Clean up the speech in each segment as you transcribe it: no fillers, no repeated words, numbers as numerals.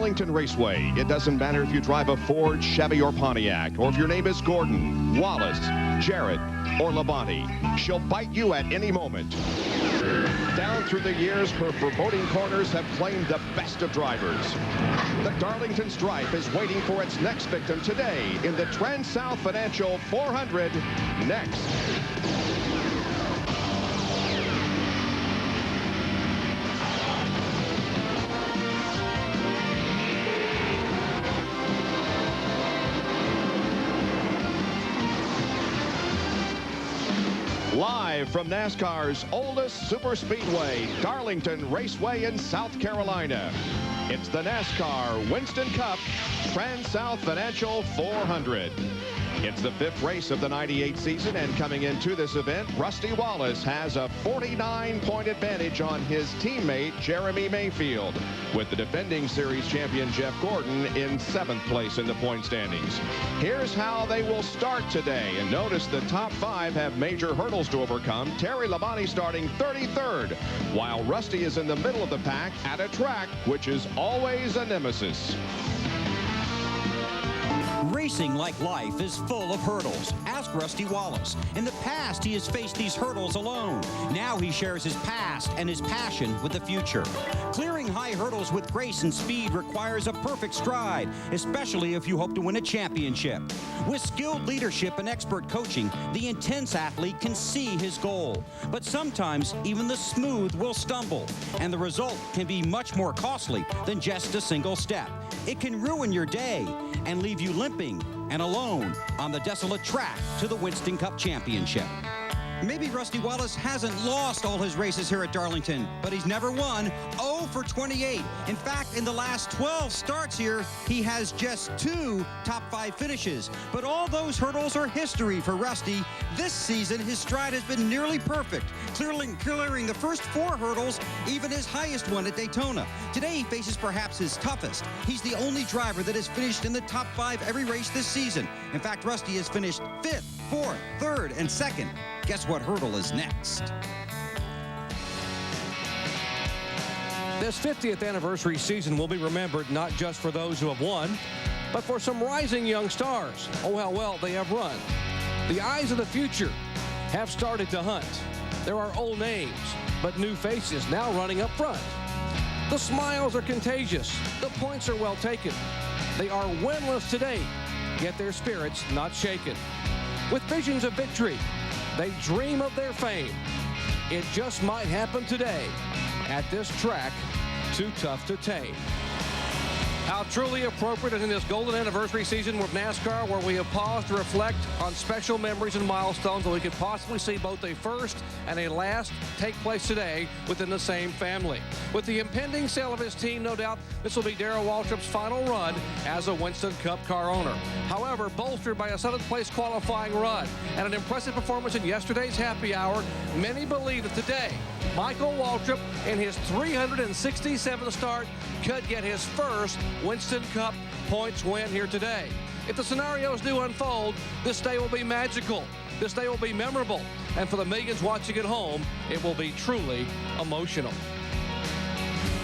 Darlington Raceway. It doesn't matter if you drive a Ford, Chevy, or Pontiac, or if your name is Gordon, Wallace, Jarrett, or Labonte. She'll bite you at any moment. Down through the years, her foreboding corners have claimed the best of drivers. The Darlington Stripe is waiting for its next victim today in the TranSouth Financial 400 next. Live from NASCAR's oldest superspeedway, Darlington Raceway in South Carolina. It's the NASCAR Winston Cup TranSouth Financial 400. It's the 5th race of the 98 season, and coming into this event, Rusty Wallace has a 49-point advantage on his teammate Jeremy Mayfield, with the defending series champion Jeff Gordon in 7th place in the point standings. Here's how they will start today, and notice the top 5 have major hurdles to overcome. Terry Labonte starting 33rd, while Rusty is in the middle of the pack at a track which is always a nemesis. Racing, like life, is full of hurdles. Ask Rusty Wallace. In the past, he has faced these hurdles alone. Now he shares his past and his passion with the future. Clearing high hurdles with grace and speed requires a perfect stride, especially if you hope to win a championship. With skilled leadership and expert coaching, the intense athlete can see his goal. But sometimes, even the smooth will stumble, and the result can be much more costly than just a single step. It can ruin your day and leave you limping and alone on the desolate track to the Winston Cup Championship. Maybe Rusty Wallace hasn't lost all his races here at Darlington, but he's never won. 0 for 28. In fact, in the last 12 starts here, he has just 2 top 5 finishes. But all those hurdles are history for Rusty. This season, his stride has been nearly perfect, clearing the first 4 hurdles, even his highest one at Daytona. Today, he faces perhaps his toughest. He's the only driver that has finished in the top 5 every race this season. In fact, Rusty has finished 5th, 4th, 3rd, and 2nd. Guess what hurdle is next? This 50th anniversary season will be remembered not just for those who have won, but for some rising young stars. Oh, how well they have run. The eyes of the future have started to hunt. There are old names, but new faces now running up front. The smiles are contagious. The points are well taken. They are winless today, yet their spirits not shaken. With visions of victory, they dream of their fame. It just might happen today at this track, too tough to tame. How truly appropriate is in this golden anniversary season with NASCAR, where we have paused to reflect on special memories and milestones that we could possibly see both a first and a last take place today within the same family. With the impending sale of his team, no doubt this will be Darrell Waltrip's final run as a Winston Cup car owner. However, bolstered by a 7th place qualifying run and an impressive performance in yesterday's happy hour, many believe that today Michael Waltrip, in his 367th start, could get his first Winston Cup points win here today. If the scenarios do unfold, this day will be magical. This day will be memorable. And for the millions watching at home, it will be truly emotional.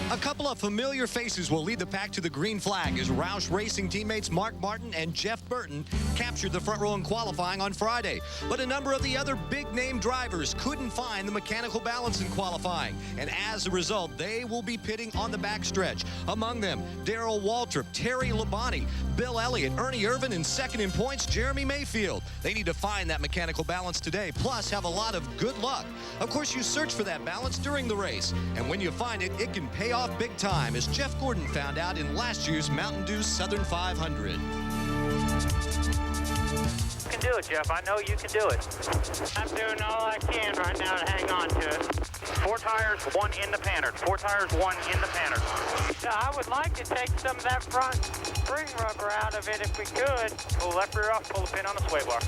A couple of familiar faces will lead the pack to the green flag as Roush Racing teammates Mark Martin and Jeff Burton captured the front row in qualifying on Friday. But a number of the other big-name drivers couldn't find the mechanical balance in qualifying, and as a result, they will be pitting on the backstretch. Among them, Darrell Waltrip, Terry Labonte, Bill Elliott, Ernie Irvin, and second in points, Jeremy Mayfield. They need to find that mechanical balance today, plus have a lot of good luck. Of course, you search for that balance during the race, and when you find it, it can pay off big time, as Jeff Gordon found out in last year's Mountain Dew Southern 500. You can do it, Jeff. I know you can do it. I'm doing all I can right now to hang on to it. 4 tires, 1 in the panner. 4 tires, 1 in the panner. I would like to take some of that front spring rubber out of it if we could. Pull left rear off, pull the pin on the sway bar.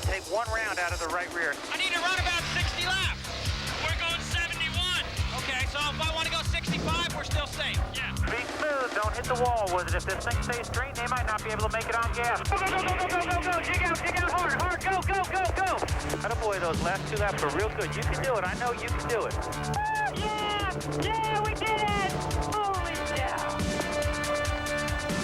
Take 1 round out of the right rear. I need to run about 60 laps. We're going 71. Okay, so if I want to go 65, we're still safe. Yeah. Be smooth. Don't hit the wall with it. If this thing stays straight, they might not be able to make it on gas. Go, go, go, go, go, go, go. Jig out hard, hard. Go, go, go, go. Attaboy, those last 2 laps were real good. You can do it. I know you can do it. Yeah, we did it. Holy cow.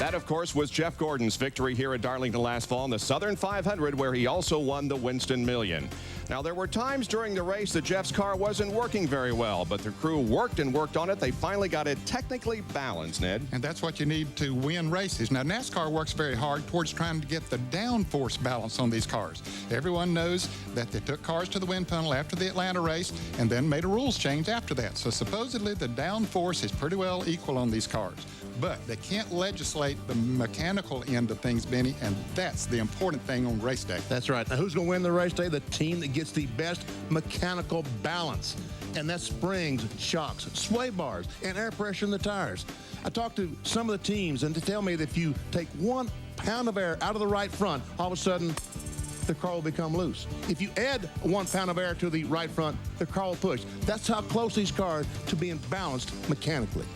That, of course, was Jeff Gordon's victory here at Darlington last fall in the Southern 500, where he also won the Winston Million. Now, there were times during the race that Jeff's car wasn't working very well, but the crew worked and worked on it. They finally got it technically balanced, Ned. And that's what you need to win races. Now, NASCAR works very hard towards trying to get the downforce balance on these cars. Everyone knows that they took cars to the wind tunnel after the Atlanta race and then made a rules change after that. So supposedly the downforce is pretty well equal on these cars. But they can't legislate the mechanical end of things, Benny, and that's the important thing on race day. That's right. Now, who's going to win the race day? The team that gets the best mechanical balance. And that's springs, shocks, sway bars, and air pressure in the tires. I talked to some of the teams, and they tell me that if you take 1 pound of air out of the right front, all of a sudden, the car will become loose. If you add 1 pound of air to the right front, the car will push. That's how close these cars to being balanced mechanically.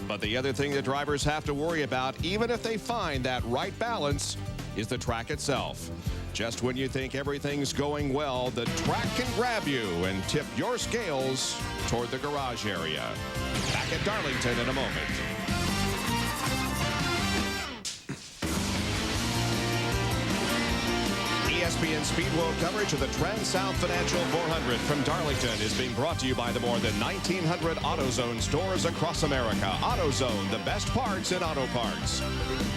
But the other thing that drivers have to worry about, even if they find that right balance, is the track itself. Just when you think everything's going well, the track can grab you and tip your scales toward the garage area. Back at Darlington in a moment. ESPN Speed World coverage of the TranSouth Financial 400 from Darlington is being brought to you by the more than 1,900 AutoZone stores across America. AutoZone, the best parts in auto parts.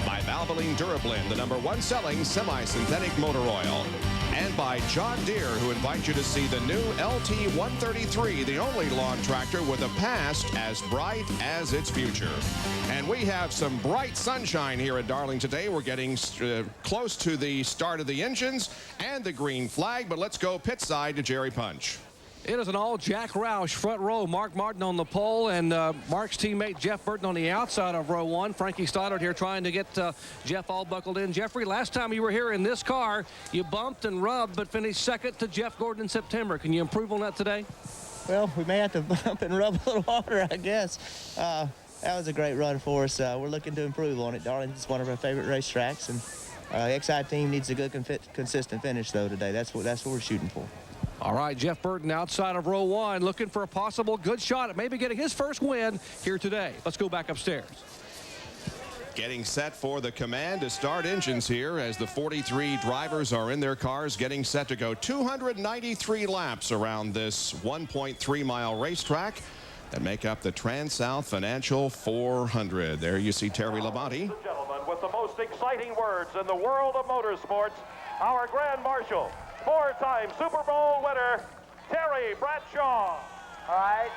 By Valvoline Durablend, the #1 selling semi-synthetic motor oil. And by John Deere, who invites you to see the new LT133, the only lawn tractor with a past as bright as its future. And we have some bright sunshine here at Darlington today. We're getting close to the start of the engines and the green flag, but let's go pit side to Jerry Punch. It is an all Jack Roush front row. Mark Martin on the pole, and Mark's teammate Jeff Burton on the outside of row 1. Frankie Stoddard here trying to get Jeff all buckled in. Jeffrey, last time you were here in this car, you bumped and rubbed but finished second to Jeff Gordon in September. Can you improve on that today? Well, we may have to bump and rub a little harder, I guess. That was a great run for us. We're looking to improve on it. Darlington's one of our favorite racetracks, and XI team needs a good, consistent finish, though, today. That's what we're shooting for. All right, Jeff Burton outside of row 1, looking for a possible good shot at maybe getting his first win here today. Let's go back upstairs. Getting set for the command to start engines here as the 43 drivers are in their cars getting set to go 293 laps around this 1.3-mile racetrack that make up the TranSouth Financial 400. There you see Terry Labonte. Gentlemen, with the most exciting words in the world of motorsports, our Grand Marshal, 4-time Super Bowl winner, Terry Bradshaw. All right,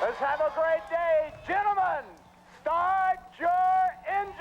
let's have a great day. Gentlemen, start your engines.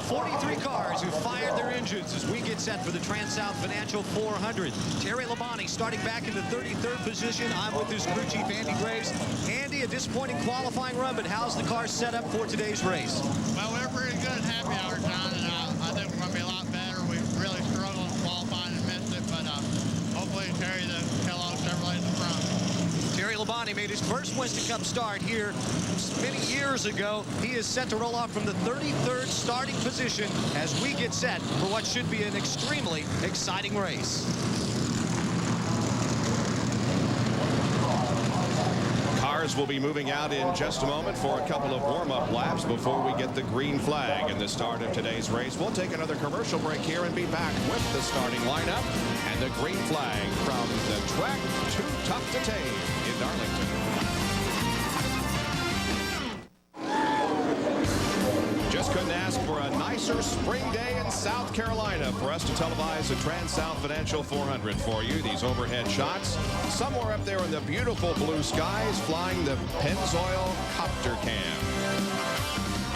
43 cars who fired their engines as we get set for the TranSouth Financial 400. Terry Labonte starting back in the 33rd position. I'm with his crew chief, Andy Graves. Andy, a disappointing qualifying run, but how's the car set up for today's race? Well, we're pretty good at happy hour time, and I think we're going to be a lot better. We really struggled in qualifying and missed it, but hopefully Terry the Kellogg Chevrolet in the front. Terry Labonte made his first Winston Cup start here many years ago. He is set to roll off from the 33rd starting position as we get set for what should be an extremely exciting race. Cars will be moving out in just a moment for a couple of warm-up laps before we get the green flag in the start of today's race. We'll take another commercial break here and be back with the starting lineup and the green flag from the track Too Tough to Tame in Darlington. Just couldn't ask for a nicer spring day in South Carolina for us to televise the TranSouth Financial 400 for you. These overhead shots somewhere up there in the beautiful blue skies flying the Pennzoil Copter Cam.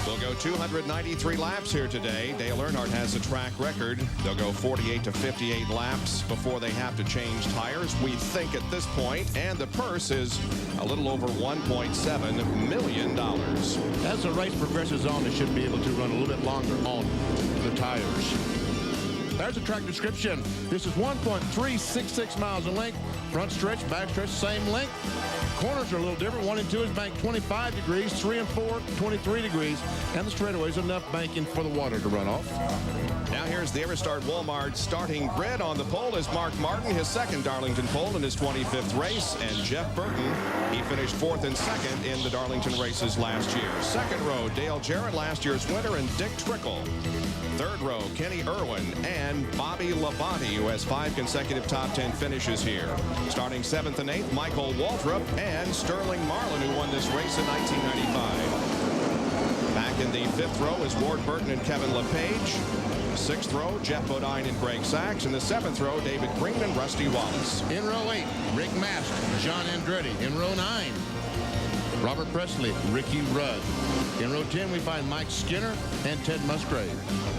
We'll go 293 laps here today. Dale Earnhardt has a track record. They'll go 48 to 58 laps before they have to change tires, we think, at this point. And the purse is a little over $1.7 million. As the race progresses on, they should be able to run a little bit longer on the tires. There's the track description. This is 1.366 miles in length. Front stretch, back stretch, same length. Corners are a little different. 1 and 2 is banked 25 degrees. 3 and 4, 23 degrees. And the straightaways, enough banking for the water to run off. Now here's the Everstart Walmart starting grid. On the pole is Mark Martin, his second Darlington pole in his 25th race. And Jeff Burton, he finished 4th and 2nd in the Darlington races last year. Second row, Dale Jarrett, last year's winner, and Dick Trickle. Third row, Kenny Irwin and Bobby Labonte, who has 5 consecutive top 10 finishes here. Starting 7th and 8th, Michael Waltrip and Sterling Marlin, who won this race in 1995. Back in the 5th row is Ward Burton and Kevin LePage. 6th row, Jeff Bodine and Greg Sachs. In the 7th row, David Green and Rusty Wallace. In row 8, Rick Mast, John Andretti. In row 9, Robert Presley, Ricky Rudd. In row 10, we find Mike Skinner and Ted Musgrave.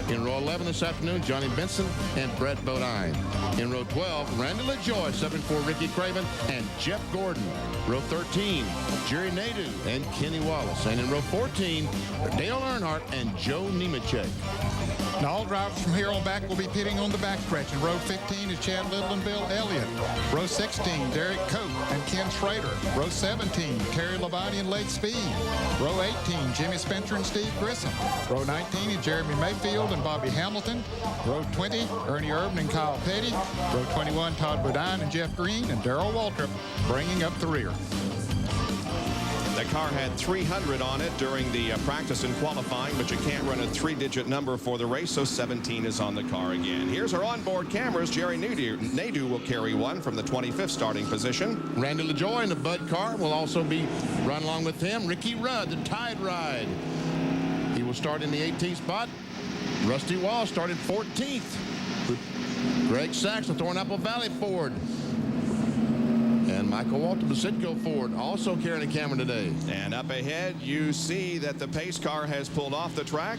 In row 11 this afternoon, Johnny Benson and Brett Bodine. In row 12, Randy LaJoie, 7-4 Ricky Craven and Jeff Gordon. Row 13, Jerry Nadeau and Kenny Wallace. And in row 14, Dale Earnhardt and Joe Nemechek. Now, all drivers from here on back will be pitting on the backstretch. In row 15 is Chad Little and Bill Elliott. Row 16, Derek Cope and Ken Schrader. Row 17, Terry Labonte and Lake Speed. Row 18, Jimmy Spencer and Steve Grissom. Row 19 is Jeremy Mayfield and Bobby Hamilton. Row 20, Ernie Urban and Kyle Petty. Row 21, Todd Bodine and Jeff Green, and Darrell Waltrip bringing up the rear. The car had 300 on it during the practice and qualifying, but you can't run a 3-digit number for the race, so 17 is on the car again. Here's our onboard cameras. Jerry Nadeau will carry one from the 25th starting position. Randy LaJoie in the Bud car will also be run along with him. Ricky Rudd, the Tide Ride. He will start in the 18th spot. Rusty Wallace started 14th. Greg Sachs, the Thornapple Valley Ford. And Michael Walter, the Citgo Ford, also carrying a camera today. And up ahead, you see that the pace car has pulled off the track.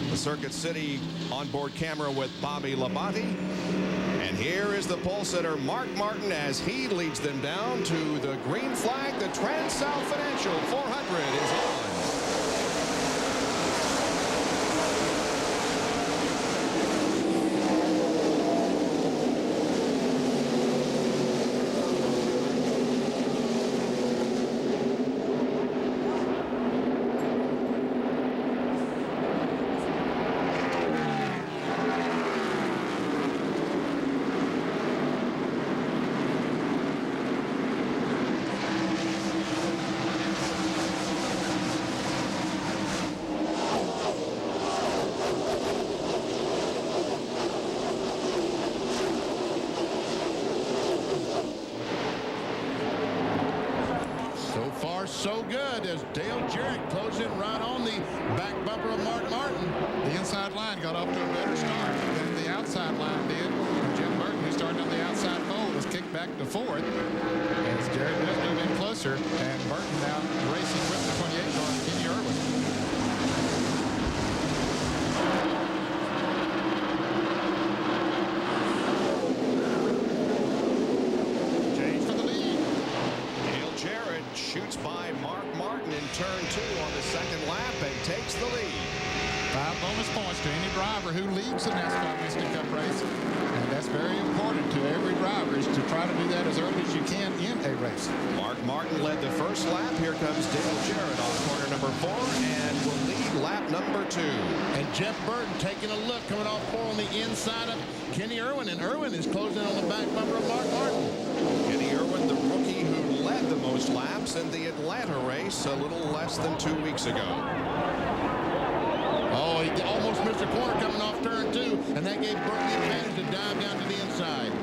The Circuit City onboard camera with Bobby Labonte. And here is the pole sitter, Mark Martin, as he leads them down to the green flag. The TranSouth Financial 400 is on. So good as Dale Jarrett closed in right on the back bumper of Mark Martin. The inside line got off to a better start than the outside line did. And Jim Burton, who started on the outside pole, was kicked back to 4th as Jared West moved in closer, and Burton now racing with the 28 car, Kenny Irwin. Shoots by Mark Martin in turn 2 on the second lap and takes the lead. 5 bonus points to any driver who leads the NASCAR Winston Cup race. And that's very important to every driver, is to try to do that as early as you can in a race. Mark Martin led the first lap. Here comes Dale Jarrett on corner number 4 and will lead lap number 2. And Jeff Burton taking a look, coming off 4 on the inside of Kenny Irwin. And Irwin is closing in on the back bumper of Mark Martin. Kenny Irwin, the rookie who led the most laps in the Atlanta race a little less than 2 weeks ago. Oh, he almost missed a corner coming off turn 2, and that gave Burton the advantage to dive down to the inside.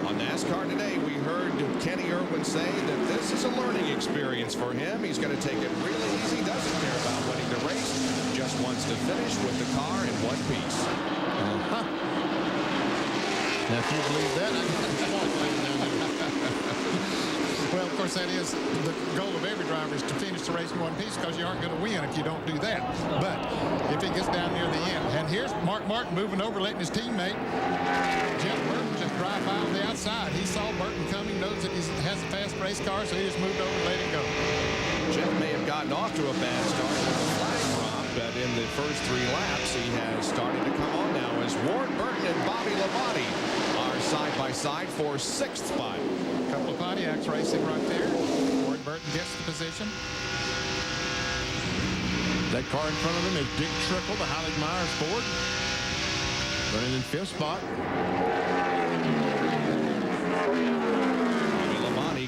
On NASCAR Today, we heard Kenny Irwin say that this is a learning experience for him. He's going to take it really easy, doesn't care about winning the race, just wants to finish with the car in one piece. Now, if you believe that, I can just walk right down there. Well, of course, that is the goal of every driver, is to finish the race in one piece, because you aren't going to win if you don't do that. But if he gets down near the end, and here's Mark Martin moving over, letting his teammate Jeff Burton just drive by on the outside. He saw Burton coming, knows that he has a fast race car, so he just moved over and let him go. Jeff may have gotten off to a bad start with the flag drop, but in the first 3 laps, he has started to come on now as Ward Burton and Bobby Labonte are side by side for 6th spot. A couple of Pontiacs racing right there. Ward Burton gets the position. That car in front of him is Dick Trickle, the Heilig Myers Ford, running in 5th spot.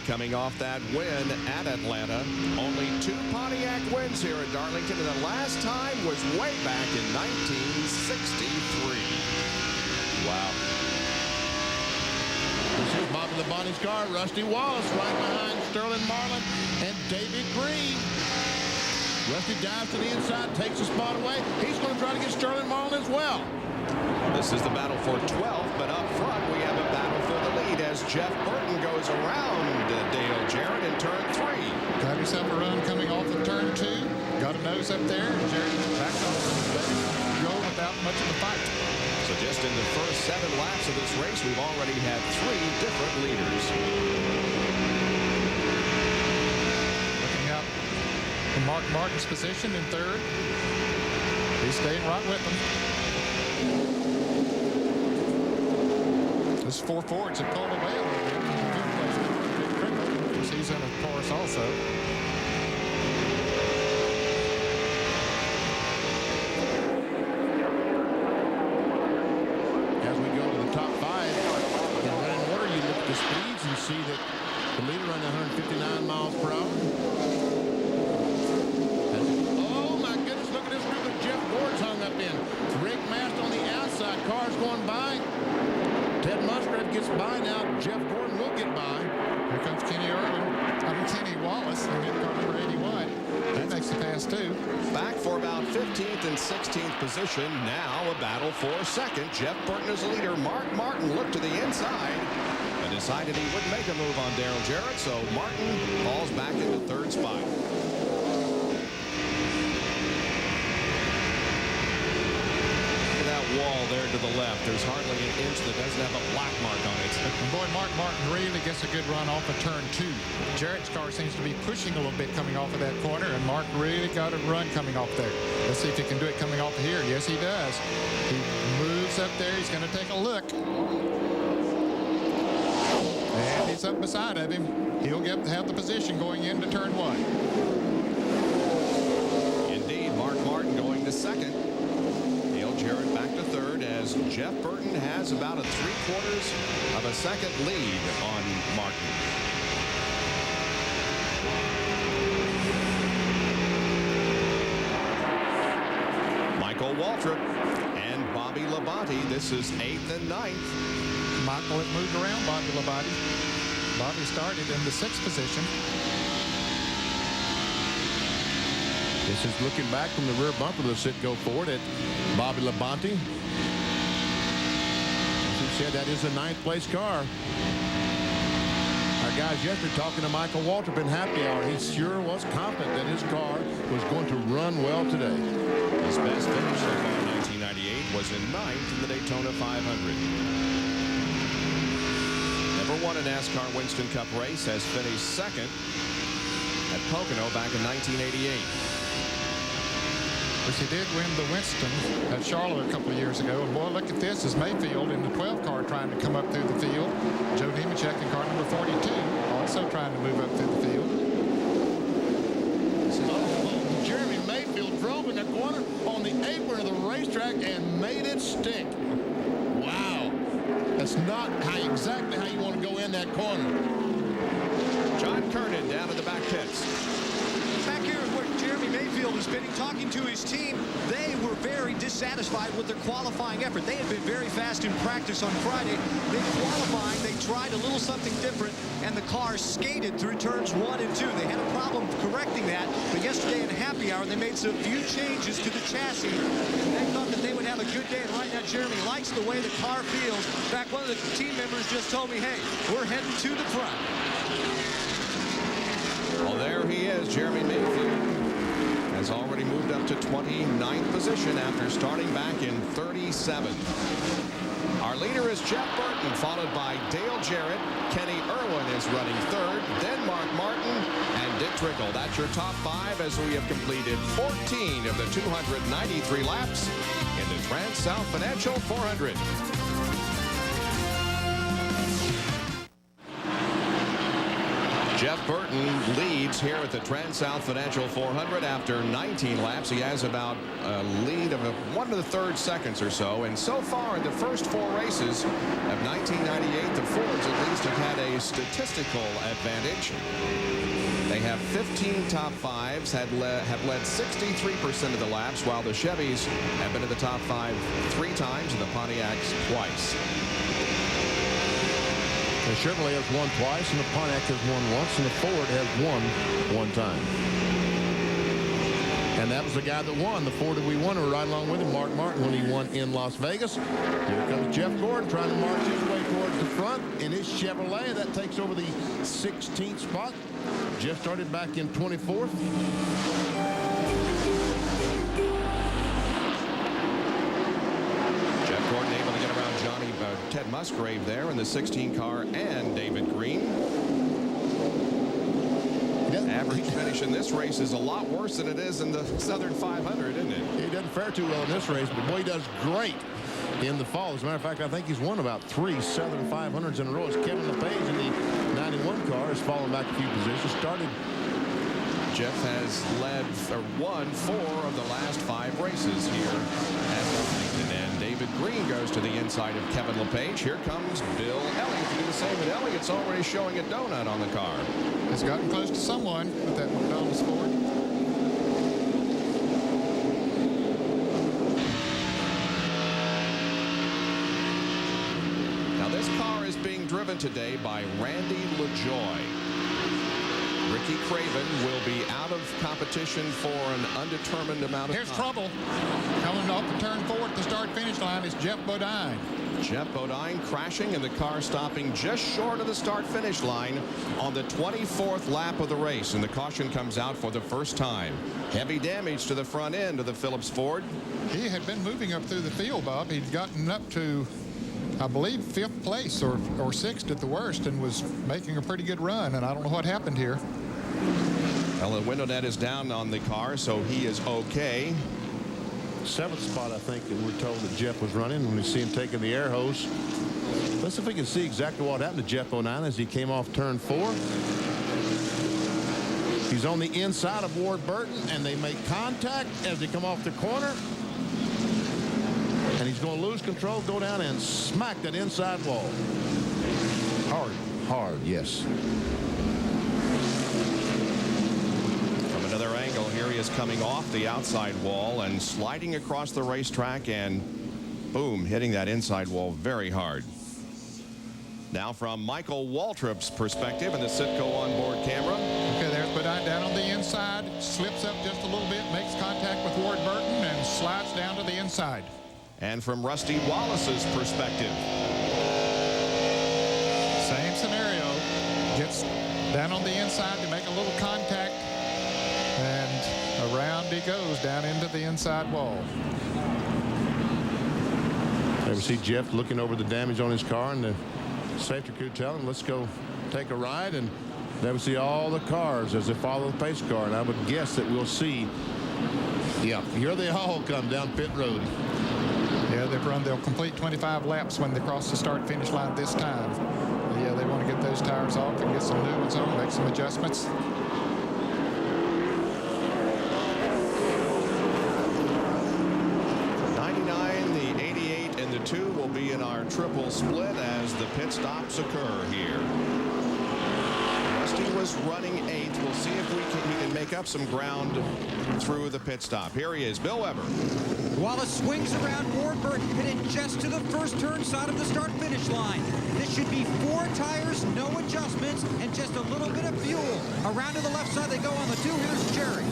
Coming off that win at Atlanta. Only 2 Pontiac wins here at Darlington, and the last time was way back in 1963. Wow. This is Bobby Labonte's car. Rusty Wallace right behind Sterling Marlin and David Green. Rusty dives to the inside, takes the spot away. He's going to try to get Sterling Marlin as well. This is the battle for 12th, but up front we have a battle for the lead as Jeff Burton goes around Dale Jarrett in turn 3. Got himself a run coming off of turn 2. Got a nose up there. Jarrett backed off and go without much of a fight. So just in the first 7 laps of this race, we've already had 3 different leaders. Looking out for Mark Martin's position in 3rd. He's staying right with them. Those 4 Fords have pulled away a little bit. He's in a course also. As we go to the top 5, in running order, you look at the speeds and see that the leader running 159 miles per hour. Oh my goodness, look at this group that Jeff Gordon's hung up in. Rick Mast on the outside, cars going by. Ted Musgrave gets by now. Jeff Gordon will get by. Here comes Kenny Wallace in car number 81. That makes the pass too. Back for about 15th and 16th position. Now a battle for 2nd. Jeff Burton is the leader. Mark Martin looked to the inside and decided he wouldn't make a move on Darrell Jarrett, so Martin falls back into 3rd spot. Wall there to the left. There's hardly an inch that doesn't have a black mark on it. And boy, Mark Martin really gets a good run off of turn 2. Jarrett's car seems to be pushing a little bit coming off of that corner, and Mark really got a run coming off there. Let's see if he can do it coming off of here. Yes, he does. He moves up there. He's going to take a look. And he's up beside of him. He'll have the position going into turn 1. Indeed, Mark Martin going to 2nd. Jarrett back to 3rd as Jeff Burton has about a 3/4 of a second lead on Martin. Michael Waltrip and Bobby Labonte. This is 8th and 9th. Michael had moved around Bobby Labonte. Bobby started in the 6th position. This is looking back from the rear bumper of the Citgo Ford at Bobby Labonte. As he said, that is a 9th place car. Our guys yesterday talking to Michael Waltrip in happy hour. He sure was confident that his car was going to run well today. His best finish so far in 1998 was in 9th in the Daytona 500. Never won a NASCAR Winston Cup race, has finished 2nd at Pocono back in 1988. Of course, he did win the Winston at Charlotte a couple of years ago. And boy, look at this. Is Mayfield in the 12 car trying to come up through the field. Joe Nemechek in car number 42 also trying to move up through the field. Jeremy Mayfield drove in the corner on the apron of the racetrack and made it stick. Wow. That's not exactly how you want to go in that corner. John Kernan down in the back pits. Back here is where Jeremy Mayfield has been talking to his team. They were very dissatisfied with their qualifying effort. They had been very fast in practice on Friday. They qualifying, they tried a little something different, and the car skated through turns 1 and 2. They had a problem correcting that, but yesterday in happy hour, they made some few changes to the chassis. They thought that they would have a good day, and right now Jeremy likes the way the car feels. In fact, one of the team members just told me, hey, we're heading to the front. is. Jeremy Mayfield has already moved up to 29th position after starting back in 37th. Our leader is Jeff Burton, followed by Dale Jarrett. Kenny Irwin is running third, then Mark Martin and Dick Trickle. That's your top 5 as we have completed 14 of the 293 laps in the TranSouth Financial 400. Jeff Burton leads here at the TranSouth Financial 400 after 19 laps. He has about a lead of 1 1/3 seconds or so. And so far in the first 4 races of 1998, the Fords at least have had a statistical advantage. They have 15 top 5s, have led 63% of the laps, while the Chevys have been in the top 5 3 times and the Pontiacs twice. The Chevrolet has won twice, and the Pontiac has won once, and the Ford has won 1 time. And that was the guy that won. The Ford that we won, were right along with him, Mark Martin, when he won in Las Vegas. Here comes Jeff Gordon trying to march his way towards the front in his Chevrolet. That takes over the 16th spot. Jeff started back in 24th. Ted Musgrave there in the 16 car and David Green. Average finish in this race is a lot worse than it is in the Southern 500, isn't it? He doesn't fare too well in this race, but boy, he does great in the fall. As a matter of fact, I think he's won about 3 Southern 500s in a row. As Kevin LePage in the 91 car has fallen back a few positions. Jeff has led or won 4 of the last 5 races here at Darlington. And David Green goes to the inside of Kevin LePage. Here comes Bill Elliott to do the same. And Elliott's already showing a donut on the car. Has gotten close to someone with that McDonald's Ford. Now this car is being driven today by Randy LaJoy. Ricky Craven will be out of competition for an undetermined amount of time. Here's trouble. Coming off the turn 4 at the start-finish line is Jeff Bodine. Jeff Bodine crashing and the car stopping just short of the start-finish line on the 24th lap of the race. And the caution comes out for the first time. Heavy damage to the front end of the Phillips Ford. He had been moving up through the field, Bob. He'd gotten up to, I believe, 5th place or 6th at the worst and was making a pretty good run. And I don't know what happened here. Well, the window net is down on the car, so he is okay. 7th spot, I think, that we're told that Jeff was running when we see him taking the air hose. Let's see if we can see exactly what happened to Jeff Bodine as he came off turn 4. He's on the inside of Ward Burton, and they make contact as they come off the corner. And he's going to lose control, go down and smack that inside wall. Hard, yes. From another angle, here he is coming off the outside wall and sliding across the racetrack and boom, hitting that inside wall very hard. Now from Michael Waltrip's perspective in the Citgo onboard camera. Okay, there's Bodine down on the inside, slips up just a little bit, makes contact with Ward Burton, and slides down to the inside. And from Rusty Wallace's perspective. Same scenario. Gets down on the inside to make a little contact, and around he goes down into the inside wall. There we see Jeff looking over the damage on his car, and the safety crew telling him, let's go take a ride. And there we see all the cars as they follow the pace car. And I would guess that we'll see, yeah, here they all come down pit road. Yeah, they'll complete 25 laps when they cross the start-finish line this time. Yeah, they want to get those tires off and get some new ones on, make some adjustments. Two will be in our triple split as the pit stops occur here. Rusty was running 8th. We'll see if he can make up some ground through the pit stop. Here he is, Bill Weber. Wallace swings around Ward Burton, pitted just to the first turn side of the start-finish line. This should be 4 tires, no adjustments, and just a little bit of fuel. Around to the left side they go on the 2. Here's Jerry.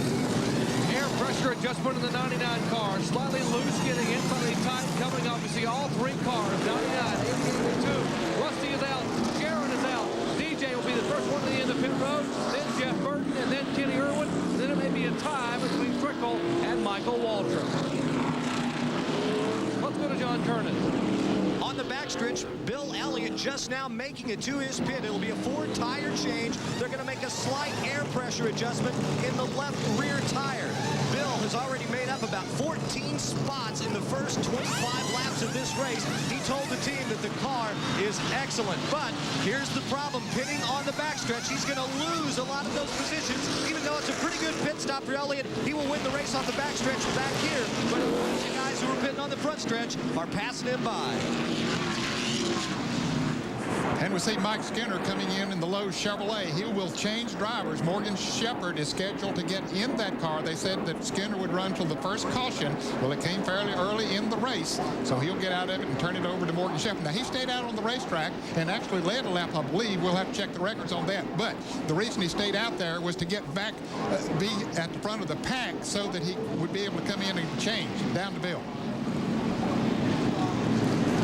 Air pressure adjustment in the 99 car. Slightly loose, getting in, slightly tight. Coming up, you see all 3 cars. 99, 88, 2. Rusty is out. Sharon is out. DJ will be the first one to the end of pit road. Then Jeff Burton, and then Kenny Irwin. backstretch. Bill Elliott just now making it to his pit. It'll be a 4-tire change. They're going to make a slight air pressure adjustment in the left rear tire. Bill has already made up about 14 spots in the first 25 laps of this race. He told the team that the car is excellent. But here's the problem. Pitting on the backstretch, he's going to lose a lot of those positions. Even though it's a pretty good pit stop for Elliott, he will win the race off the backstretch back here. But the guys who are pitting on the front stretch are passing him by. And we see Mike Skinner coming in the Lowe's Chevrolet. He will change drivers. Morgan Shepherd is scheduled to get in that car. They said that Skinner would run till the first caution. Well, it came fairly early in the race, so he'll get out of it and turn it over to Morgan Shepherd. Now, he stayed out on the racetrack and actually led a lap, I believe. We'll have to check the records on that. But the reason he stayed out there was to get back, be at the front of the pack so that he would be able to come in and change down to Bill.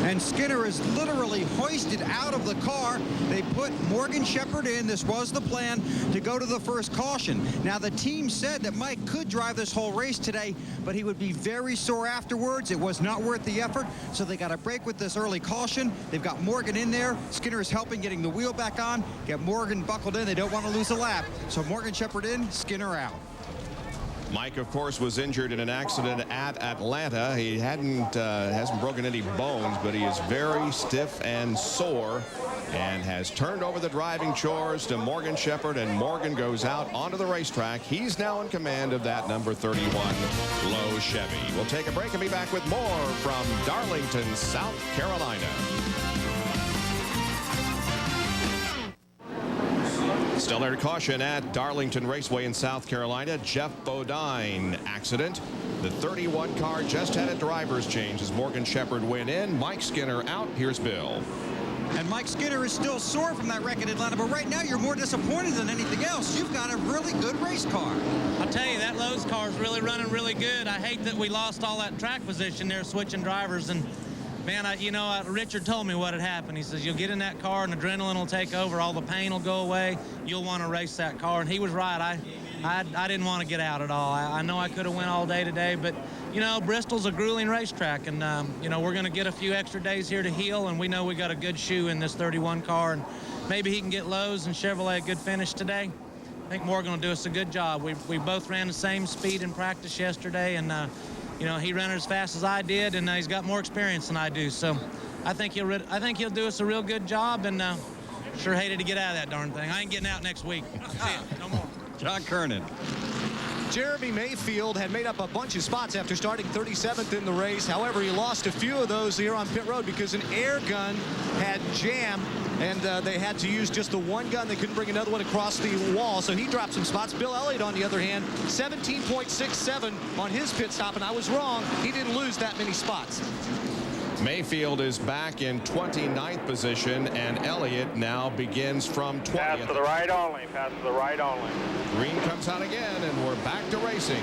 And Skinner is literally hoisted out of the car. They put Morgan Shepherd in. This was the plan, to go to the first caution. Now, the team said that Mike could drive this whole race today, but he would be very sore afterwards. It was not worth the effort, so they got a break with this early caution. They've got Morgan in there. Skinner is helping getting the wheel back on. Get Morgan buckled in. They don't want to lose a lap. So Morgan Shepherd in, Skinner out. Mike, of course, was injured in an accident at Atlanta. He hasn't broken any bones, but he is very stiff and sore and has turned over the driving chores to Morgan Shepherd, and Morgan goes out onto the racetrack. He's now in command of that number 31 Lowe's Chevy. We'll take a break and be back with more from Darlington, South Carolina. Still under caution at Darlington Raceway in South Carolina. Jeff Bodine accident. The 31 car just had a driver's change as Morgan Shepherd went in. Mike Skinner out. Here's Bill. And Mike Skinner is still sore from that wreck in Atlanta, but right now you're more disappointed than anything else. You've got a really good race car. I'll tell you, that Lowe's car is really running really good. I hate that we lost all that track position there switching drivers. And man, Richard told me what had happened. He says, you'll get in that car and adrenaline will take over. All the pain will go away. You'll want to race that car. And he was right. I didn't want to get out at all. I know I could have went all day today, but, Bristol's a grueling racetrack. And, we're going to get a few extra days here to heal. And we know we got a good shoe in this 31 car. And maybe he can get Lowe's and Chevrolet a good finish today. I think Morgan will do us a good job. We both ran the same speed in practice yesterday. And, he ran as fast as I did, and he's got more experience than I do. So I think he'll do us a real good job, and sure hated to get out of that darn thing. I ain't getting out next week. See ya. No more. John Kernan. Jeremy Mayfield had made up a bunch of spots after starting 37th in the race. However, he lost a few of those here on pit road because an air gun had jammed, and they had to use just the one gun. They couldn't bring another one across the wall, so he dropped some spots. Bill Elliott, on the other hand, 17.67 on his pit stop, and I was wrong. He didn't lose that many spots. Mayfield is back in 29th position, and Elliott now begins from 20th. Pass to the right only. Pass to the right only. Green comes out again, and we're back to racing.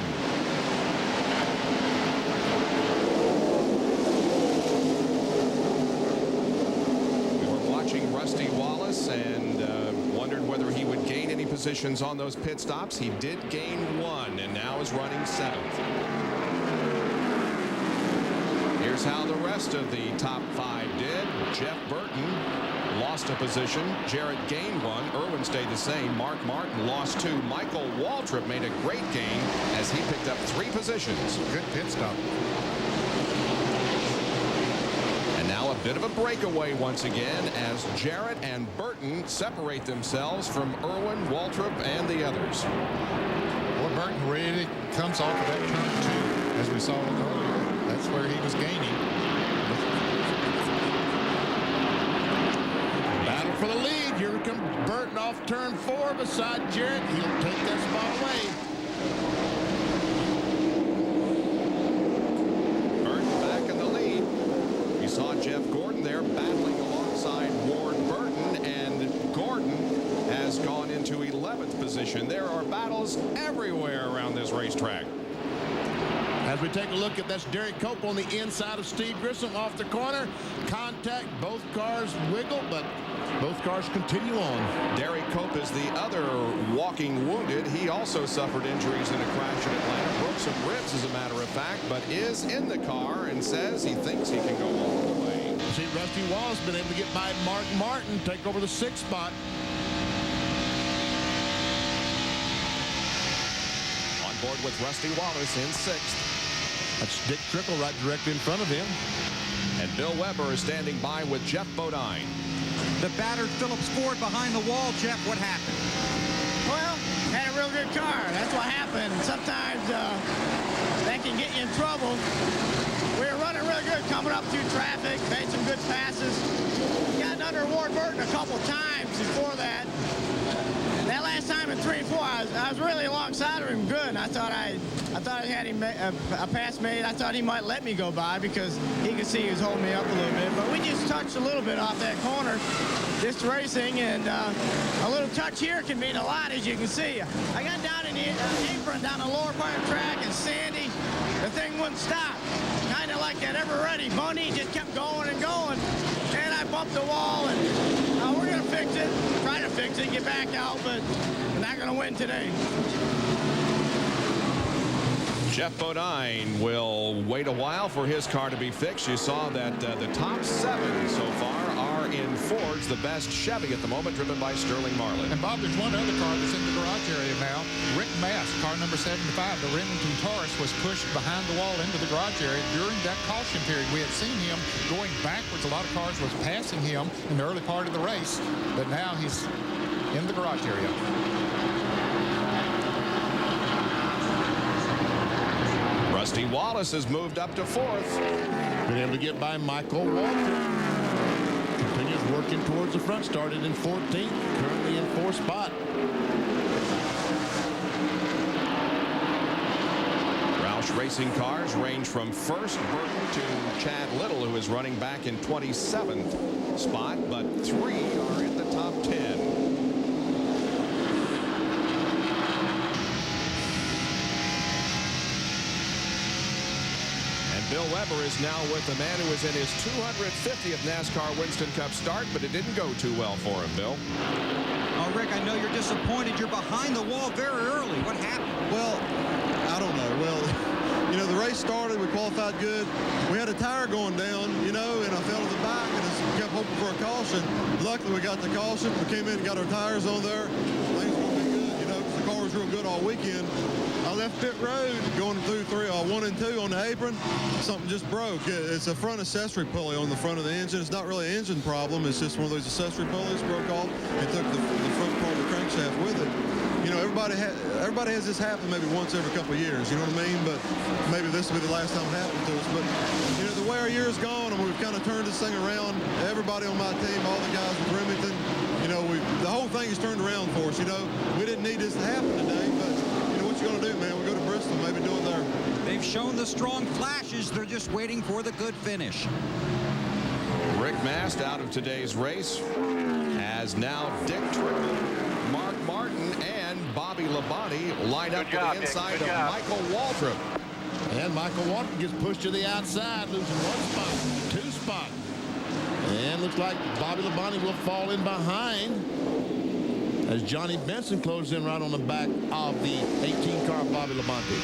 We were watching Rusty Wallace and wondered whether he would gain any positions on those pit stops. He did gain one, and now is running 7th. Here's how the rest of the top 5 did. Jeff Burton lost a position. Jarrett gained one. Irwin stayed the same. Mark Martin lost 2. Michael Waltrip made a great gain as he picked up 3 positions. Good pit stop. And now a bit of a breakaway once again as Jarrett and Burton separate themselves from Irwin, Waltrip, and the others. Well, Burton really comes off of that turn 2, as we saw earlier. That's where he was gaining. Battle for the lead. Here comes Burton off turn 4 beside Jarrett. He'll take that spot away. Burton back in the lead. We saw Jeff Gordon there battling alongside Ward Burton, and Gordon has gone into 11th position. There are battles everywhere around this racetrack. As we take a look at that's Derek Cope on the inside of Steve Grissom off the corner. Contact, both cars wiggle, but both cars continue on. Derek Cope is the other walking wounded. He also suffered injuries in a crash in Atlanta. Broke some ribs, as a matter of fact, but is in the car and says he thinks he can go all the way. See Rusty Wallace been able to get by Mark Martin, take over the 6th spot. On board with Rusty Wallace in 6th. That's Dick Trickle right directly in front of him. And Bill Weber is standing by with Jeff Bodine. The battered Phillips Ford behind the wall. Jeff, what happened? Well, had a real good car. That's what happened. Sometimes that can get you in trouble. We were running really good coming up through traffic, made some good passes. Got under Ward Burton a couple times before that. That last time in 3 and 4, I was really alongside of him good. And I thought I had him a pass made. I thought he might let me go by because he could see he was holding me up a little bit. But we just touched a little bit off that corner, just racing, and a little touch here can mean a lot, as you can see. I got down in the apron down the lower part of the track, and Sandy, the thing wouldn't stop. Kind of like that ever-ready bunny, just kept going and going. And I bumped the wall, and we're going to fix it, try to fix it, get back out, but we're not going to win today. Jeff Bodine will wait a while for his car to be fixed. You saw that the top 7 so far are in Fords, the best Chevy at the moment, driven by Sterling Marlin. And Bob, there's one other car that's in the garage area now. Rick Mast, car number 75, the Remington Taurus, was pushed behind the wall into the garage area during that caution period. We had seen him going backwards. A lot of cars was passing him in the early part of the race, but now he's in the garage area. Rusty Wallace has moved up to 4th. Been able to get by Michael Walter. Continues working towards the front. Started in 14th. Currently in 4th spot. Roush Racing cars range from first Burton to Chad Little, who is running back in 27th spot, but 3 are in the top 10. Bill Weber is now with the man who was in his 250th NASCAR Winston Cup start, but it didn't go too well for him, Bill. Oh, Rick, I know you're disappointed. You're behind the wall very early. What happened? Well, I don't know. Well, you know, the race started. We qualified good. We had a tire going down, you know, and I fell to the back and just kept hoping for a caution. Luckily, we got the caution. We came in and got our tires on there. Things were going to be good, you know, because the car was real good all weekend. I left pit road going through 1 and 2 on the apron. Something just broke. It's a front accessory pulley on the front of the engine. It's not really an engine problem. It's just one of those accessory pulleys broke off and took the front part of the crankshaft with it. You know, everybody has this happen maybe once every couple of years. You know what I mean? But maybe this will be the last time it happened to us. But you know, the way our year's gone, and we've kind of turned this thing around. Everybody on my team, all the guys with Remington, you know, the whole thing is turned around for us. You know, we didn't need this to happen today, but what you gonna do, man? We go to Bristol, maybe do it there. They've shown the strong flashes. They're just waiting for the good finish. Rick Mast out of today's race, as now Dick Trickle, Mark Martin, and Bobby Labonte line up to the inside of Michael Waltrip. And Michael Waltrip gets pushed to the outside, losing 1 spot, 2 spot. And looks like Bobby Labonte will fall in behind as Johnny Benson closes in right on the back of the 18 car Bobby Labonte.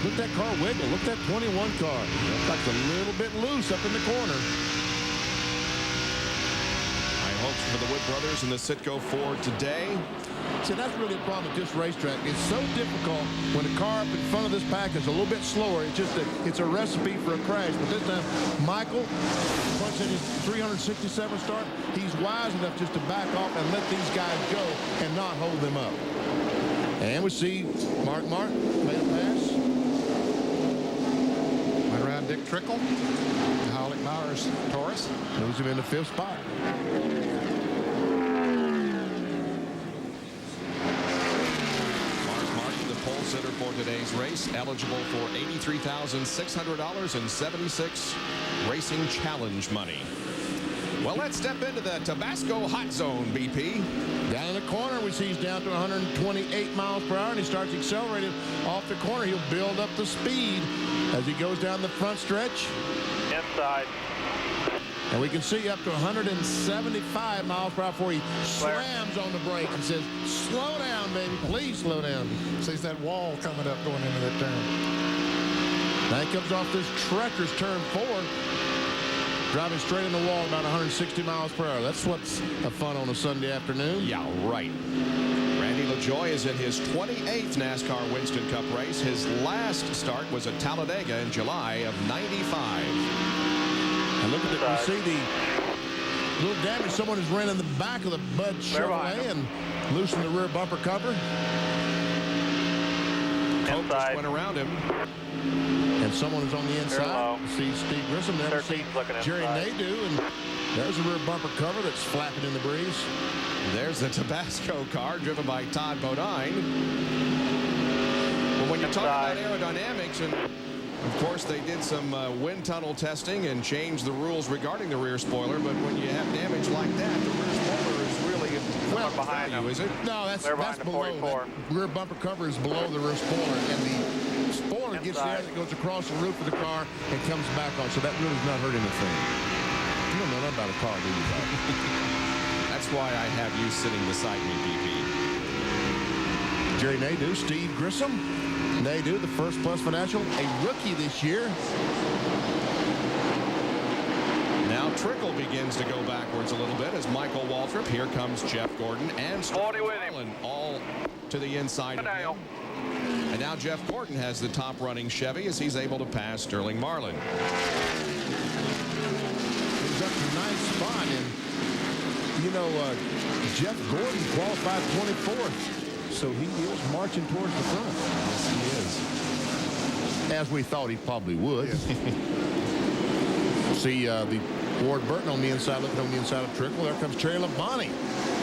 Look at that car wiggle. Look at that 21 car. Looks like it's a little bit loose up in the corner. High hopes for the Wood brothers in the Citgo Ford today. See, that's really a problem at this racetrack. It's so difficult when a car up in front of this pack is a little bit slower. It's just it's a recipe for a crash. But this time, Michael, once in his 367 start, he's wise enough just to back off and let these guys go and not hold them up. And we see Mark Martin made a pass. Went around Dick Trickle, Hollick Meyer's Taurus. Moves him in the 5th spot. Pole sitter for today's race, eligible for $83,600 and 76 Racing Challenge money. Well, let's step into the Tabasco hot zone, BP. Down in the corner, we see he's down to 128 miles per hour, and he starts accelerating off the corner. He'll build up the speed as he goes down the front stretch. Inside. And we can see up to 175 miles per hour before he slams on the brakes and says, slow down, baby, please slow down. Sees that wall coming up going into that turn. Now he comes off this treacherous turn 4. driving straight in the wall about 160 miles per hour. That's what's fun on a Sunday afternoon. Yeah, right. Randy LaJoie is in his 28th NASCAR Winston Cup race. His last start was at Talladega in July of '95. And look at it. You see the little damage. Someone has ran in the back of the Bud Chevrolet and loosened the rear bumper cover. Cope just went around him. And someone is on the inside. See Steve Grissom. Then see Jerry Nadeau. And there's a rear bumper cover that's flapping in the breeze. There's the Tabasco car driven by Todd Bodine. Well, when you talk about aerodynamics, and of course they did some wind tunnel testing and changed the rules regarding the rear spoiler, but when you have damage like that, the rear spoiler is really not behind you, is it? No, that's below. That rear bumper cover is below the rear spoiler, and the spoiler gets there that goes across the roof of the car and comes back on, so that really does not hurt anything. You don't know nothing about a car, do you, Bob? That's why I have you sitting beside me, BP. Jerry Nadeau, Steve Grissom. Nadeau, the First Plus Financial, a rookie this year. Now Trickle begins to go backwards a little bit as Michael Waltrip. Here comes Jeff Gordon and Marlin all to the inside of him. And now Jeff Gordon has the top running Chevy as he's able to pass Sterling Marlin. He's up to a nice spot, and you know, Jeff Gordon qualified 24th. So he is marching towards the front. Yes, he is. As we thought he probably would. Yes. See the Ward Burton on the inside, looking on the inside of Trickle. There comes Terry Labonte.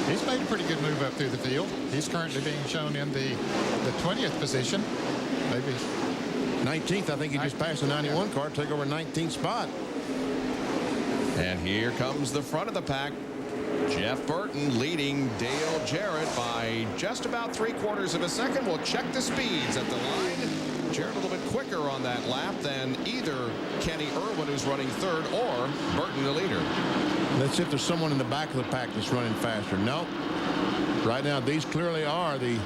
He's made a pretty good move up through the field. He's currently being shown in the 20th position. Maybe 19th. I think he just passed the 91 car, take over 19th spot. And here comes the front of the pack. Jeff Burton leading Dale Jarrett by just about 3/4 of a second. We'll check the speeds at the line. Jarrett a little bit quicker on that lap than either Kenny Irwin, who's running third, or Burton, the leader. Let's see if there's someone in the back of the pack that's running faster. No. Right now, these clearly are the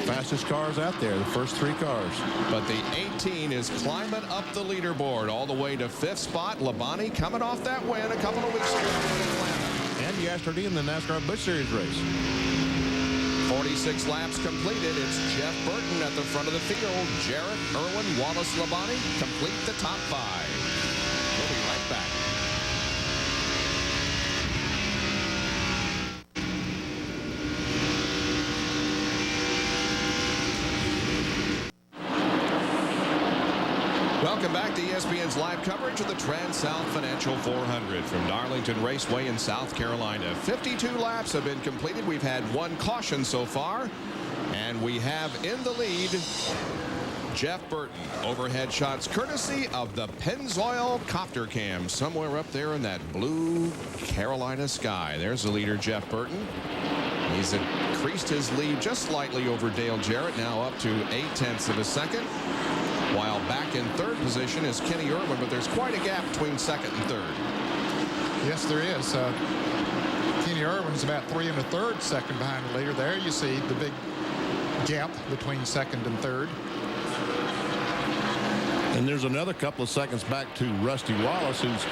fastest cars out there, the first 3 cars. But the 18 is climbing up the leaderboard all the way to 5th spot. Labonte coming off that win a couple of weeks ago in Atlanta. And yesterday in the NASCAR Busch Series race. 46 laps completed. It's Jeff Burton at the front of the field. Jarrett, Irwin, Wallace, Labonte complete the top 5. We'll be right back. Welcome back to ESPN's live coverage of the TranSouth Financial 400 from Darlington Raceway in South Carolina. 52 laps have been completed. We've had 1 caution so far, and we have in the lead Jeff Burton. Overhead shots courtesy of the Pennzoil Copter Cam somewhere up there in that blue Carolina sky. There's the leader, Jeff Burton. He's increased his lead just slightly over Dale Jarrett, now up to 0.8 of a second. While back in 3rd position is Kenny Irwin, but there's quite a gap between 2nd and 3rd. Yes, there is. Kenny Irwin's about 3 1/3 second behind the leader. There you see the big gap between 2nd and 3rd. And there's another couple of seconds back to Rusty Wallace, who's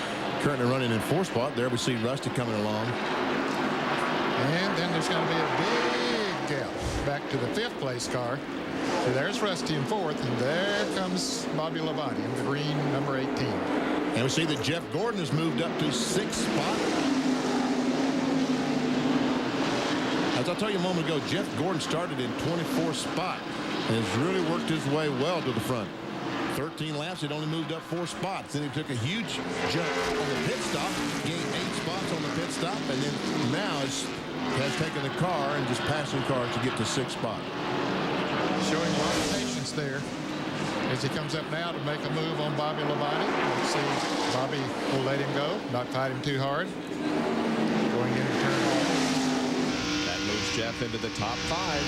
currently running in 4th spot. There we see Rusty coming along. And then there's going to be a big gap back to the 5th place car. So there's Rusty in 4th, and there comes Bobby Labonte in the green number 18. And we see that Jeff Gordon has moved up to 6th spot. As I told you a moment ago, Jeff Gordon started in 24th spot and has really worked his way well to the front. 13 laps, it only moved up 4 spots. Then he took a huge jump on the pit stop, gained 8 spots on the pit stop, and then now has taken the car and just passing cars to get to 6th spot. Showing a lot of patience there as he comes up now to make a move on Bobby Labonte. Let's see, Bobby will let him go, not fight him too hard. Going into turn 1. That moves Jeff into the top 5.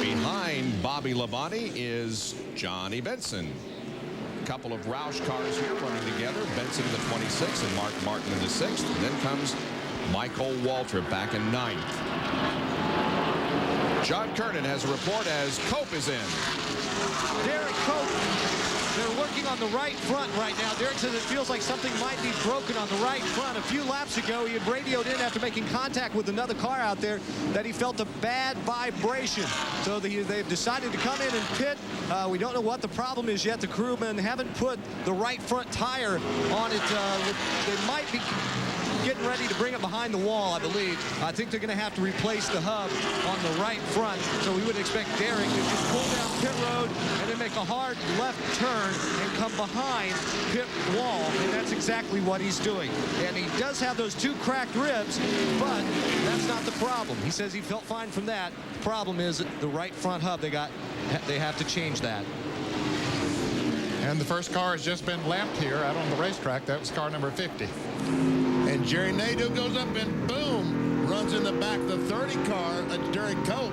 Behind Bobby Labonte is Johnny Benson. A couple of Roush cars here running together. Benson in the 26th and Mark Martin in the 6th. And then comes Michael Waltrip back in 9th. John Kernan has a report as Cope is in. Derek Cope, they're working working on the right front right now. Derek says it feels like something might be broken on the right front. A few laps ago, he had radioed in after making contact with another car out there that he felt a bad vibration. So they've decided to come in and pit. We don't know what the problem is yet. The crewmen haven't put the right front tire on it. They might be getting ready to bring it behind the wall, I believe. I think they're going to have to replace the hub on the right front. So we would expect Derek to just pull down pit road and then make a hard left turn and come behind pit wall. And that's exactly what he's doing. And he does have those 2 cracked ribs, but that's not the problem. He says he felt fine from that. Problem is the right front hub they have to change that. And the first car has just been lapped here out on the racetrack. That was car number 50. And Jerry Nadeau goes up and boom, runs in the back of the 30 car. Derek Cope.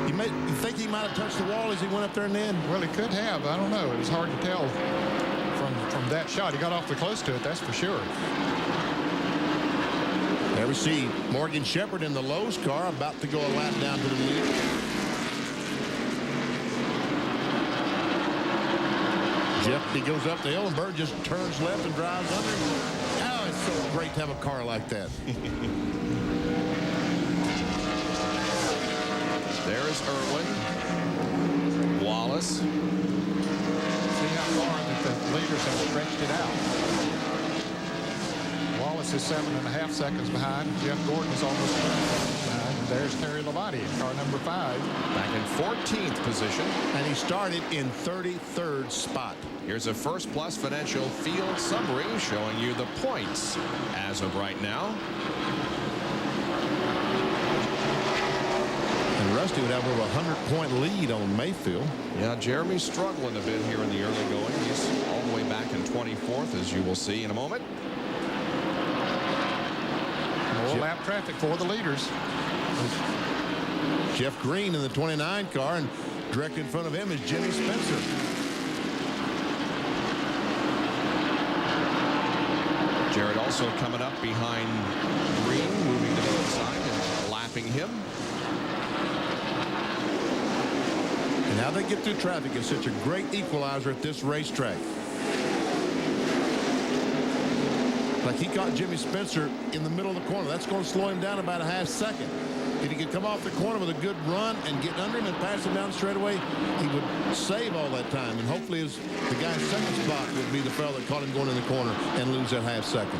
You think he might have touched the wall as he went up there in the end? Well, he could have. I don't know. It was hard to tell from that shot. He got awfully close to it, that's for sure. There we see Morgan Shepherd in the Lowe's car about to go a lap down to the lead. He goes up the hill and Bird just turns left and drives under. Oh, it's so great to have a car like that. There's Irwin. Wallace. See how far that the leaders have stretched it out. Wallace is 7.5 seconds behind. Jeff Gordon is almost 2 seconds behind. And there's Terry Labonte in car number 5. Back in 14th position. And he started in 33rd spot. Here's a First Plus Financial field summary showing you the points as of right now. And Rusty would have over a 100-point lead on Mayfield. Yeah, Jeremy's struggling a bit here in the early going. He's all the way back in 24th, as you will see in a moment. More lap traffic for the leaders. Jeff Green in the 29 car, and direct in front of him is Jimmy Spencer. Jared also coming up behind Green, moving to the inside and lapping him. And how they get through traffic is such a great equalizer at this racetrack. Like he caught Jimmy Spencer in the middle of the corner. That's going to slow him down about a half second. If he could come off the corner with a good run and get under him and pass him down the straightaway, he would save all that time. And hopefully the guy's second spot would be the fellow that caught him going in the corner and lose that half second.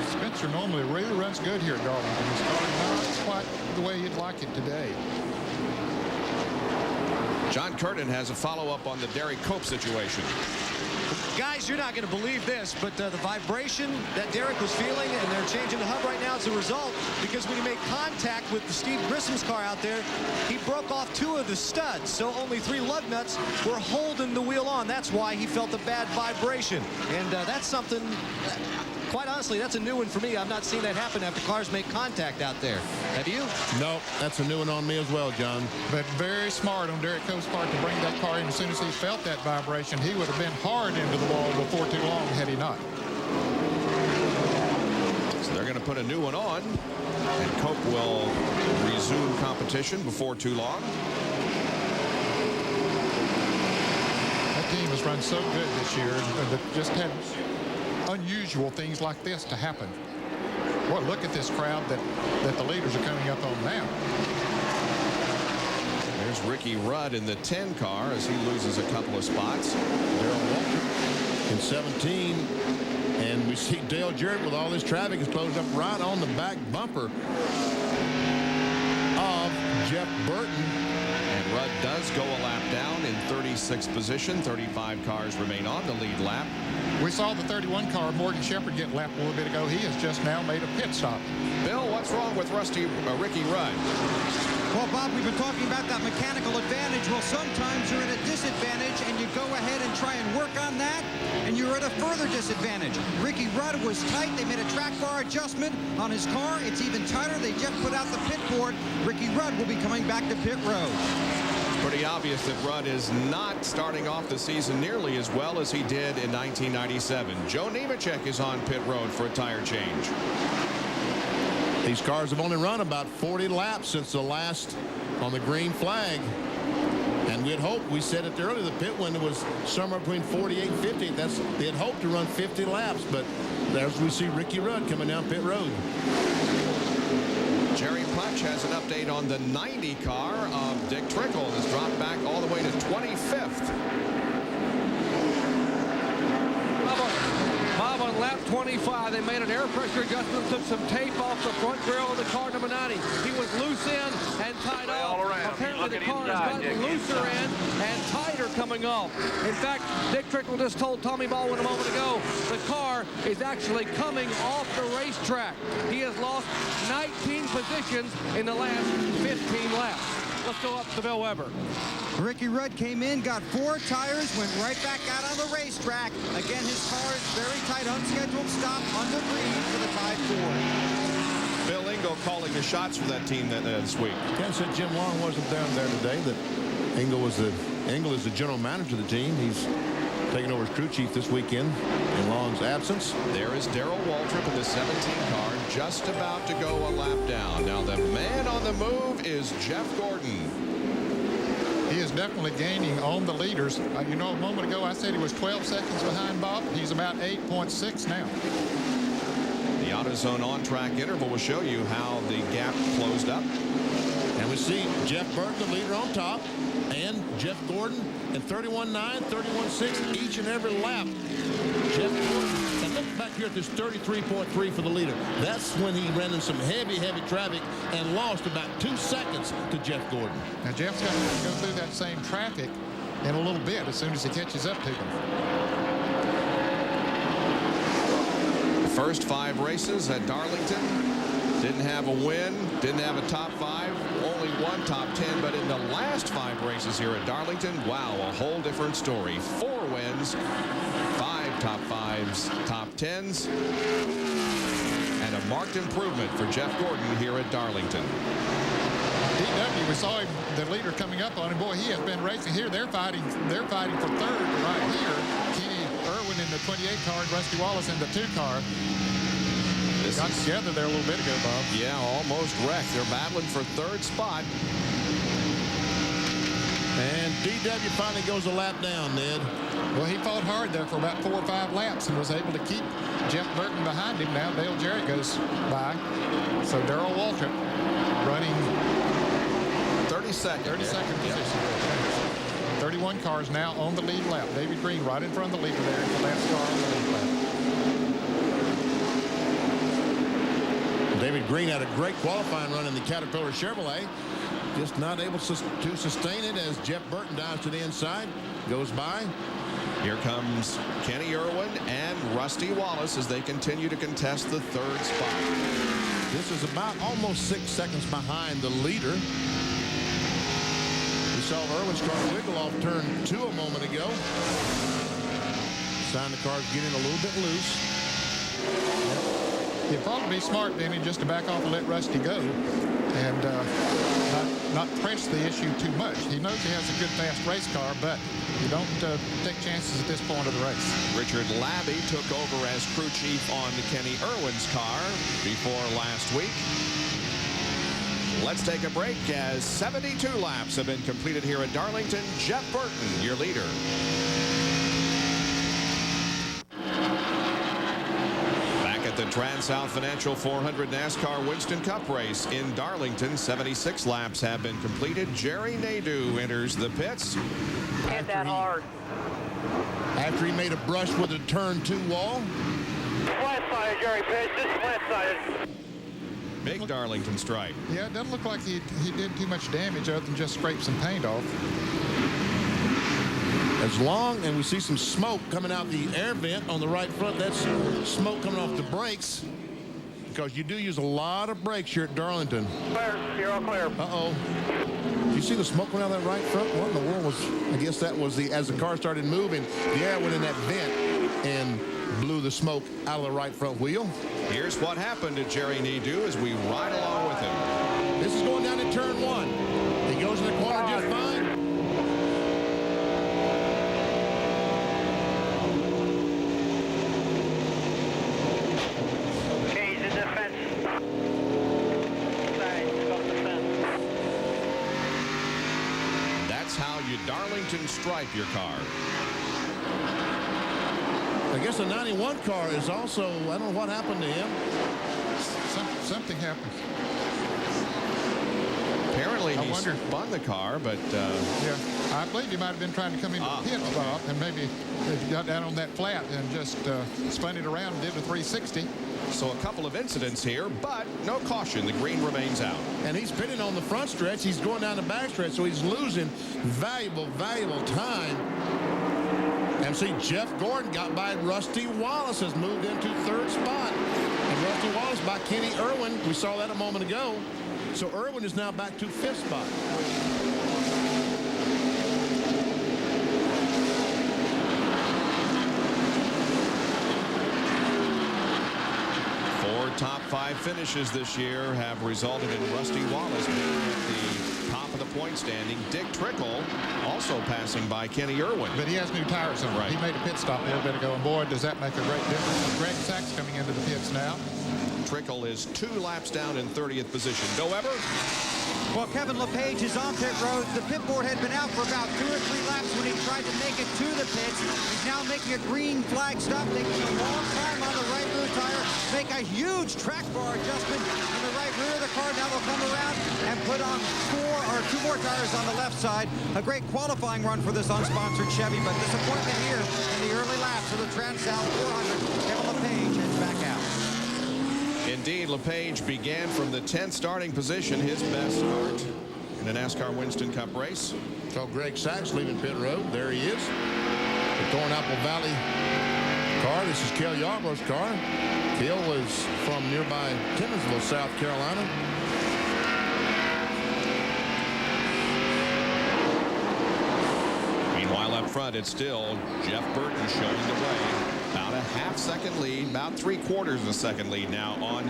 Spencer normally really runs good here at Darlington. His car not quite the way you'd like it today. John Curtin has a follow-up on the Derek Cope situation. Guys, you're not going to believe this, but the vibration that Derek was feeling, and they're changing the hub right now as a result, because when he made contact with the Steve Grissom's car out there, he broke off 2 of the studs, so only 3 lug nuts were holding the wheel on. That's why he felt the bad vibration, and that's something, quite honestly, that's a new one for me. I've not seen that happen after cars make contact out there. Have you? No, that's a new one on me as well, John. But very smart on Derek Cope's part to bring that car in. As soon as he felt that vibration, he would have been hard into the wall before too long had he not. So they're going to put a new one on, and Cope will resume competition before too long. That team has run so good this year, and just had unusual things like this to happen. Well, look at this crowd that the leaders are coming up on now. There's Ricky Rudd in the 10 car as he loses a couple of spots. Darrell Walker in 17. And we see Dale Jarrett with all this traffic is closed up right on the back bumper of Jeff Burton. And Rudd does go a lap down in 36th position. 35 cars remain on the lead lap. We saw the 31 car, Morgan Shepherd, get lapped a little bit ago. He has just now made a pit stop. Bill, what's wrong with Ricky Rudd? Well, Bob, we've been talking about that mechanical advantage. Well, sometimes you're at a disadvantage, and you go ahead and try and work on that, and you're at a further disadvantage. Ricky Rudd was tight. They made a track bar adjustment on his car. It's even tighter. They just put out the pit board. Ricky Rudd will be coming back to pit road. Pretty obvious that Rudd is not starting off the season nearly as well as he did in 1997. Joe Nemechek is on pit road for a tire change. These cars have only run about 40 laps since the last on the green flag. And we had hoped, we said it earlier, the pit window was somewhere between 48 and 50. They had hoped to run 50 laps, but there's we see Ricky Rudd coming down pit road. Jerry Putch has an update on the 90 car of Dick Trickle. Has dropped back all the way to 25th. Bob, on lap 25, they made an air pressure adjustment, took some tape off the front grill of the car number 90. He was loose in and tied off. Apparently the car has gotten looser in and tighter coming off. In fact, Dick Trickle just told Tommy Baldwin a moment ago, the car is actually coming off the racetrack. He has lost 19 positions in the last 15 laps. Let's go up to Bill Weber. Ricky Rudd came in, got 4 tires, went right back out on the racetrack. Again, his car is very tight, unscheduled stop under green for the tie 4. Bill Engel calling the shots for that team this week. Ken said Jim Long wasn't down there today, that Engel is the general manager of the team. He's taking over as crew chief this weekend in Long's absence. There is Darrell Waltrip in the 17 car, just about to go a lap down. Now the man on the move is Jeff Gordon. He is definitely gaining on the leaders. You know, a moment ago I said he was 12 seconds behind Bob. He's about 8.6 now. The AutoZone on-track interval will show you how the gap closed up. And we see Jeff Burton, the leader, on top, and Jeff Gordon at 31.9, 31.6 each and every lap. Jeff Gordon, and look back here at this 33.3 for the leader. That's when he ran in some heavy traffic and lost about 2 seconds to Jeff Gordon. Now Jeff's going to have to go through that same traffic in a little bit as soon as he catches up to them. First 5 races at Darlington. Didn't have a win, didn't have a top 5, only 1 top 10, but in the last 5 races here at Darlington, wow, a whole different story. 4 wins, 5 top 5s, top 10s, and a marked improvement for Jeff Gordon here at Darlington. DW, we saw him, the leader coming up on him. Boy, he has been racing here. They're fighting for third right here. Kenny Irwin in the 28 car and Rusty Wallace in the 2 car. Got together there a little bit ago, Bob. Yeah, almost wrecked. They're battling for 3rd spot. And DW finally goes a lap down, Ned. Well, he fought hard there for about 4 or 5 laps and was able to keep Jeff Burton behind him. Now Dale Jarrett goes by. So Darrell Waltrip running 32nd position. 31 cars now on the lead lap. David Green right in front of the leader there in the last car on the lead lap. David Green had a great qualifying run in the Caterpillar Chevrolet. Just not able to sustain it as Jeff Burton dives to the inside. Goes by. Here comes Kenny Irwin and Rusty Wallace as they continue to contest the 3rd spot. This is about almost 6 seconds behind the leader. We saw Irwin's car wiggle off turn 2 a moment ago. Sign the car's getting a little bit loose. It'd probably be smart, Denny, just to back off and let Rusty go and not press the issue too much. He knows he has a good, fast race car, but you don't take chances at this point of the race. Richard Labby took over as crew chief on Kenny Irwin's car before last week. Let's take a break as 72 laps have been completed here at Darlington. Jeff Burton, your leader. The TranSouth Financial 400 NASCAR Winston Cup race in Darlington. 76 laps have been completed. Jerry Nadeau enters the pits. Hit that hard. After he made a brush with a turn 2 wall. Flat-sided, Jerry Pitch. This is flat-sided. Big Darlington stripe. Yeah, it doesn't look like he did too much damage other than just scrape some paint off. As long, and we see some smoke coming out the air vent on the right front. That's smoke coming off the brakes, because you do use a lot of brakes here at Darlington. Clear. You're all clear. Uh-oh. You see the smoke coming out of that right front? What in the world was, I guess that was as the car started moving, the air went in that vent and blew the smoke out of the right front wheel. Here's what happened to Jerry Nadeau as we ride along with him. This is going down to turn 1. He goes in the corner just fine. you Darlington stripe your car. I guess the 91 car is also, I don't know what happened to him. Something happened. Apparently he spun the car, but yeah, I believe he might have been trying to come into the pit stop, and maybe he got down on that flat and just spun it around and did a 360. So a couple of incidents here, but no caution. The green remains out. And he's pitting on the front stretch. He's going down the back stretch, so he's losing valuable time. And see, Jeff Gordon got by. Rusty Wallace has moved into third spot. And Rusty Wallace by Kenny Irwin. We saw that a moment ago. So Irwin is now back to fifth spot. Four top 5 finishes this year have resulted in Rusty Wallace being at the top of the point standing. Dick Trickle also passing by Kenny Irwin. But he has new tires on. Right. He made a pit stop a little bit ago, and boy, does that make a great difference. Greg Sachs coming into the pits now. Trickle is 2 laps down in 30th position. Go Ever. Well, Kevin LePage is on pit road. The pit board had been out for about 2 or 3 laps when he tried to make it to the pits. He's now making a green flag stop, taking a long time on the right rear tire, make a huge track bar adjustment in the right rear of the car. Now they'll come around and put on 2 more tires on the left side. A great qualifying run for this unsponsored Chevy, but disappointment here in the early laps of the TranSouth 400. Kevin LePage heads back out. Indeed, LePage began from the 10th starting position, his best start in the NASCAR Winston Cup race. So Greg Sachs leaving pit road. There he is. The Thornapple Valley car. This is Cale Yarborough's car. Cale was from nearby Timminsville, South Carolina. Meanwhile, up front, it's still Jeff Burton showing the way. About a half-second lead, about 3/4 of a second lead now on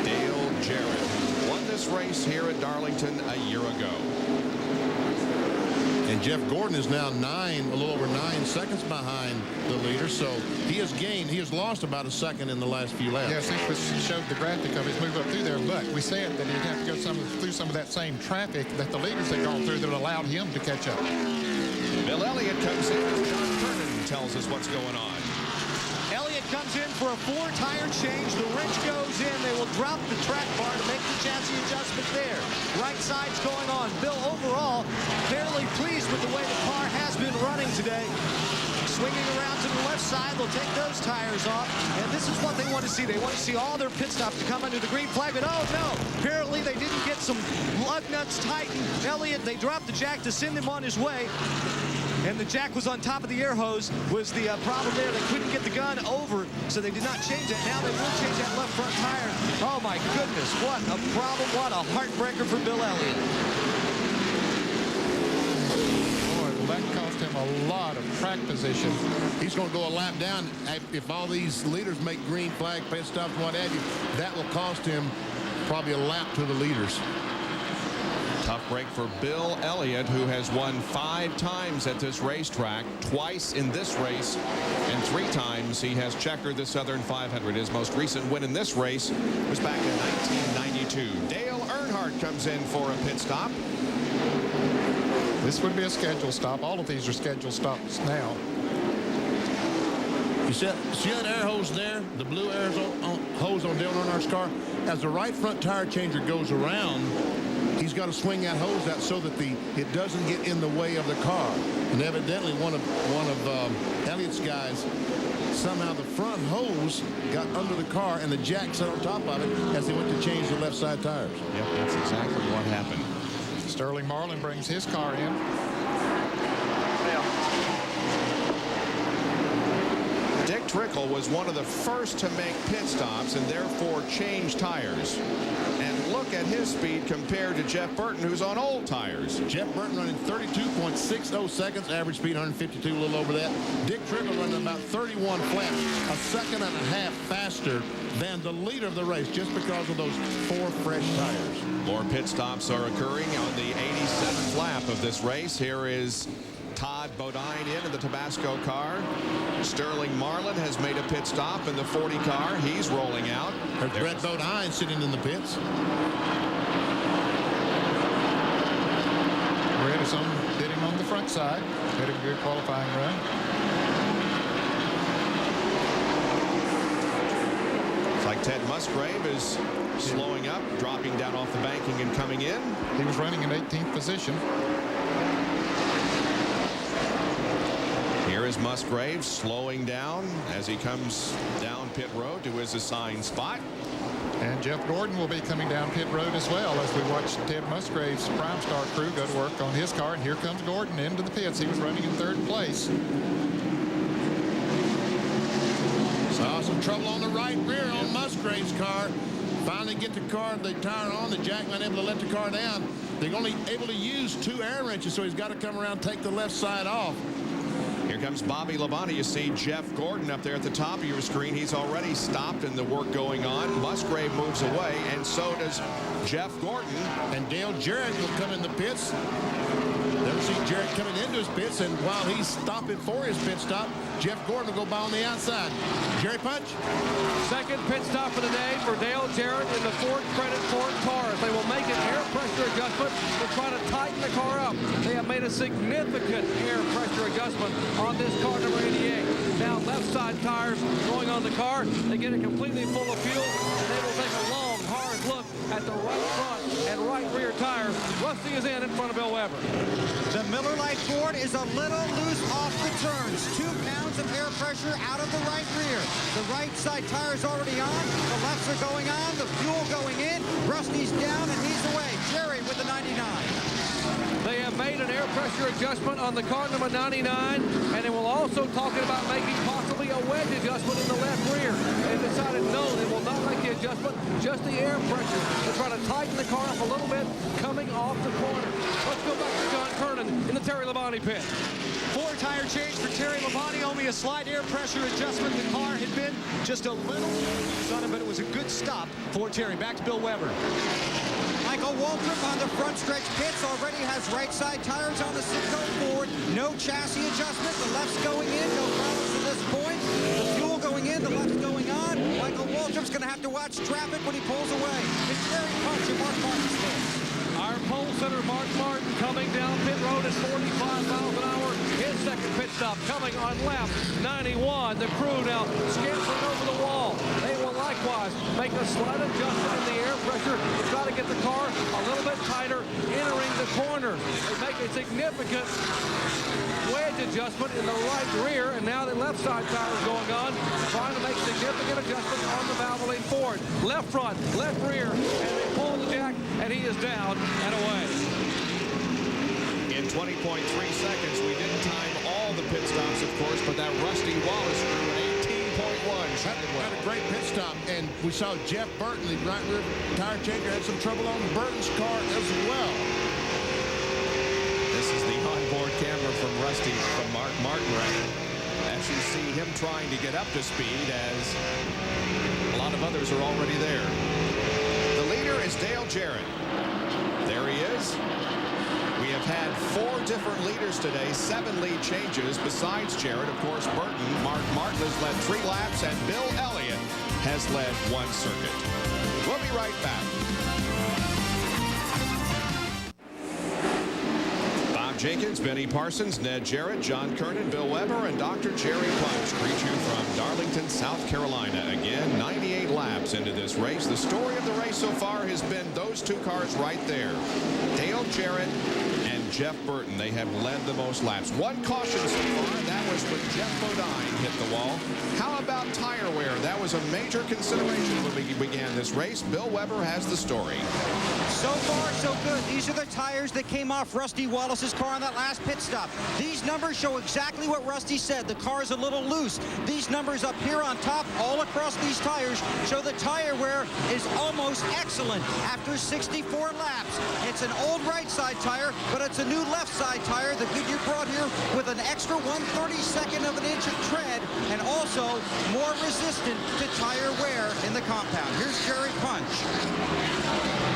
Dale Jarrett, who won this race here at Darlington a year ago. And Jeff Gordon is now a little over 9 seconds behind the leader. So he has lost about a second in the last few laps. Yes, he showed the graphic of his move up through there, but we said that he'd have to go through some of that same traffic that the leaders had gone through that allowed him to catch up. Bill Elliott comes in as John Vernon tells us what's going on. Elliott comes in for a 4-tire change. The wrench goes in. They will drop the track bar to make the chassis adjustment there. Right side's going on. Bill, overall, fairly pleased with the way the car has been running today. Swinging around to the left side, they'll take those tires off. And this is what they want to see. They want to see all their pit stops to come under the green flag. But oh no, apparently they didn't get some lug nuts tightened. Elliott, they dropped the jack to send him on his way. And the jack was on top of the air hose was the problem there. They couldn't get the gun over, so they did not change it. Now they will change that left front tire. Oh my goodness, what a problem, what a heartbreaker for Bill Elliott. Boy, well, that cost him a lot of track position. He's going to go a lap down. If all these leaders make green flag pit stops, what have you, that will cost him probably a lap to the leaders. Tough break for Bill Elliott, who has won 5 times at this racetrack, twice in this race, and 3 times he has checkered the Southern 500. His most recent win in this race was back in 1992. Dale Earnhardt comes in for a pit stop. This would be a scheduled stop. All of these are scheduled stops now. You see that air hose there? The blue air hose on Dale Earnhardt's car? As the right front tire changer goes around, he's got to swing that hose out so that it doesn't get in the way of the car. And evidently one of Elliott's guys, somehow the front hose got under the car and the jack sat on top of it as they went to change the left side tires. Yep, that's exactly what happened. Sterling Marlin brings his car in. Dick Trickle was one of the first to make pit stops and therefore change tires. And look at his speed compared to Jeff Burton, who's on old tires. Jeff Burton running 32.60 seconds, average speed 152, a little over that. Dick Trickle running about 31 flat, a second and a half faster than the leader of the race just because of those 4 fresh tires. More pit stops are occurring on the 87th lap of this race. Here is Todd Bodine in the Tabasco car. Sterling Marlin has made a pit stop in the 40 car. He's rolling out. There's Brett Bodine sitting in the pits. Brett is on, hitting on the front side. Had a good qualifying run. It's like Ted Musgrave is slowing up, dropping down off the banking and coming in. He was running in 18th position. Here is Musgrave slowing down as he comes down pit road to his assigned spot. And Jeff Gordon will be coming down pit road as well as we watch Ted Musgrave's Prime Star crew go to work on his car. And here comes Gordon into the pits. He was running in 3rd place. Saw some trouble on the right rear on Musgrave's car. Finally get the car, the tire on. The jackman able to let the car down. They're only able to use 2 air wrenches, so he's got to come around and take the left side off. Here comes Bobby Labonte. You see Jeff Gordon up there at the top of your screen. He's already stopped and the work going on. Musgrave moves away, and so does Jeff Gordon. And Dale Jarrett will come in the pits. Then we see Jarrett coming into his pits, and while he's stopping for his pit stop, Jeff Gordon will go by on the outside. Jerry Punch. Second pit stop of the day for Dale Jarrett in the Ford Credit Ford Taurus. They will make an air pressure adjustment to try to tighten the car up. They have made a significant air pressure adjustment on this car number 88. Now left side tires going on the car. They get it completely full of fuel, and they will take a long, hard look at the right front and right rear tires. Rusty is in front of Bill Weber. The Miller Lite Ford is a little loose off the turns. 2 pounds of air pressure out of the right rear. The right side tire is already on. The lefts are going on. The fuel going in. Rusty's down and he's away. Jerry with the 99. They have made an air pressure adjustment on the car number 99, and they will also talking about making possibly a wedge adjustment in the left rear. They decided no, they will not make the adjustment, just the air pressure to try to tighten the car up a little bit coming off the corner. Let's go back to John Kernan in the Terry Labonte pit. 4 tire change for Terry Labonte, only a slight air pressure adjustment. The car had been just a little on him, but it was a good stop for Terry. Back to Bill Weber. Michael Waltrip on the front stretch pits already has right side tires on the Citgo Ford. No chassis adjustment. The left's going in. No problems at this point. The fuel going in. The left's going on. Michael Waltrip's going to have to watch traffic when he pulls away. It's Jerry Punch and Mark Martin's pit. Our pole sitter, Mark Martin, coming down pit road at 45 miles an hour. His second pit stop coming on lap 91. The crew now scampering over the wall. They will likewise make a slight adjustment in the air pressure to try to get the car a little bit tighter entering the corner. They make a significant wedge adjustment in the right rear, and now the left side tire is going on, trying to make significant adjustments on the Valvoline Ford. Left front, left rear, and they pull the jack, and he is down and away. In 20.3 seconds, we didn't time all the pit stops, of course, but that Rusty Wallace crew at 18.1 had a great pit stop, and we saw Jeff Burton, the right rear tire changer, had some trouble on Burton's car as well. This is the onboard camera from Rusty, from Mark Martin, as you see him trying to get up to speed, as a lot of others are already there. The leader is Dale Jarrett. There he is. We have had 4 different leaders today, 7 lead changes besides Jarrett. Of course, Burton, Mark Martin has led 3 laps, and Bill Elliott has led 1 circuit. We'll be right back. Bob Jenkins, Benny Parsons, Ned Jarrett, John Kernan, Bill Weber, and Dr. Jerry Punch greet you from Darlington, South Carolina. Again, 98 laps into this race. The story of the race so far has been those 2 cars right there. Dale Jarrett and Jeff Burton. They have led the most laps. 1 caution so far, and that was when Jeff Bodine hit the wall. How about tire wear? That was a major consideration when we began this race. Bill Weber has the story. So far, so good. These are the tires that came off Rusty Wallace's car on that last pit stop. These numbers show exactly what Rusty said. The car is a little loose. These numbers up here on top, all across these tires, show the tire wear is almost excellent after 64 laps. It's an old right side tire, but it's a new left side tire that Goodyear brought here with an extra 1/32 of an inch of tread, and also also more resistant to tire wear in the compound. Here's Jerry Punch.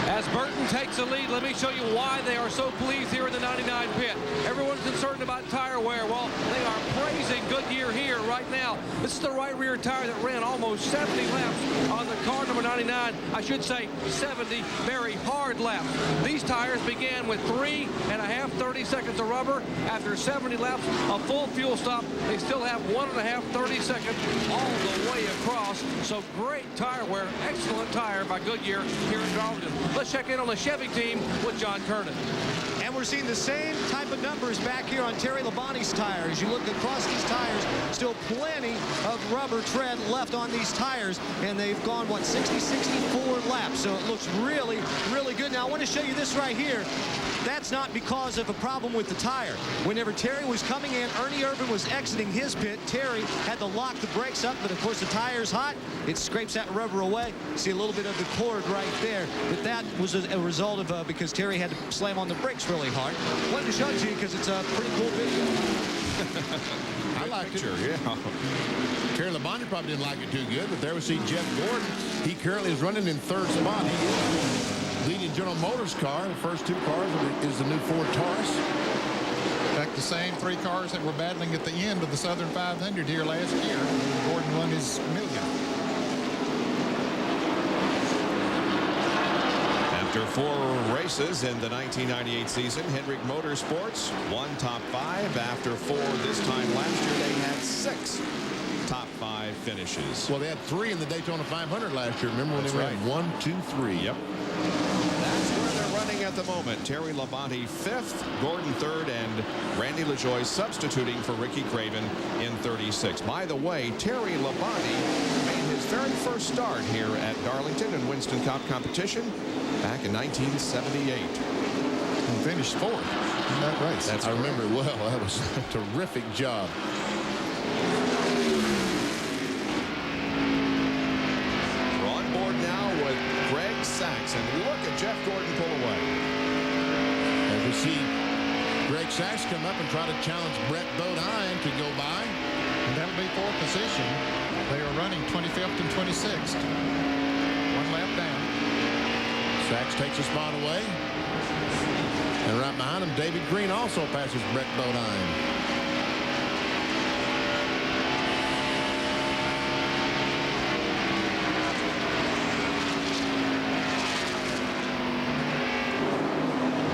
As Burton takes the lead, let me show you why they are so pleased here in the 99 pit. Everyone's concerned about tire wear. Well, they are praising Goodyear here right now. This is the right rear tire that ran almost 70 laps on the car number 99. I should say 70 very hard laps. These tires began with 3.5 30 seconds of rubber. After 70 laps, a full fuel stop, they still have 1.5 30 seconds all the way across. So great tire wear, excellent tire by Goodyear here in Darlington. Let's check in on the Chevy team with John Kernan. And we're seeing the same type of numbers back here on Terry Labonte's tires. You look across these tires, still plenty of rubber tread left on these tires, and they've gone, what, 64 laps. So it looks really, really good. Now, I want to show you this right here. That's not because of a problem with the tire. Whenever Terry was coming in, Ernie Irvan was exiting his pit. Terry had to lock the brakes up, but of course the tire's hot. It scrapes that rubber away. See a little bit of the cord right there. But that was a result of because Terry had to slam on the brakes really hard. Wanted to show it to you because it's a pretty cool video. I liked it. Yeah. Terry Labonte probably didn't like it too good, but there we see Jeff Gordon. He currently is running in third spot. He is leading General Motors car. The first two cars is the new Ford Taurus. In fact, the same three cars that were battling at the end of the Southern 500 here last year. Gordon won his million. After 4 races in the 1998 season, Hendrick Motorsports won top 5. After 4 this time last year, they had 6 top 5 finishes. Well, they had 3 in the Daytona 500 last year. Remember when they ran 1, 2, 3? Yep. That's where they're running at the moment. Terry Labonte 5th, Gordon 3rd, and Randy LaJoie substituting for Ricky Craven in 36. By the way, Terry Labonte made his very first start here at Darlington and Winston Cup competition back in 1978. And finished 4th in that race. I remember it well. That was a terrific job. We're on board now with Greg Sachs, and look at Jeff Gordon pull away. As we see Greg Sachs come up and try to challenge Brett Bodine to go by. And that'll be 4th position. They are running 25th and 26th. 1 lap down. Sachs takes a spot away. And right behind him, David Green also passes Brett Bodine.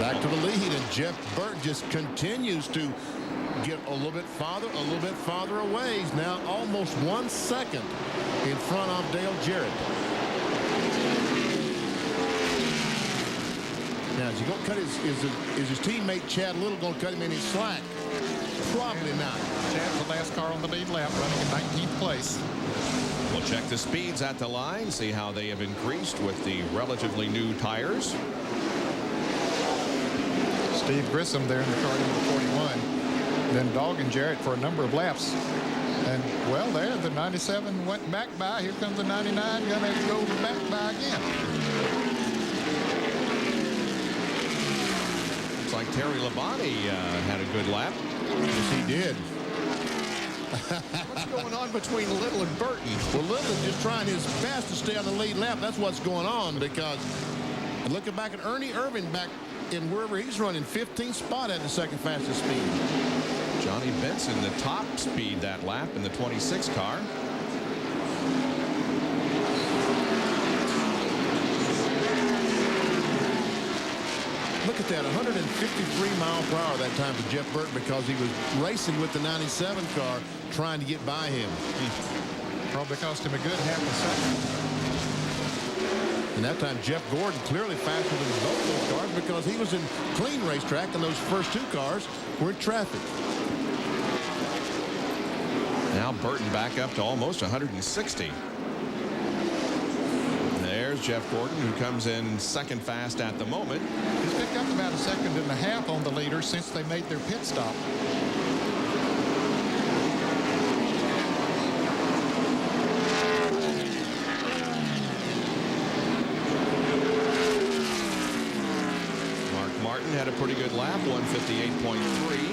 Back to the lead, and Jeff Burt just continues to get a little bit farther away. He's now almost 1 second in front of Dale Jarrett. Now, is he going to cut is his teammate Chad Little going to cut him any slack? Probably not. Chad's the last car on the lead lap, running in 19th place. We'll check the speeds at the line, see how they have increased with the relatively new tires. Steve Grissom there in the car number 41. Then dogging Jarrett for a number of laps. And, well, there, the 97 went back by. Here comes the 99, going to go back by again. Looks like Terry Labonte had a good lap. Yes, he did. What's going on between Little and Burton? Well, Little is just trying his best to stay on the lead lap. That's what's going on, because looking back at Ernie Irvan back in wherever he's running, 15th spot at the second fastest speed. Johnny Benson, the top speed that lap in the 26 car. Look at that, 153 miles per hour that time for Jeff Burton, because he was racing with the 97 car trying to get by him. Probably cost him a good half a second. And that time Jeff Gordon clearly faster than both those cars, because he was in clean racetrack and those first 2 cars were in traffic. Now Burton back up to almost 160. There's Jeff Gordon, who comes in second fast at the moment. He's picked up about a second and a half on the leader since they made their pit stop. Mark Martin had a pretty good lap, 158.3.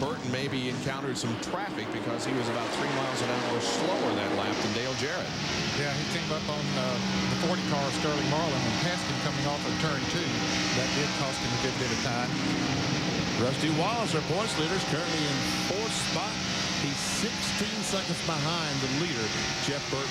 Burton maybe encountered some traffic because he was about 3 miles an hour slower that lap than Dale Jarrett. Yeah, he came up on the 40 car of Sterling Marlin and passed him coming off of turn 2. That did cost him a good bit of time. Rusty Wallace, our points leader, is currently in 4th spot. He's 16 seconds behind the leader, Jeff Burton.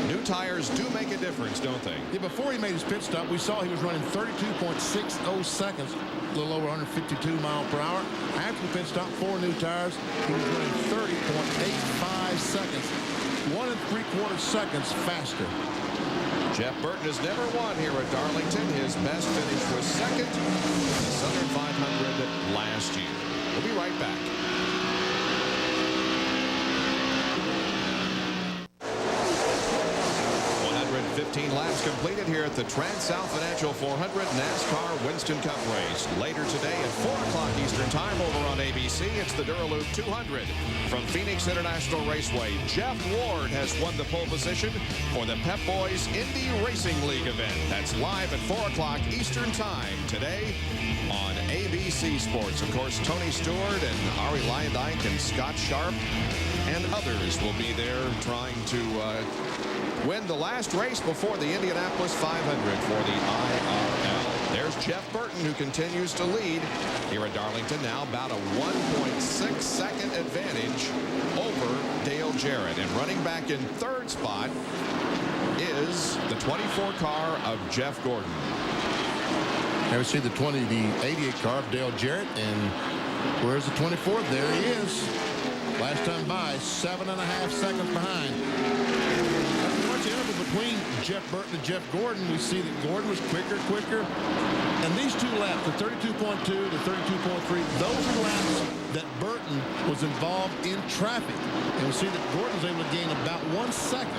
New tires do make a difference, don't they? Yeah, before he made his pit stop, we saw he was running 32.60 seconds, a little over 152 miles per hour. After the pit stop, 4 new tires, he was running 30.85 seconds, 1 3/4 seconds faster. Jeff Burton has never won here at Darlington. His best finish was second in the Southern 500 last year. We'll be right back. Laps completed here at the TranSouth Financial 400 NASCAR Winston Cup race. Later today at 4 o'clock Eastern Time over on ABC, it's the Duraloop 200. From Phoenix International Raceway, Jeff Ward has won the pole position for the Pep Boys Indy Racing League event. That's live at 4 o'clock Eastern Time today on ABC Sports. Of course, Tony Stewart and Ari Lyondike and Scott Sharp and others will be there trying to win the last race before the Indianapolis 500 for the IRL. There's Jeff Burton, who continues to lead here at Darlington, now about a 1.6 second advantage over Dale Jarrett. And running back in 3rd spot is the 24 car of Jeff Gordon. Now we see the 88 car of Dale Jarrett, and where's the 24? There he is. Last time by, 7.5 seconds behind. Between Jeff Burton and Jeff Gordon, we see that Gordon was quicker. And these 2 laps, the 32.2 to 32.3, those are the laps that Burton was involved in traffic. And we see that Gordon was able to gain about 1 second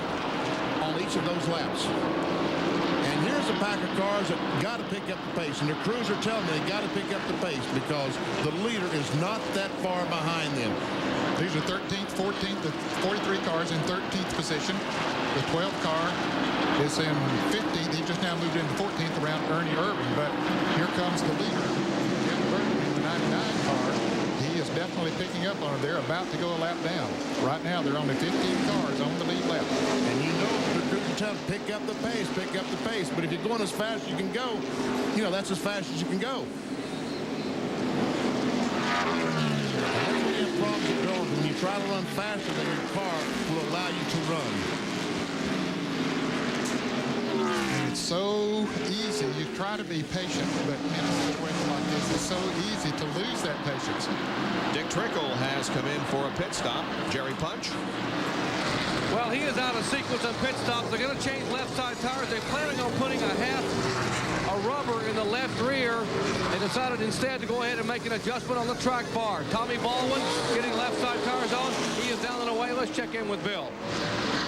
on each of those laps. And here's a pack of cars that got to pick up the pace. And the crews are telling me they got to pick up the pace because the leader is not that far behind them. These are 13th, 14th, the 43 cars in 13th position. The 12th car is in 15th. He just now moved into 14th around Ernie Irvin. But here comes the leader, Jeff Burton, in the 99 car. He is definitely picking up on it. They're about to go a lap down. Right now, there are only 15 cars on the lead lap. And you know, the crews are telling pick up the pace, pick up the pace. But if you're going as fast as you can go, you know, that's as fast as you can go. When you try to run faster than your car will allow you to run. It's so easy. You try to be patient, but in a situation like this, it's so easy to lose that patience. Dick Trickle has come in for a pit stop. Jerry Punch. Well, he is out of sequence on pit stops. They're going to change left side tires. They're planning on putting a rubber in the left rear. They decided instead to go ahead and make an adjustment on the track bar. Tommy Baldwin getting left side tires on. He is down and away. Let's check in with Bill.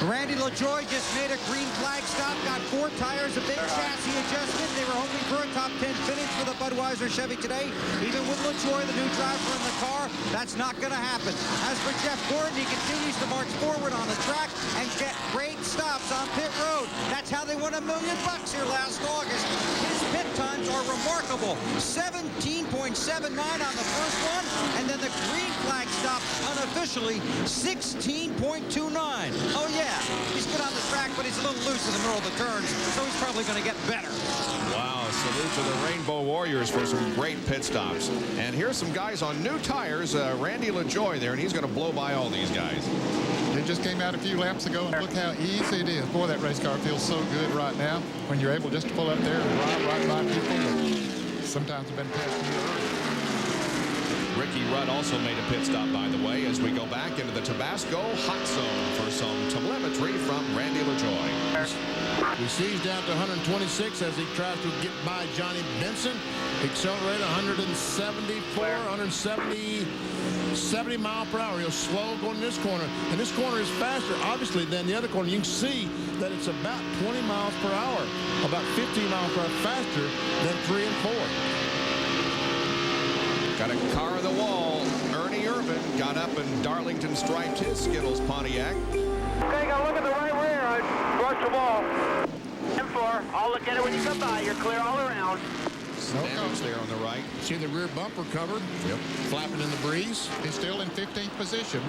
Randy LaJoie just made a green flag stop, got 4 tires, a big chassis adjustment. They were hoping for a top 10 finish for the Budweiser Chevy today. Even with LaJoie, the new driver in the car, that's not going to happen. As for Jeff Gordon, he continues to march forward on the track and get great stops on pit road. That's how they won $1 million here last August. His pit times are remarkable. 17.79 on the first one, and then the green flag stop unofficially 16.29. Oh yeah. He's good on the track, but he's a little loose in the middle of the turns, so he's probably going to get better. Wow, salute to the Rainbow Warriors for some great pit stops. And here's some guys on new tires. Randy LaJoie there, and he's going to blow by all these guys. It just came out a few laps ago, and look how easy it is. Boy, that race car feels so good right now when you're able just to pull up there and ride right by people that sometimes have been passing you early. Ricky Rudd also made a pit stop, by the way, as we go back into the Tabasco hot zone for some telemetry from Randy LaJoie. We see he's down to 126 as he tries to get by Johnny Benson. Accelerated 70 mile per hour. He'll slow going in this corner. And this corner is faster, obviously, than the other corner. You can see that it's about 20 miles per hour, about 15 miles per hour faster than 3 and 4. Got a car on the wall. Ernie Irvin got up and Darlington striped his Skittles Pontiac. Take a look at the right rear. I brushed the ball. 10-4. I'll look at it when you come by. You're clear all around. No damage there on the right. See the rear bumper covered? Yep. Flapping in the breeze. He's still in 15th position.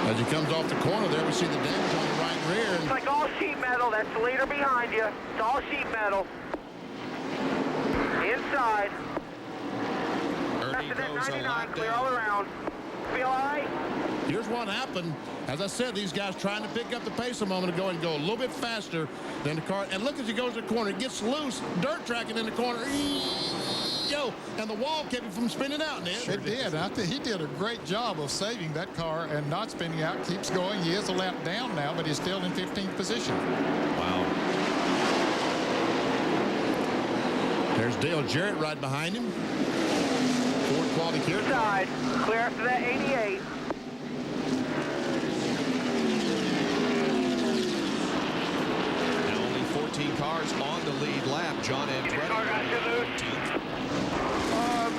As he comes off the corner there, we see the damage on the right rear. It's like all sheet metal. That's the leader behind you. It's all sheet metal. Inside. Ernie goes a lap clear down. all around. Feel all right? Here's what happened. As I said, these guys trying to pick up the pace a moment ago and go a little bit faster than the car. And look as he goes to the corner. It gets loose, dirt tracking in the corner. Yo, and the wall kept him from spinning out, Ned. It did. I think he did a great job of saving that car and not spinning out. Keeps going. He is a lap down now, but he's still in 15th position. Wow. There's Dale Jarrett right behind him. Ford quality care. Inside. Clear after that 88. Now only 14 cars on the lead lap. John Andretti.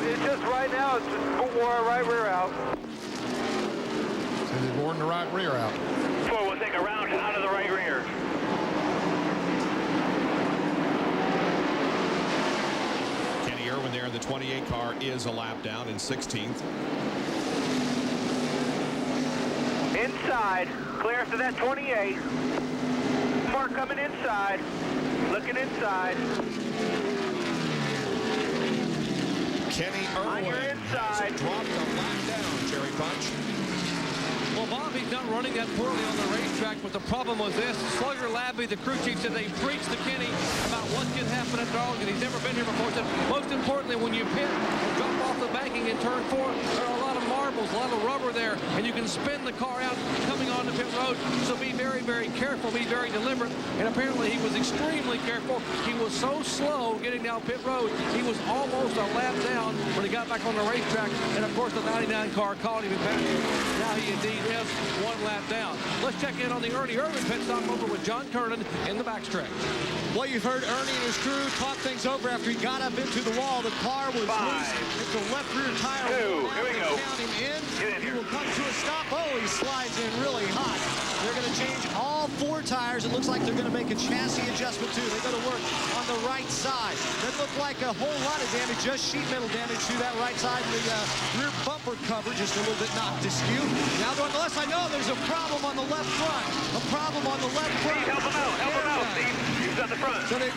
It's just right now, it's just right rear out. So they're boarding the right rear out. We'll take a round out of the right rear. Kenny Irwin there in the 28 car is a lap down in 16th. Inside. Clear after that 28. More coming inside. Looking inside. Kenny Irwin has dropped a lap down, Jerry Punch. Well, Bob, he's not running that poorly on the racetrack, but the problem was this. Slugger Labby, the crew chief, said they preached to Kenny about what can happen at Darlington. He's never been here before. Said, most importantly, when you pit and drop off the banking in turn 4, there are a lot of marbles, a lot of rubber there, and you can spin the car out coming onto pit road. So be very, very careful, be very deliberate. And apparently he was extremely careful. He was so slow getting down pit road, he was almost a lap down when he got back on the racetrack. And of course, the 99 car caught him and passed him. Now he indeed is 1 lap down. Let's check in on the Ernie Irvin pit stop over with John Kernan in the backstretch. Well, you've heard Ernie and his crew talk things over after he got up into the wall. The car was loose. It's the left rear tire. Here we go. Count him in. He will come to a stop. Oh, he slides in really hot. They're going to change all 4 tires. It looks like they're going to make a chassis adjustment, too. They're going to work on the right side. That looked like a whole lot of damage, just sheet metal damage to that right side. The rear bumper cover just a little bit knocked askew. Now they're on the left side. No, there's a problem on the left front. A problem on the left front. Steve, help him out. Help him out, Steve. He's on the front. So the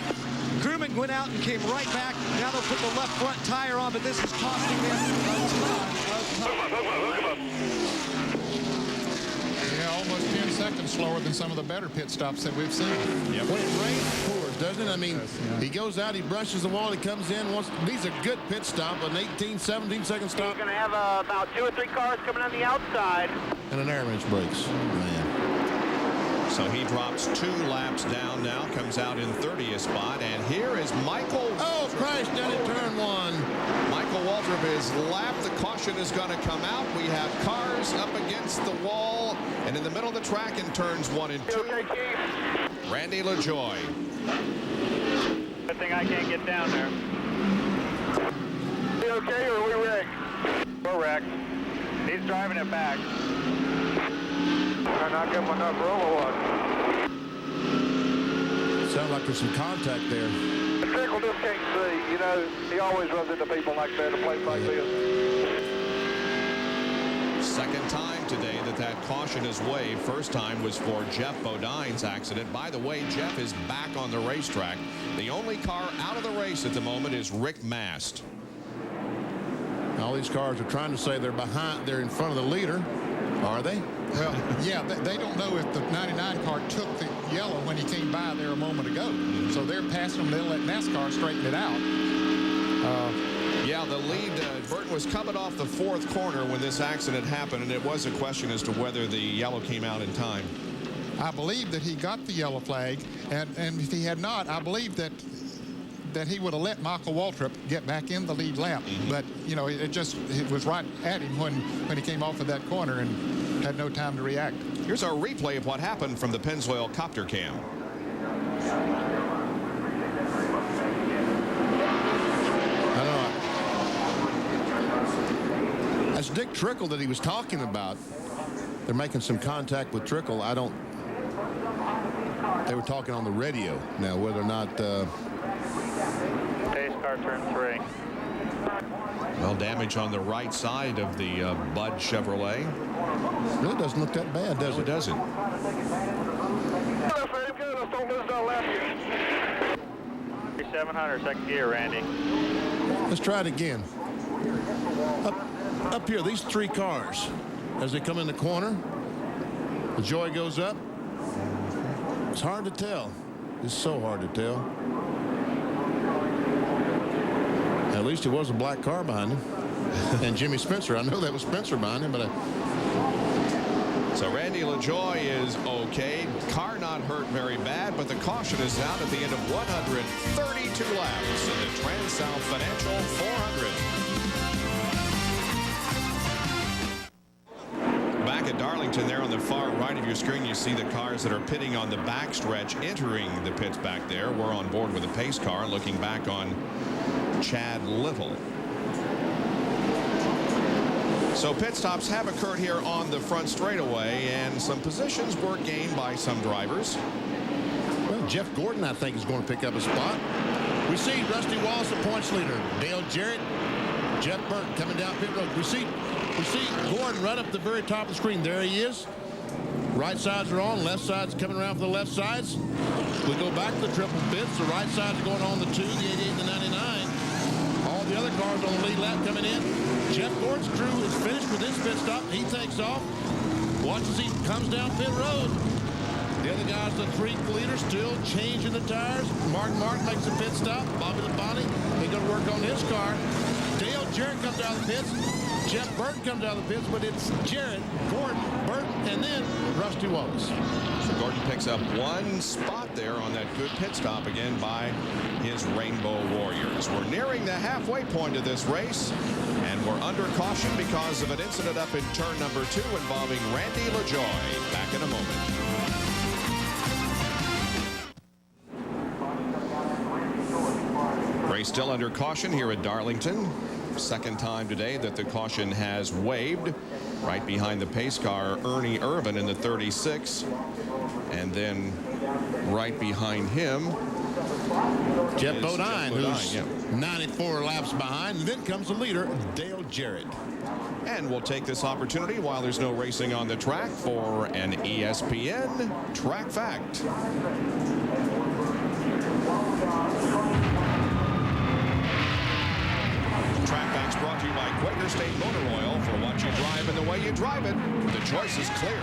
crewman went out and came right back. Now they'll put the left front tire on, but this is costing them a ton of time. Hook him up. Yeah, almost 10 seconds slower than some of the better pit stops that we've seen. Yep. When it rains, it pours, doesn't it? I mean, he goes out, he brushes the wall, he comes in. These are good pit stop, an 18, 17-second stop. We're going to have about 2 or 3 cars coming on the outside. And an air wrench breaks. Man. So he drops 2 laps down now, comes out in 30th spot, and here is Michael. Oh, Christ, down in turn 1. Michael Waltrip is lapped. The caution is going to come out. We have cars up against the wall and in the middle of the track in turns 1 and 2. Okay, Keith? Randy LaJoy. Good thing I can't get down there. We okay or are we wrecked? We're wrecked. He's driving it back. Did I not give him enough roll or what? Sounds like there's some contact there. Trickle just can't see. You know, he always runs into people like that in a place like this. Second time today that caution is waived. First time was for Jeff Bodine's accident. By the way, Jeff is back on the racetrack. The only car out of the race at the moment is Rick Mast. All these cars are trying to say they're in front of the leader. Are they? Well, yeah, they don't know if the 99 car took the yellow when he came by there a moment ago. So they're passing them. They'll let NASCAR straighten it out. Yeah, the lead, Burton was coming off the 4th corner when this accident happened, and it was a question as to whether the yellow came out in time. I believe that he got the yellow flag, and if he had not, I believe that he would have let Michael Waltrip get back in the lead lap. But, you know, it was right at him when he came off of that corner and had no time to react. Here's our replay of what happened from the Pennzoil copter cam. I know. That's Dick Trickle that he was talking about. They're making some contact with Trickle. I don't They were talking on the radio. Now, whether or not... Pace car turn 3. Well, damage on the right side of the Bud Chevrolet. Really doesn't look that bad, does it? No, it doesn't. 700, second gear, Randy. Let's try it again. Up here, these three cars, as they come in the corner, the joy goes up. It's hard to tell. It's so hard to tell. At least it was a black car behind him. And Jimmy Spencer. I know that was Spencer behind him, but So Randy LaJoy is okay. Car not hurt very bad, but the caution is out at the end of 132 laps in the TranSouth Financial 400. Back at Darlington there on the far right of your screen, you see the cars that are pitting on the backstretch entering the pits back there. We're on board with a pace car looking back on Chad Little. So pit stops have occurred here on the front straightaway, and some positions were gained by some drivers. Well, Jeff Gordon, I think, is going to pick up a spot. We see Rusty Wallace, the points leader. Dale Jarrett, Jeff Burton coming down pit road. We see Gordon right up the very top of the screen. There he is. Right sides are on, left sides coming around for the left sides. We go back to the triple pits. The right sides are going on the 2, the 88, the 99. All the other cars on the lead lap coming in. Jeff Gordon's crew is finished with his pit stop. He takes off. Watch as he comes down pit road. The other guys, the 3 leaders, still changing the tires. Martin makes a pit stop. Bobby Labonte, they go to work on his car. Dale Jarrett comes out of the pits. Jeff Burton comes out of the pits, but it's Jarrett, Gordon, Burton, and then Rusty Wallace. So Gordon picks up one spot there on that good pit stop again by his Rainbow Warriors. We're nearing the halfway point of this race, and we're under caution because of an incident up in turn number 2 involving Randy LaJoy. Back in a moment. Race still under caution here at Darlington. Second time today that the caution has waived. Right behind the pace car, Ernie Irvin in the 36. And then right behind him, Jeff Bodine, who's 94 laps behind. And then comes the leader, Dale Jarrett. And we'll take this opportunity while there's no racing on the track for an ESPN Track Fact. Track Facts brought to you by Quaker State Motor Oil. For what you drive and the way you drive it, the choice is clear.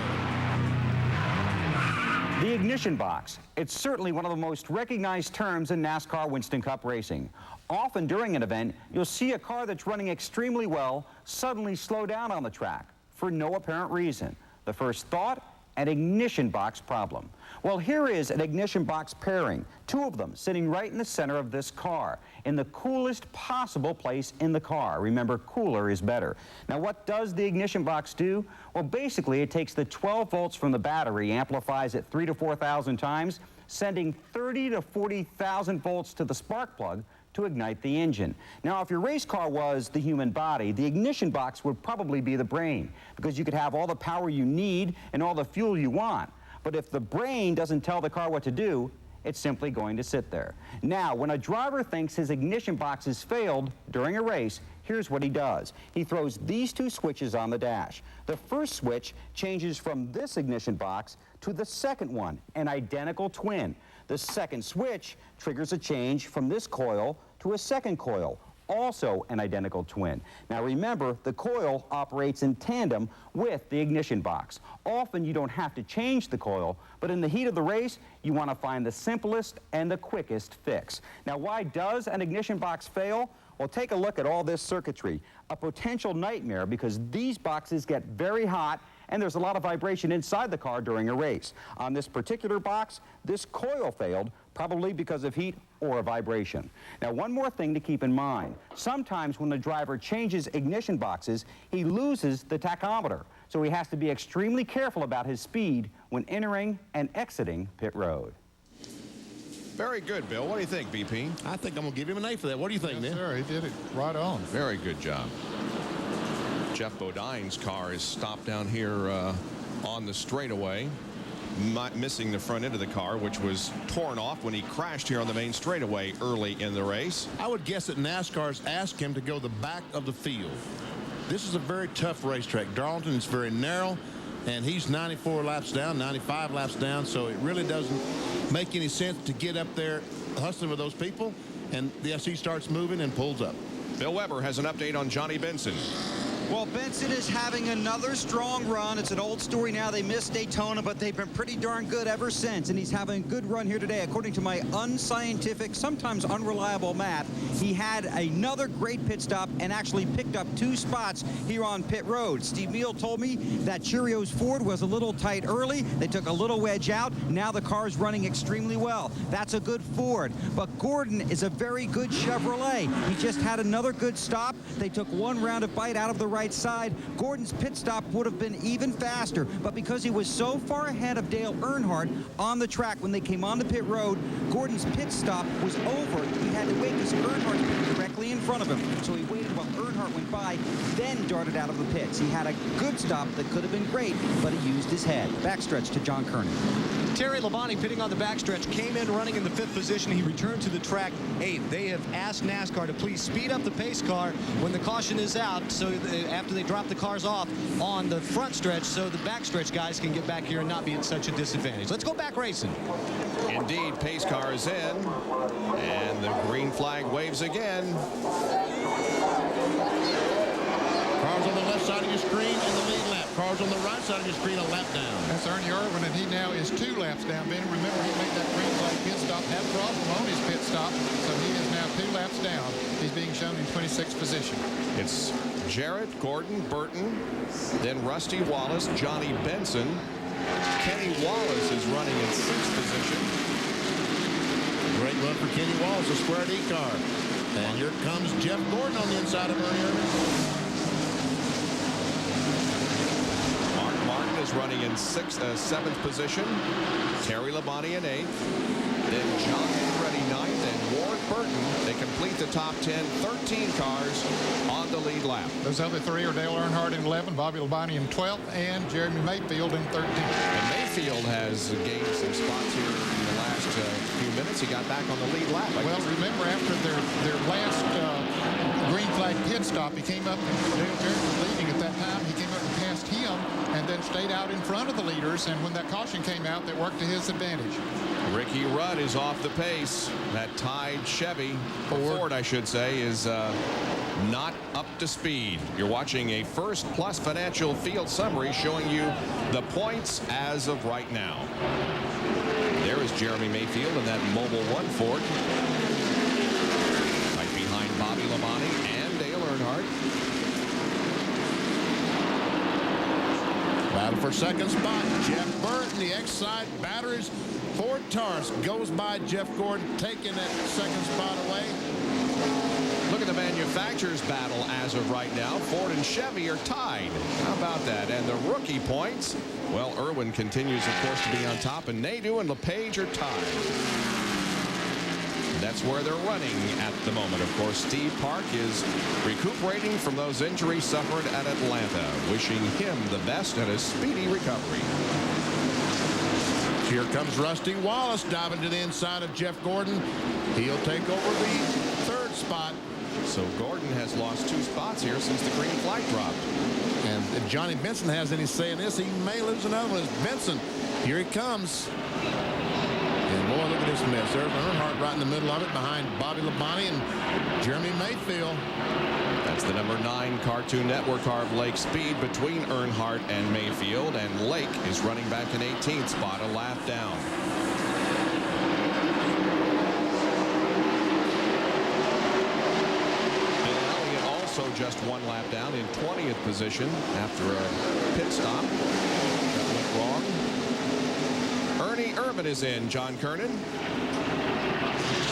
The ignition box. It's certainly one of the most recognized terms in NASCAR Winston Cup racing. Often during an event, you'll see a car that's running extremely well suddenly slow down on the track for no apparent reason. The first thought, an ignition box problem. Well, here is an ignition box pairing, 2 of them sitting right in the center of this car, in the coolest possible place in the car. Remember, cooler is better. Now, what does the ignition box do? Well, basically, it takes the 12 volts from the battery, amplifies it 3,000 to 4,000 times, sending 30,000 to 40,000 volts to the spark plug to ignite the engine. Now, if your race car was the human body, the ignition box would probably be the brain, because you could have all the power you need and all the fuel you want. But if the brain doesn't tell the car what to do, it's simply going to sit there. Now, when a driver thinks his ignition box has failed during a race, here's what he does. He throws these 2 switches on the dash. The first switch changes from this ignition box to the second one, an identical twin. The second switch triggers a change from this coil to a second coil, also an identical twin. Now remember, the coil operates in tandem with the ignition box. Often you don't have to change the coil, but in the heat of the race, you want to find the simplest and the quickest fix. Now, why does an ignition box fail? Well, take a look at all this circuitry. A potential nightmare, because these boxes get very hot and there's a lot of vibration inside the car during a race. On this particular box, this coil failed, probably because of heat or a vibration. Now, one more thing to keep in mind. Sometimes when the driver changes ignition boxes, he loses the tachometer. So he has to be extremely careful about his speed when entering and exiting pit road. Very good, Bill. What do you think, BP? I think I'm going to give him an A for that. What do you think, Yes, man? sir. He did it right on. Very good job. Jeff Bodine's car is stopped down here on the straightaway. missing the front end of the car, which was torn off when he crashed here on the main straightaway early in the race. I would guess that NASCAR's asked him to go the back of the field. This is a very tough racetrack. Darlington is very narrow, and he's 94 laps down, 95 laps down, so it really doesn't make any sense to get up there hustling with those people. And the SC starts moving and pulls up. Bill Weber has an update on Johnny Benson. Well, Benson is having another strong run. It's an old story now. They missed Daytona, but they've been pretty darn good ever since. And he's having a good run here today. According to my unscientific, sometimes unreliable math, he had another great pit stop and actually picked up 2 spots here on pit road. Steve Neal told me that Cheerios Ford was a little tight early. They took a little wedge out. Now the car's running extremely well. That's a good Ford. But Gordon is a very good Chevrolet. He just had another good stop. They took 1 round of bite out of the right side. Gordon's pit stop would have been even faster, but because he was so far ahead of Dale Earnhardt on the track when they came on the pit road, Gordon's pit stop was over. He had to wait because Earnhardt was directly in front of him. So he waited while Earnhardt went by, then darted out of the pits. He had a good stop that could have been great, but he used his head. Backstretch to John Kernan. Terry Labonte pitting on the backstretch, came in running in the 5th position. He returned to the track 8th. They have asked NASCAR to please speed up the pace car when the caution is out, so after they drop the cars off on the front stretch, so the backstretch guys can get back here and not be at such a disadvantage. Let's go back racing. Indeed, pace car is in, and the green flag waves again. Cars on the left side of your screen in the lead lap. Cars on the right side of your screen a lap down. That's Ernie Irvin, and he now is 2 laps down. Ben, remember, he made that green flag pit stop, had a problem on his pit stop, so he is now 2 laps down. He's being shown in 26th position. It's Jarrett, Gordon, Burton, then Rusty Wallace, Johnny Benson. Kenny Wallace is running in 6th position. Great run for Kenny Wallace, a square D car. And here comes Jeff Gordon on the inside of Ernie Irvin. Is running in 7th position. Terry Labonte in 8th. Then John Andretti 9th and Ward Burton. They complete the top 10, 13 cars on the lead lap. Those other 3 are Dale Earnhardt in 11th, Bobby Labonte in 12th, and Jeremy Mayfield in 13th. And Mayfield has gained some spots here in the last few minutes. He got back on the lead lap. Well, remember, after their last green flag pit stop, he came up, Dale Jarrett was leading at that time. He came up and passed him and then stayed out in front of the leaders, and when that caution came out, that worked to his advantage. Ricky Rudd is off the pace. That tied Chevy, Ford I should say, is not up to speed. You're watching a First Plus Financial field summary showing you the points as of right now. There is Jeremy Mayfield in that Mobil 1 Ford. Right behind Bobby Labonte and Dale Earnhardt. Battle for second spot. Jeff Burton, the X-Side batteries. Ford Taurus goes by Jeff Gordon, taking that second spot away. Look at the manufacturers battle as of right now. Ford and Chevy are tied. How about that? And the rookie points, well, Irwin continues, of course, to be on top, and Nadeau and LePage are tied. That's where they're running at the moment. Of course, Steve Park is recuperating from those injuries suffered at Atlanta. Wishing him the best and a speedy recovery. Here comes Rusty Wallace diving to the inside of Jeff Gordon. He'll take over the 3rd spot. So Gordon has lost 2 spots here since the green flag dropped. And if Johnny Benson has any say in this, he may lose another one. It's Benson. Here he comes. And boy, look at this mess. There's Earnhardt right in the middle of it behind Bobby Labonte and Jeremy Mayfield. That's the number 9 Cartoon Network car of Lake Speed between Earnhardt and Mayfield. And Lake is running back in 18th spot, a lap down. Also just 1 lap down in 20th position after a pit stop. That went wrong. Ernie Irvin is in. John Kernan.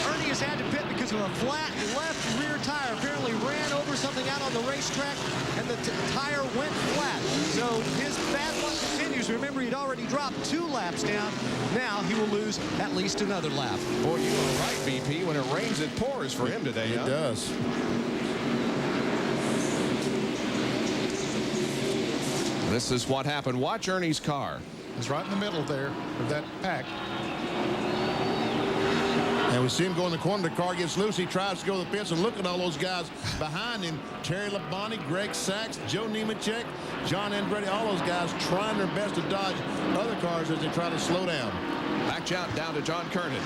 Ernie has had to pit because of a flat left rear tire. Apparently ran over something out on the racetrack, and the tire went flat. So his bad luck continues. Remember, he'd already dropped 2 laps down. Now he will lose at least another lap. Boy, you were right, BP. When it rains, it pours for him today. It does. This is what happened. Watch Ernie's car. He's right in the middle there of that pack. And we see him go in the corner. The car gets loose. He tries to go to the pits, and look at all those guys behind him. Terry Labonte, Greg Sachs, Joe Nemechek, John Andretti, all those guys trying their best to dodge other cars as they try to slow down. Back down to John Kernan.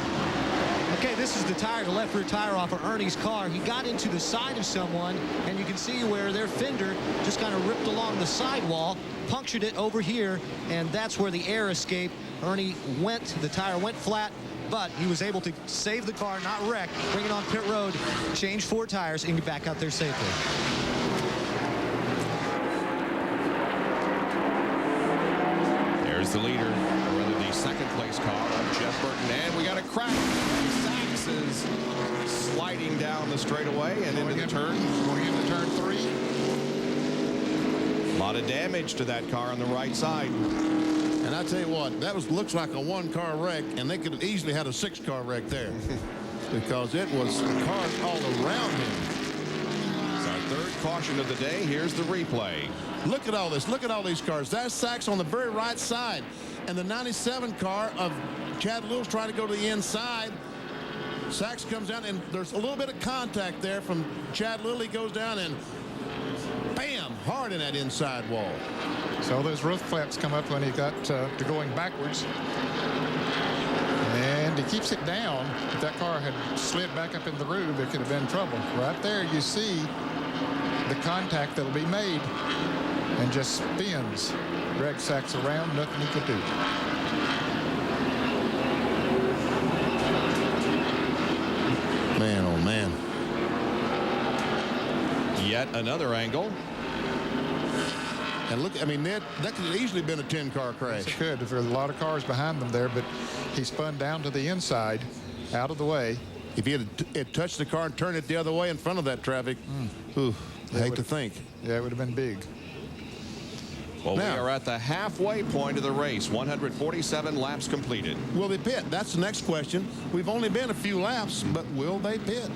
Okay, this is the tire, the left rear tire off of Ernie's car. He got into the side of someone, and you can see where their fender just kind of ripped along the sidewall, punctured it over here, and that's where the air escaped. Ernie the tire went flat, but he was able to save the car, not wreck, bring it on pit road, change 4 tires, and get back out there safely. There's the leader, or rather the second place car of Jeff Burton, and we got a crack. Sachs is sliding down the straightaway and into the turn. Going into turn 3. A lot of damage to that car on the right side. And I tell you what, that looks like a 1-car wreck, and they could have easily had a 6-car wreck there because it was cars all around him. It's our third caution of the day. Here's the replay. Look at all this. Look at all these cars. That's Sachs on the very right side, and the 97 car of Chad Lewis trying to go to the inside. Sachs comes down, and there's a little bit of contact there from Chad Lilly, goes down, and bam, hard in that inside wall. So those roof flaps come up when he got to going backwards. And he keeps it down. If that car had slid back up in the groove, it could have been trouble. Right there, you see the contact that'll be made and just spins Greg Sachs around. Nothing he could do. Man, oh, man. Yet another angle. And look, I mean, that could have easily been a 10-car crash. It could. There's a lot of cars behind them there, but he spun down to the inside, out of the way. If he had touched the car and turned it the other way in front of that traffic, I hate to think. Yeah, it would have been big. Well, we are at the halfway point of the race. 147 laps completed. Will they pit? That's the next question. We've only been a few laps, but will they pit?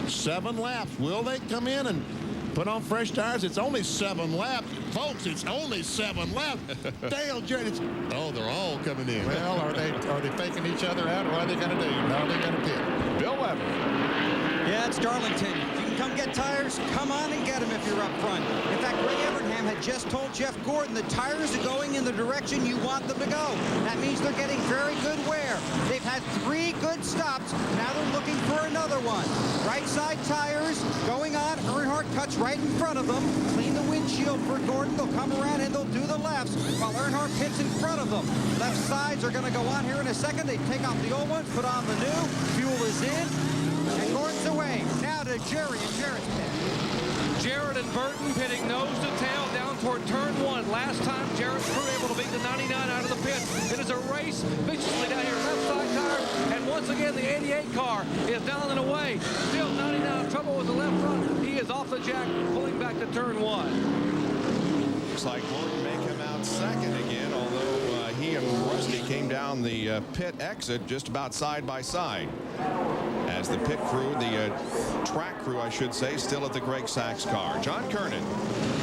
7 laps. Will they come in and put on fresh tires? It's only 7 laps. Folks, it's only 7 laps. Dale Jarrett, they're all coming in. Well, are they faking each other out, or what are they going to do? No, they're going to pit. Bill Weber. Yeah, it's Darlington. If you can come get tires, come on and get them if you're up front. In fact, Ray Evernham had just told Jeff Gordon the tires are going in the direction you want them to go. That means they're getting very good wear. They've had 3 good stops. Now they're looking for another one. Right side tires going on. Earnhardt cuts right in front of them. Clean the windshield for Gordon. They'll come around and they'll do the lefts while Earnhardt pits in front of them. Left sides are going to go on here in a second. They take off the old ones, put on the new. Fuel is in. And Gordon's away. Now to Jerry and Jarrett's pit. Jarrett and Burton pitting nose to tail down toward turn 1. Last time, Jarrett's crew able to beat the 99 out of the pit. It is a race viciously down here, left side tire, and once again the 88 car is down and away. Still 99 in trouble with the left front. He is off the jack, pulling back to turn 1. Looks like Gordon may come out second again, although he and Rusty came down the pit exit just about side by side. As the pit crew, the track crew, I should say, still at the Greg Sachs car. John Kernan.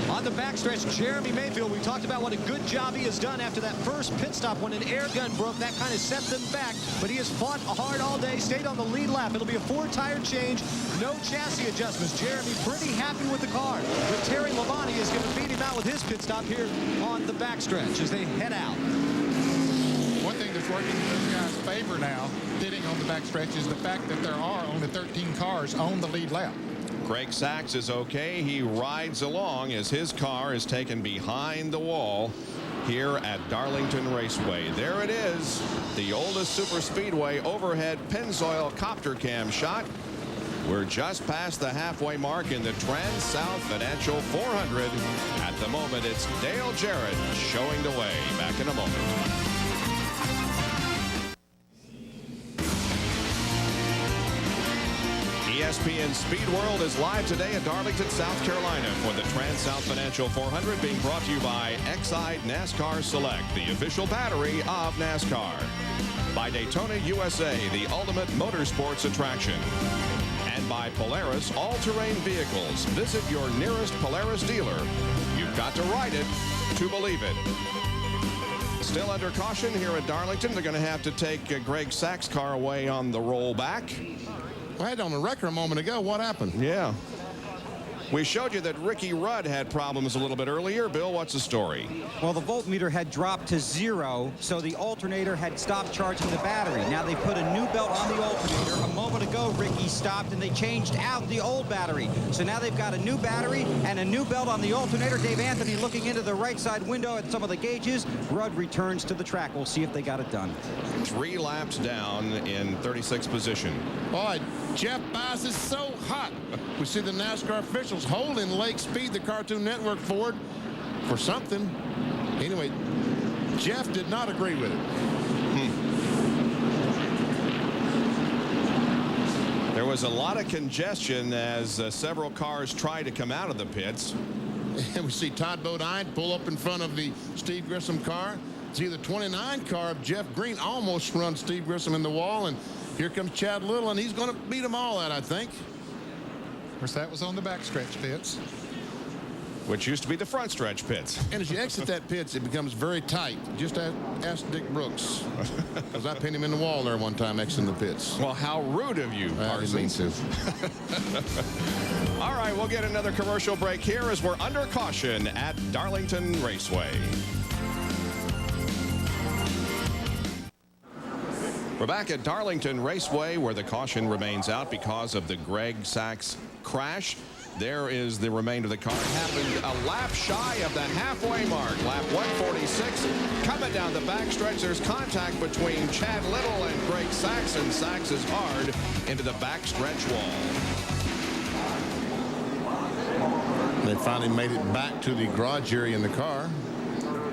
On the backstretch, Jeremy Mayfield, we talked about what a good job he has done after that first pit stop when an air gun broke. That kind of set them back, but he has fought hard all day, stayed on the lead lap. It'll be a 4-tire change, no chassis adjustments. Jeremy pretty happy with the car, but Terry Labonte is going to beat him out with his pit stop here on the backstretch as they head out. One thing that's working in those guys' favor now, pitting on the backstretch, is the fact that there are only 13 cars on the lead lap. Greg Sachs is okay. He rides along as his car is taken behind the wall here at Darlington Raceway. There it is, the oldest super speedway overhead Pennzoil copter cam shot. We're just past the halfway mark in the TranSouth Financial 400. At the moment, it's Dale Jarrett showing the way. Back in a moment. ESPN Speed World is live today at Darlington, South Carolina for the TranSouth Financial 400, being brought to you by Exide NASCAR Select, the official battery of NASCAR. By Daytona USA, the ultimate motorsports attraction. And by Polaris All-Terrain Vehicles. Visit your nearest Polaris dealer. You've got to ride it to believe it. Still under caution here at Darlington. They're going to have to take Greg Sachs' car away on the rollback. I had on the record a moment ago. What happened? Yeah. We showed you that Ricky Rudd had problems a little bit earlier. Bill, what's the story? Well, the voltmeter had dropped to 0, so the alternator had stopped charging the battery. Now they put a new belt on the alternator. A moment ago, Ricky stopped, and they changed out the old battery. So now they've got a new battery and a new belt on the alternator. Dave Anthony looking into the right side window at some of the gauges. Rudd returns to the track. We'll see if they got it done. 3 laps down in 36th position. Boy, Jeff Bias is so hot. We see the NASCAR officials holding Lake Speed, the Cartoon Network Ford, for something. Anyway, Jeff did not agree with it. There was a lot of congestion as several cars tried to come out of the pits. And we see Todd Bodine pull up in front of the Steve Grissom car. See the 29 car of Jeff Green almost run Steve Grissom in the wall, and here comes Chad Little, and he's going to beat them all out, I think. Of course, that was on the backstretch pits, which used to be the front stretch pits. And as you exit that pits, it becomes very tight. Just ask Dick Brooks, because I pinned him in the wall there one time exiting the pits. Well, how rude of you, Parsons. I didn't mean to. All right, we'll get another commercial break here as we're under caution at Darlington Raceway. We're back at Darlington Raceway, where the caution remains out because of the Greg Sachs crash. There is the remainder of the car. It happened a lap shy of the halfway mark. Lap 146. Coming down the backstretch, there's contact between Chad Little and Greg Sachs, and Sachs is hard into the backstretch wall. They finally made it back to the garage area in the car.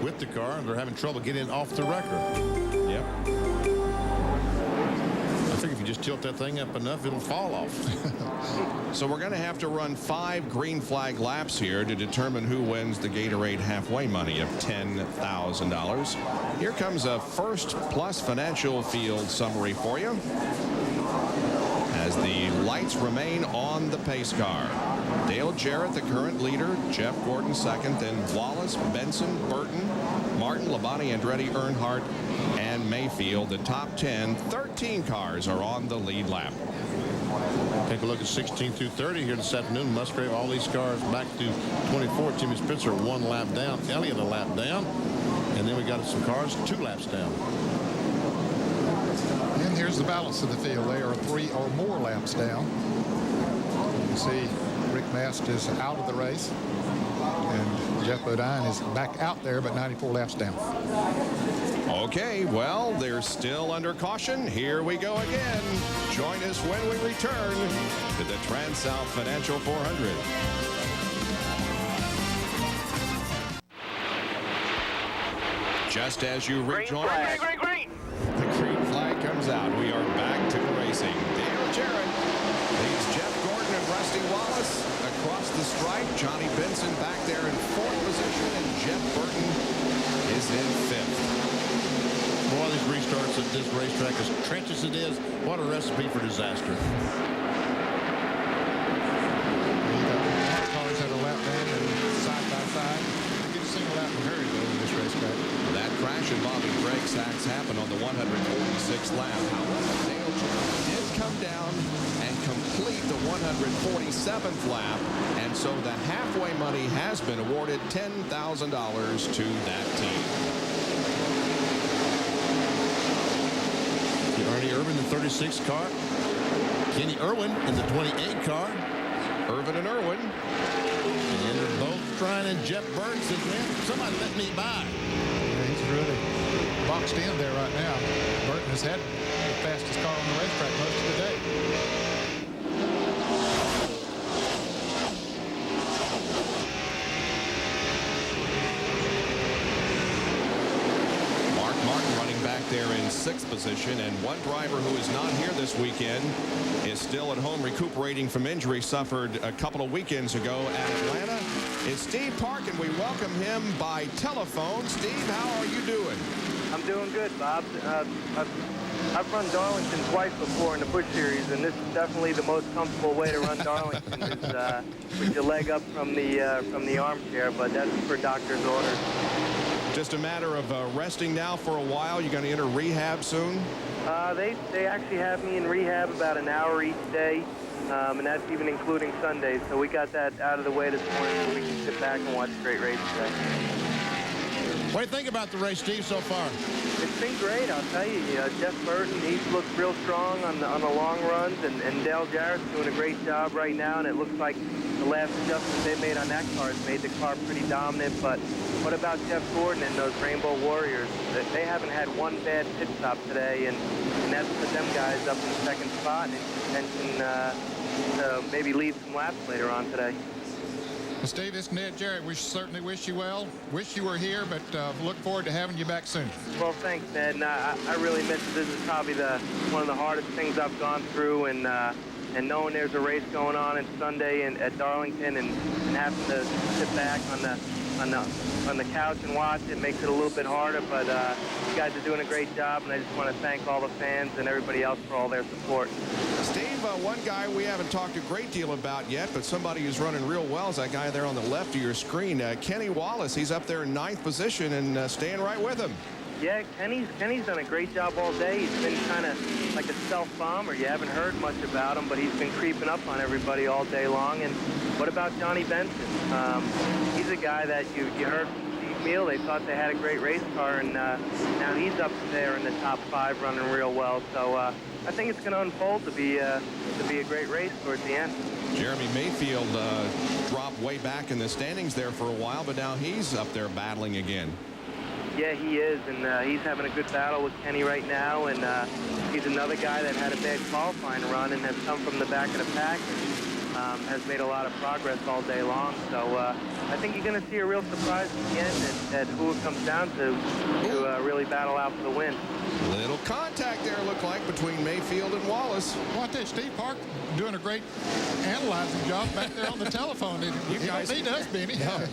With the car, they're having trouble getting off the wrecker. Yep. I think if you just tilt that thing up enough, it'll fall off. So we're going to have to run 5 green flag laps here to determine who wins the Gatorade halfway money of $10,000. Here comes a First Plus Financial Field summary for you as the lights remain on the pace car. Dale Jarrett, the current leader. Jeff Gordon second. Then Wallace, Benson, Burton, Martin, Labonte, Andretti, Earnhardt, and Mayfield. The top 10. 13 cars are on the lead lap. Take a look at 16 through 30 here this afternoon. Musgrave, all these cars back to 24. Timmy Spitzer 1 lap down. Elliott a lap down. And then we got some cars 2 laps down. And here's the balance of the field. They are 3 or more laps down. You can see Rick Mast is out of the race, and Jeff Bodine is back out there, but 94 laps down. Okay, well, they're still under caution. Here we go again. Join us when we return to the TranSouth Financial 400. Just as you rejoin, the green flag comes out. We are back to racing. Dale Jarrett leads Jeff Gordon and Rusty Wallace across the stripe. Johnny Benson back there in 4th position, and Jeff Burton is in 5th. Boy, these restarts at this racetrack, as treacherous as it is, what a recipe for disaster. Cars that are lap down and side by side. They get a single lap in a hurry, though, in this racetrack. That crash involving Greg Sachs happened on the 146th lap. However, Dale Jarrett did come down and complete the 147th lap, and so the halfway money has been awarded $10,000 to that team. Ernie Irvin, the 36 car. Kenny Irwin in the 28 car. Irvin and Irwin. And they're both trying, and Jeff Burns says, man, somebody let me by. Yeah, he's really boxed in there right now. Burton has had the fastest car on the racetrack most of the day. There in 6th position, and one driver who is not here this weekend is still at home recuperating from injury suffered a couple of weekends ago at Atlanta is Steve Park, and we welcome him by telephone. Steve, how are you doing? I'm doing good, Bob. I've run Darlington twice before in the Busch Series, and this is definitely the most comfortable way to run Darlington is with your leg up from the armchair, but that's per doctor's orders. Just a matter of resting now for a while. You're going to enter rehab soon? They actually have me in rehab about an hour each day, and that's even including Sundays. So we got that out of the way this morning so we can sit back and watch a great race today. What do you think about the race, Steve, so far? It's been great, I'll tell you. Jeff Burton, he's looked real strong on the long runs, and Dale Jarrett's doing a great job right now, and it looks like the last adjustment they made on that car has made the car pretty dominant. But what about Jeff Gordon and those Rainbow Warriors? They haven't had one bad pit stop today, and that's put them guys up in the second spot and can maybe lead some laps later on today. Well, Steve, it's Ned Jarrett. We certainly wish you well. Wish you were here, but look forward to having you back soon. Well, thanks, Ned. And I really miss it. This is probably one of the hardest things I've gone through, and knowing there's a race going on Sunday at Darlington, and having to sit back on the couch and watch it makes it a little bit harder. But you guys are doing a great job, and I just want to thank all the fans and everybody else for all their support. Steve, one guy we haven't talked a great deal about yet, but somebody who's running real well is that guy there on the left of your screen, Kenny Wallace. He's up there in 9th position and staying right with him. Yeah, Kenny's done a great job all day. He's been kind of like a self-bomber. You haven't heard much about him, but he's been creeping up on everybody all day long. And what about Johnny Benson? He's a guy that you heard from Steve Meal. They thought they had a great race car, and now he's up there in the top 5 running real well. So I think it's going to unfold to be a great race towards the end. Jeremy Mayfield dropped way back in the standings there for a while, but now he's up there battling again. Yeah, he is, and he's having a good battle with Kenny right now, and he's another guy that had a bad qualifying run and has come from the back of the pack and has made a lot of progress all day long. So I think you're going to see a real surprise at the end at who it comes down to really battle out for the win. Little contact there, looked like, between Mayfield and Wallace. Well, I tell you, Steve Park doing a great analyzing job back there on the telephone. You guys beat us, Benny. Yeah.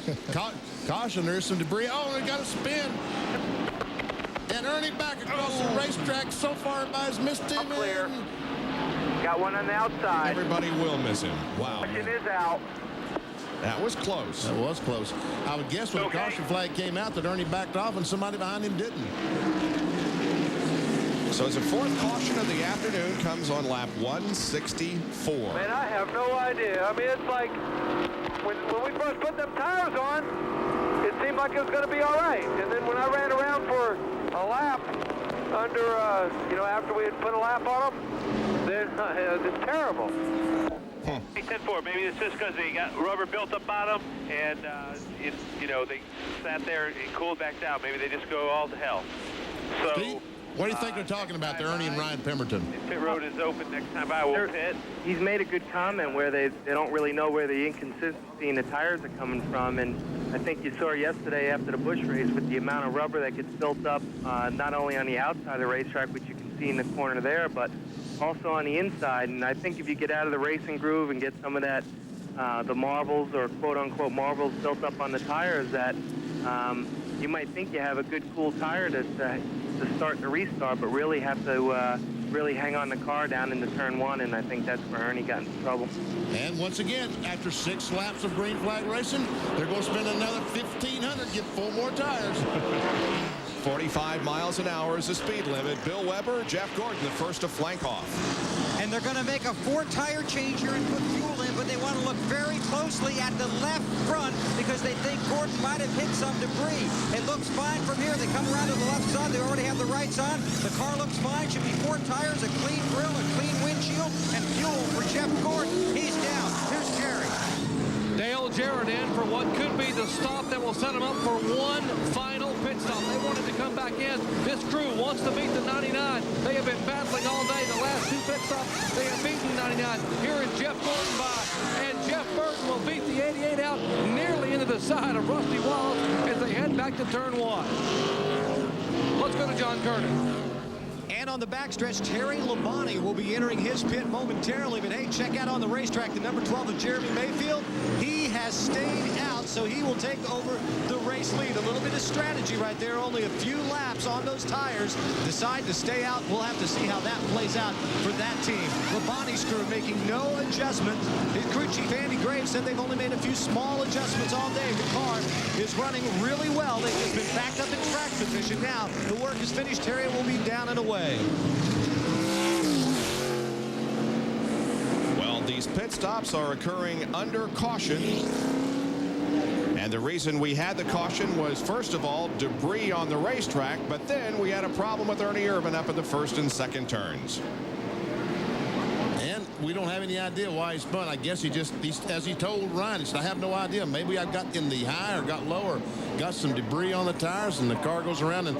Caution, there's some debris. Oh, they got a spin. And Ernie back across the racetrack. So far, everybody's missed him. Clear. Got one on the outside. Everybody will miss him. Wow. Caution is out. That was close. That was close. I would guess when the caution flag came out that Ernie backed off and somebody behind him didn't. So it's a 4th caution of the afternoon, comes on lap 164. Man, I have no idea. I mean, it's like when we first put them tires on, it seemed like it was going to be all right. And then when I ran around for a lap under, after we had put a lap on them, then it's terrible. He said for maybe it's just because they got rubber built up on them, and they sat there and cooled back down. Maybe they just go all to hell. So. Steve, what do you think they're talking about there, Ernie and Ryan Pemberton? Pit road is open next time I will pit. He's made a good comment where they don't really know where the inconsistency in the tires are coming from, and I think you saw yesterday after the Busch race with the amount of rubber that gets built up, not only on the outside of the racetrack, which you can see in the corner there, but also on the inside. And I think if you get out of the racing groove and get some of that, the marbles or quote-unquote marbles built up on the tires, that you might think you have a good, cool tire to start and to restart, but really have to really hang on the car down into turn 1, and I think that's where Ernie got into trouble. And once again, after 6 laps of green flag racing, they're going to spend another $1,500, get 4 more tires. 45 miles an hour is the speed limit. Bill Weber, Jeff Gordon, the first to flank off. And they're going to make a 4-tire change here and put fuel in, but they want to look very closely at the left front because they think Gordon might have hit some debris. It looks fine from here. They come around to the left side. They already have the rights on. The car looks fine. Should be 4 tires, a clean grill, a clean windshield, and fuel for Jeff Gordon. He's down. Here's Jerry. Dale Jarrett in for what could be the stop that will set him up for one final pit stop. They wanted to come back in. This crew wants to beat the 99. They have been battling all day. The last 2 pit stops, they have beaten 99. Here is Jeff Gordon by, and Jeff Burton will beat the 88 out nearly into the side of Rusty Wallace as they head back to turn 1. Let's go to John Kernan. And on the backstretch, Terry Labonte will be entering his pit momentarily. But hey, check out on the racetrack the number 12 of Jeremy Mayfield. He has stayed out, so he will take over the race. race lead. A little bit of strategy right there. Only a few laps on those tires. Decide to stay out. We'll have to see how that plays out for that team. Labonte's crew making no adjustments. His crew chief Andy Graves said they've only made a few small adjustments all day. The car is running really well. They've just been backed up in track position. Now the work is finished. Terry will be down and away. Well, these pit stops are occurring under caution. And the reason we had the caution was, first of all, debris on the racetrack, but then we had a problem with Ernie Irvin up in the first and second turns. And we don't have any idea why he spun. I guess as he told Ryan, he said, I have no idea. Maybe I got in the high or got low or got some debris on the tires, and the car goes around. And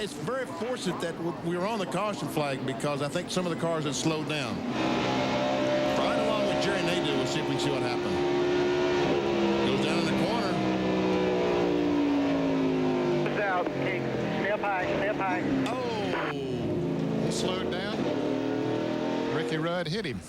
it's very fortunate that we were on the caution flag, because I think some of the cars had slowed down. Right along with Jerry Nadeau, we'll see if we can see what happened. Goes down in the corner. Out, Kate. Stay up high, stay up high. Oh, slowed down. Ricky Rudd hit him.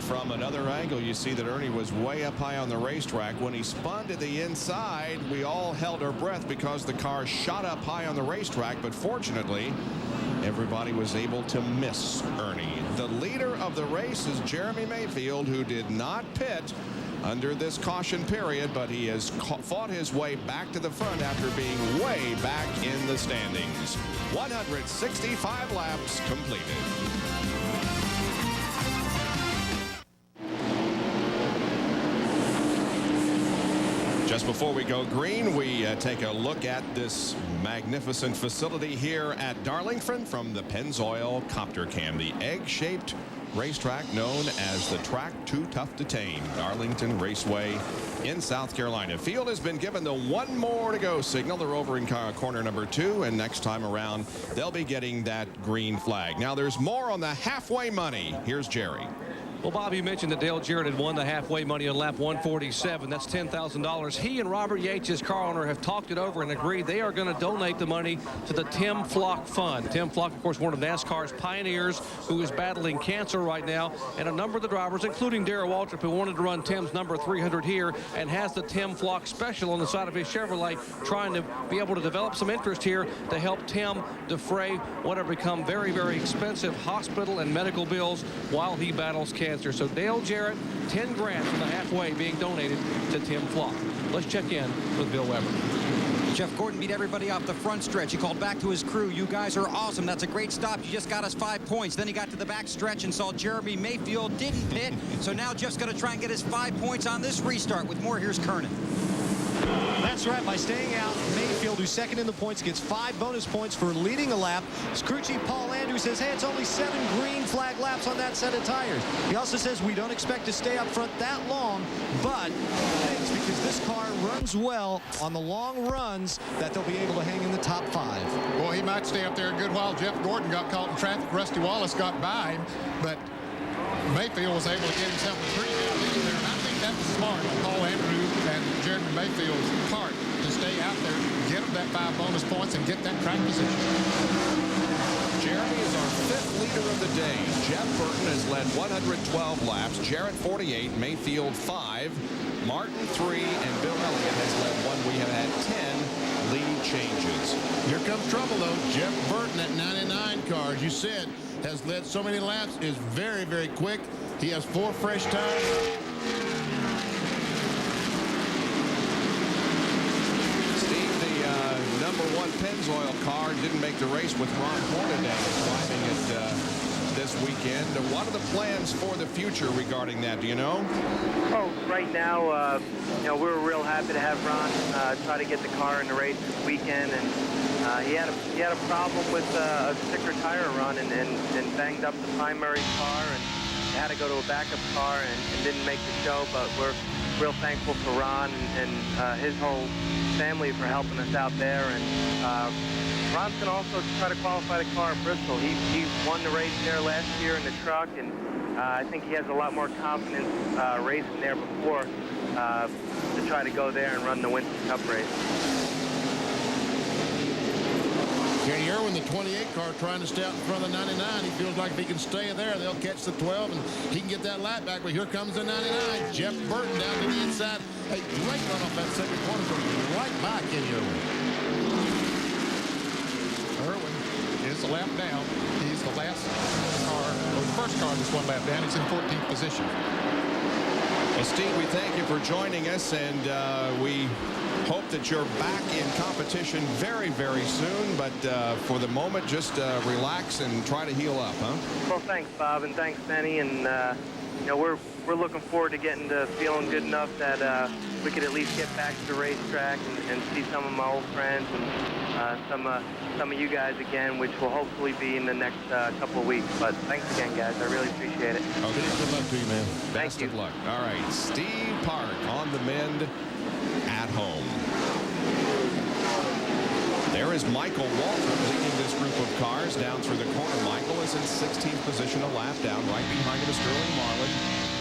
From another angle, you see that Ernie was way up high on the racetrack. When he spun to the inside, we all held our breath because the car shot up high on the racetrack, but fortunately, everybody was able to miss Ernie. The leader of the race is Jeremy Mayfield, who did not pit under this caution period, but he has fought his way back to the front after being way back in the standings. 165 laps completed. Just before we go green, we take a look at this magnificent facility here at Darlington from the Pennzoil Copter Cam, the egg-shaped racetrack known as the track too tough to tame, Darlington Raceway in South Carolina. Field has been given the one more to go signal. They're over in corner number 2, and next time around they'll be getting that green flag. Now there's more on the halfway money. Here's Jerry. Well, Bob, you mentioned that Dale Jarrett had won the halfway money on lap 147. That's $10,000. He and Robert Yates, his car owner, have talked it over and agreed they are going to donate the money to the Tim Flock Fund. Tim Flock, of course, one of NASCAR's pioneers, who is battling cancer right now, and a number of the drivers, including Darrell Waltrip, who wanted to run Tim's number 300 here and has the Tim Flock special on the side of his Chevrolet, trying to be able to develop some interest here to help Tim defray what have become very, very expensive hospital and medical bills while he battles cancer. So Dale Jarrett, 10 grand from the halfway being donated to Tim Flock. Let's check in with Bill Weber. Jeff Gordon beat everybody off the front stretch. He called back to his crew. You guys are awesome. That's a great stop. You just got us 5 points. Then he got to the back stretch and saw Jeremy Mayfield didn't pit. So now Jeff's going to try and get his 5 points on this restart. With more, here's Kernan. That's right. By staying out, Mayfield, who's second in the points, gets 5 bonus points for leading a lap. His crew chief Paul Andrews says, hey, it's only 7 green flag laps on that set of tires. He also says we don't expect to stay up front that long, but thanks, because this car runs well on the long runs, that they'll be able to hang in the top 5. Well, he might stay up there a good while. Jeff Gordon got caught in traffic. Rusty Wallace got by him, but Mayfield was able to get himself a pretty good lead there, and I think that was smart on Paul Andrews and Jeremy Mayfield's part to stay out there, get him that 5 bonus points, and get that track position. Jeremy is our 5th leader of the day. Jeff Burton has led 112 laps. Jarrett 48, Mayfield 5, Martin 3, and Bill Elliott has led 1. We have had 10 lead changes. Here comes trouble, though. Jeff Burton at 99 cars, you said, has led so many laps, is very, very quick. He has 4 fresh tires. Number 1 Pennzoil car didn't make the race with Ron Hornaday driving it this weekend. What are the plans for the future regarding that? Do you know? Oh, right now, you know, we were real happy to have Ron try to get the car in the race this weekend, and he had a problem with a sticker tire run and banged up the primary car, and had to go to a backup car and didn't make the show. But we're real thankful for Ron and his whole family for helping us out there. And Ron's going to also try to qualify the car at Bristol. He won the race there last year in the truck, and I think he has a lot more confidence racing there before to try to go there and run the Winston Cup race. Kenny Irwin, the 28 car, trying to stay out in front of the 99. He feels like if he can stay there, they'll catch the 12, and he can get that lap back. But here comes the 99. Jeff Burton down to the inside. A great run off that second corner, goes right by Kenny Irwin. Irwin is a lap down. He's the last car, or the first car that's one lap down. He's in 14th position. Well, Steve, we thank you for joining us, and we hope that you're back in competition very, very soon. But for the moment, just relax and try to heal up, huh? Well, thanks, Bob, and thanks, Benny. And you know, we're looking forward to getting to feeling good enough that we could at least get back to the racetrack and see some of my old friends and some of you guys again, which will hopefully be in the next couple of weeks. But thanks again, guys. I really appreciate it. Okay. Good luck to you, man. Best of luck. All right, Steve Park on the mend at home. There is Michael Walter leading this group of cars down through the corner. Michael is in 16th position, a lap down. Right behind him is Sterling Marlin.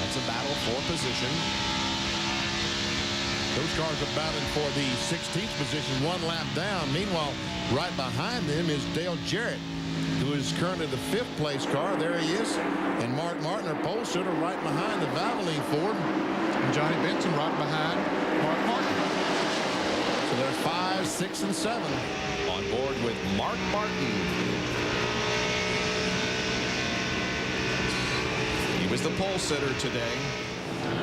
That's a battle for position. Those cars are battling for the 16th position, one lap down. Meanwhile, right behind them is Dale Jarrett, who is currently the 5th place car. There he is. And Mark Martin, our pole sitter, right behind the Valvoline Ford. And Johnny Benson right behind Mark Martin. So there's 5, 6, and 7. On board with Mark Martin. He was the pole sitter today.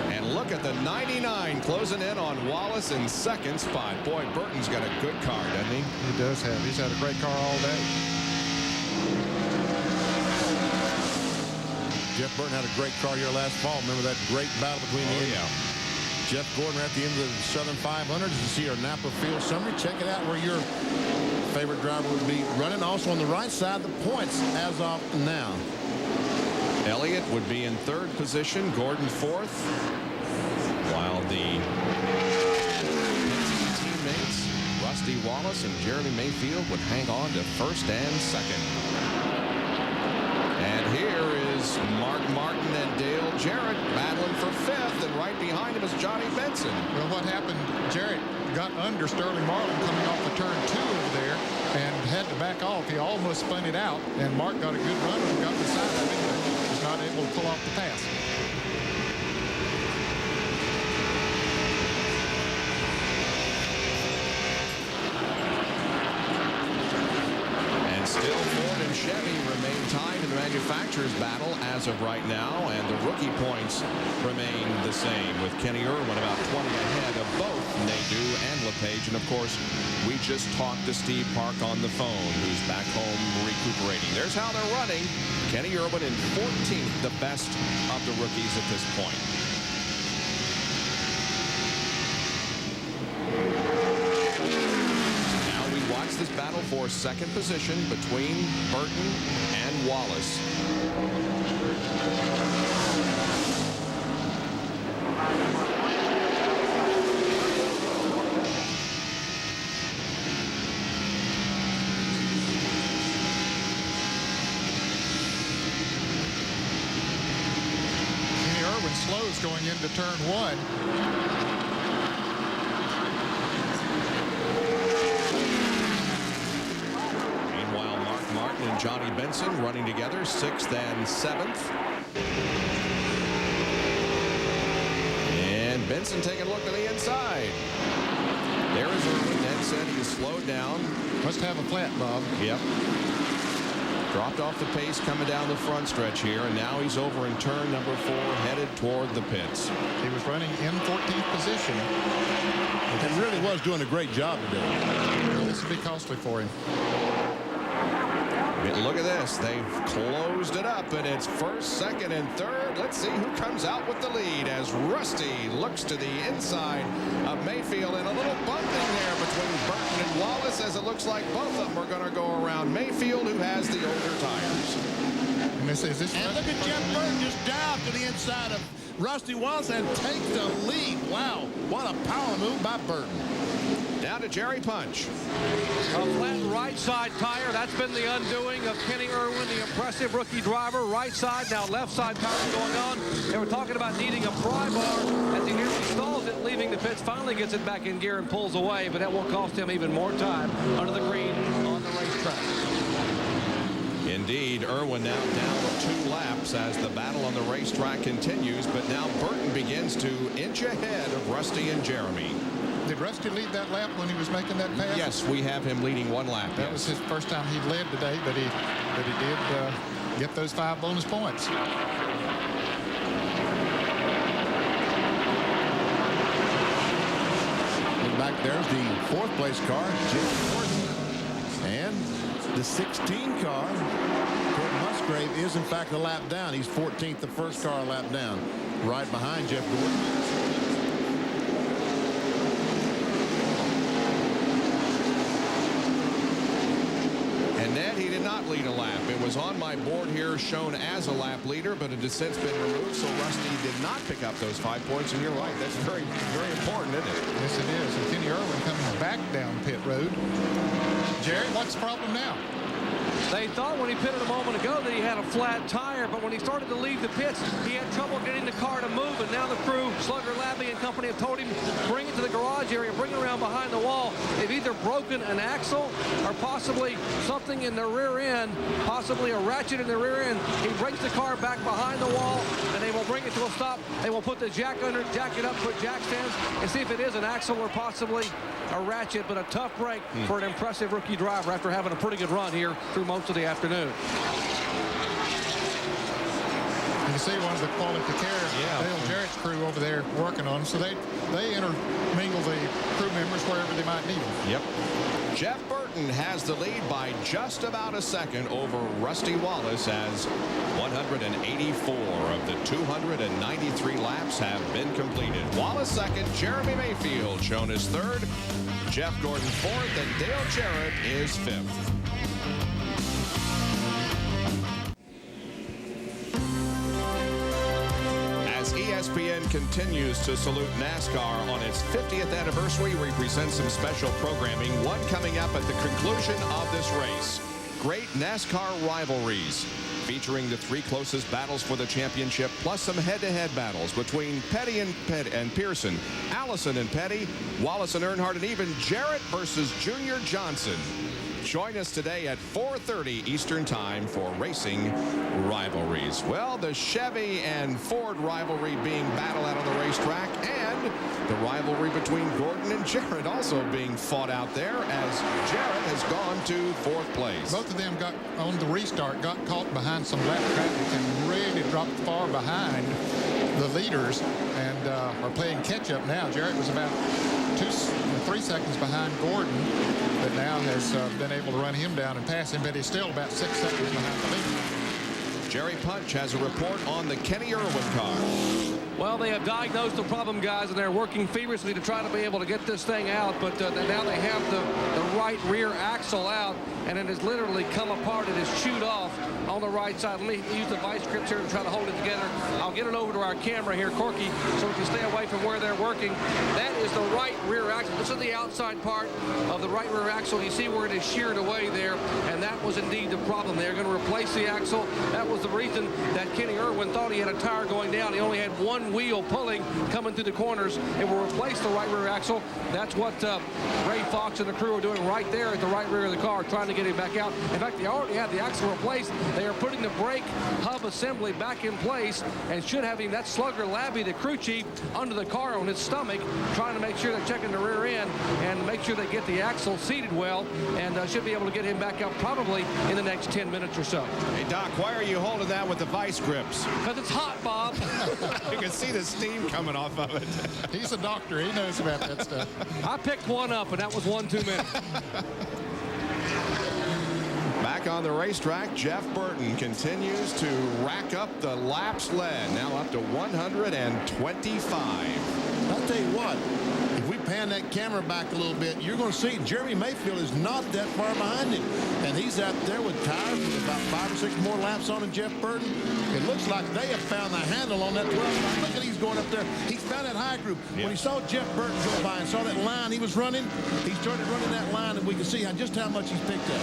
And look at the 99 closing in on Wallace in second spot. Boy, Burton's got a good car, doesn't he? He does have. He's had a great car all day. Jeff Burton had a great car here last fall. Remember that great battle between Jeff Gordon at the end of the Southern 500. As you see our Napa Field summary, check it out where your favorite driver would be running. Also on the right side, the points as of now. Elliott would be in 3rd position, Gordon 4th, while the teammates Rusty Wallace and Jeremy Mayfield would hang on to 1st and 2nd. And here is Mark Martin and Dale Jarrett battling for 5th, and right behind him is Johnny Benson. Well, what happened, Jarrett got under Sterling Marlin coming off the turn 2 over there and had to back off. He almost spun it out, and Mark got a good run and got the side of it. Not able to pull off the pass. And still Ford and Chevy remain tied in the manufacturer's battle as of right now, and the rookie points remain the same, with Kenny Irwin about 20 ahead of both Nadeau and LePage. And of course, we just talked to Steve Park on the phone, who's back home recuperating. There's how they're running. Kenny Irwin in 14th, the best of the rookies at this point. Now we watch this battle for 2nd position between Burton and Wallace. Slows going into turn 1. Meanwhile, Mark Martin and Johnny Benson running together 6th and 7th. And Benson taking a look to the inside. There is Irwin. Ned said he slowed down. Must have a flat, Bob. Yep. Dropped off the pace coming down the front stretch here, and now he's over in turn number 4, headed toward the pits. He was running in 14th position. And really was doing a great job today. This will be costly for him. Look at this. They've closed it up, and it's 1st, 2nd, and 3rd. Let's see who comes out with the lead as Rusty looks to the inside of Mayfield, and a little bumping there between Burton and Wallace, as it looks like both of them are going to go around Mayfield, who has the older tires. And look at Jeff Burton just down to the inside of Rusty Wallace and takes the lead. Wow, what a power move by Burton. Down to Jerry Punch. A flat right side tire. That's been the undoing of Kenny Irwin, the impressive rookie driver. Right side, now left side power going on. They were talking about needing a pry bar as he nearly stalls it. leaving the pits, finally gets it back in gear and pulls away, but that will cost him even more time under the green on the racetrack. Indeed, Irwin now down 2 laps as the battle on the racetrack continues, but now Burton begins to inch ahead of Rusty and Jeremy. Did Rusty lead that lap when he was making that pass? Yes, we have him leading 1 lap. That was his first time he'd led today, but he did get those 5 bonus points. Back there's the 4th place car, Jeff Gordon. And the 16 car, Gordon Musgrave, is in fact a lap down. He's 14th, the first car a lap down, right behind Jeff Gordon. And Ned, he did not lead a lap. It was on my board here shown as a lap leader, but it has since been removed, so Rusty did not pick up those 5 points, and you're right. That's very, very important, isn't it? Yes, it is. And Kenny Irwin coming back down pit road. Jerry, what's the problem now? They thought when he pitted a moment ago that he had a flat tire, but when he started to leave the pits, he had trouble getting the car to move, and now the crew, Slugger Labby and company, have told him bring it to the garage area, bring it around behind the wall. They've either broken an axle or possibly something in the rear end, possibly a ratchet in the rear end. He brings the car back behind the wall, and they will bring it to a stop. They will put the jack under, jack it up, put jack stands, and see if it is an axle or possibly a ratchet, but a tough break for an impressive rookie driver after having a pretty good run here through most of the afternoon. You can see one of the quality care, Dale Jarrett's crew over there working on them, so they intermingle the crew members wherever they might need them. Yep. Jeff Burton has the lead by just about a second over Rusty Wallace as 184 of the 293 laps have been completed. Wallace second, Jeremy Mayfield shown as third, Jeff Gordon fourth, and Dale Jarrett is fifth. ESPN continues to salute NASCAR on its 50th anniversary. We present some special programming, one coming up at the conclusion of this race. Great NASCAR rivalries, featuring the 3 closest battles for the championship, plus some head-to-head battles between Petty and Pearson, Allison and Petty, Wallace and Earnhardt, and even Jarrett versus Junior Johnson. Join us today at 4:30 Eastern Time for Racing Rivalries. Well, the Chevy and Ford rivalry being battled out on the racetrack, and the rivalry between Gordon and Jarrett also being fought out there as Jarrett has gone to 4th place. Both of them got on the restart, got caught behind some lap traffic and really dropped far behind the leaders and are playing catch up now. Jarrett was about 3 seconds behind Gordon, but now has been able to run him down and pass him, but he's still about 6 seconds behind the leader. Jerry Punch has a report on the Kenny Irwin car. Well, they have diagnosed the problem, guys, and they're working feverishly to try to be able to get this thing out, but now they have the right rear axle out, and it has literally come apart. It is chewed off on the right side. Let me use the vice grips here and try to hold it together. I'll get it over to our camera here, Corky, so we can stay away from where they're working. That is the right rear axle. This is the outside part of the right rear axle. You see where it is sheared away there, and that was indeed the problem. They're going to replace the axle. That was the reason that Kenny Irwin thought he had a tire going down. He only had one wheel pulling coming through the corners. It will replace the right rear axle. That's what Ray Fox and the crew are doing right there at the right rear of the car, trying to get it back out. In fact, they already have the axle replaced. They are putting the brake hub assembly back in place and should have him, that Slugger Labby, the crew chief, under the car on his stomach, trying to make sure they're checking the rear end and make sure they get the axle seated well, and should be able to get him back out probably in the next 10 minutes or so. Hey, Doc, why are you holding that with the vice grips? Because it's hot, Bob. You can see the steam coming off of it. He's a doctor. He knows about that stuff. I picked one up, and that was one too many. Back on the racetrack, Jeff Burton continues to rack up the laps led, now up to 125. I'll tell you what, if we pan that camera back a little bit, you're going to see Jeremy Mayfield is not that far behind him. And he's out there with tires with about 5 or 6 more laps on than Jeff Burton. It looks like they have found the handle on that 12. Look at he's going up there. He's found that high group. When he saw Jeff Burton go by and saw that line he was running, he started running that line, and we can see just how much he's picked up.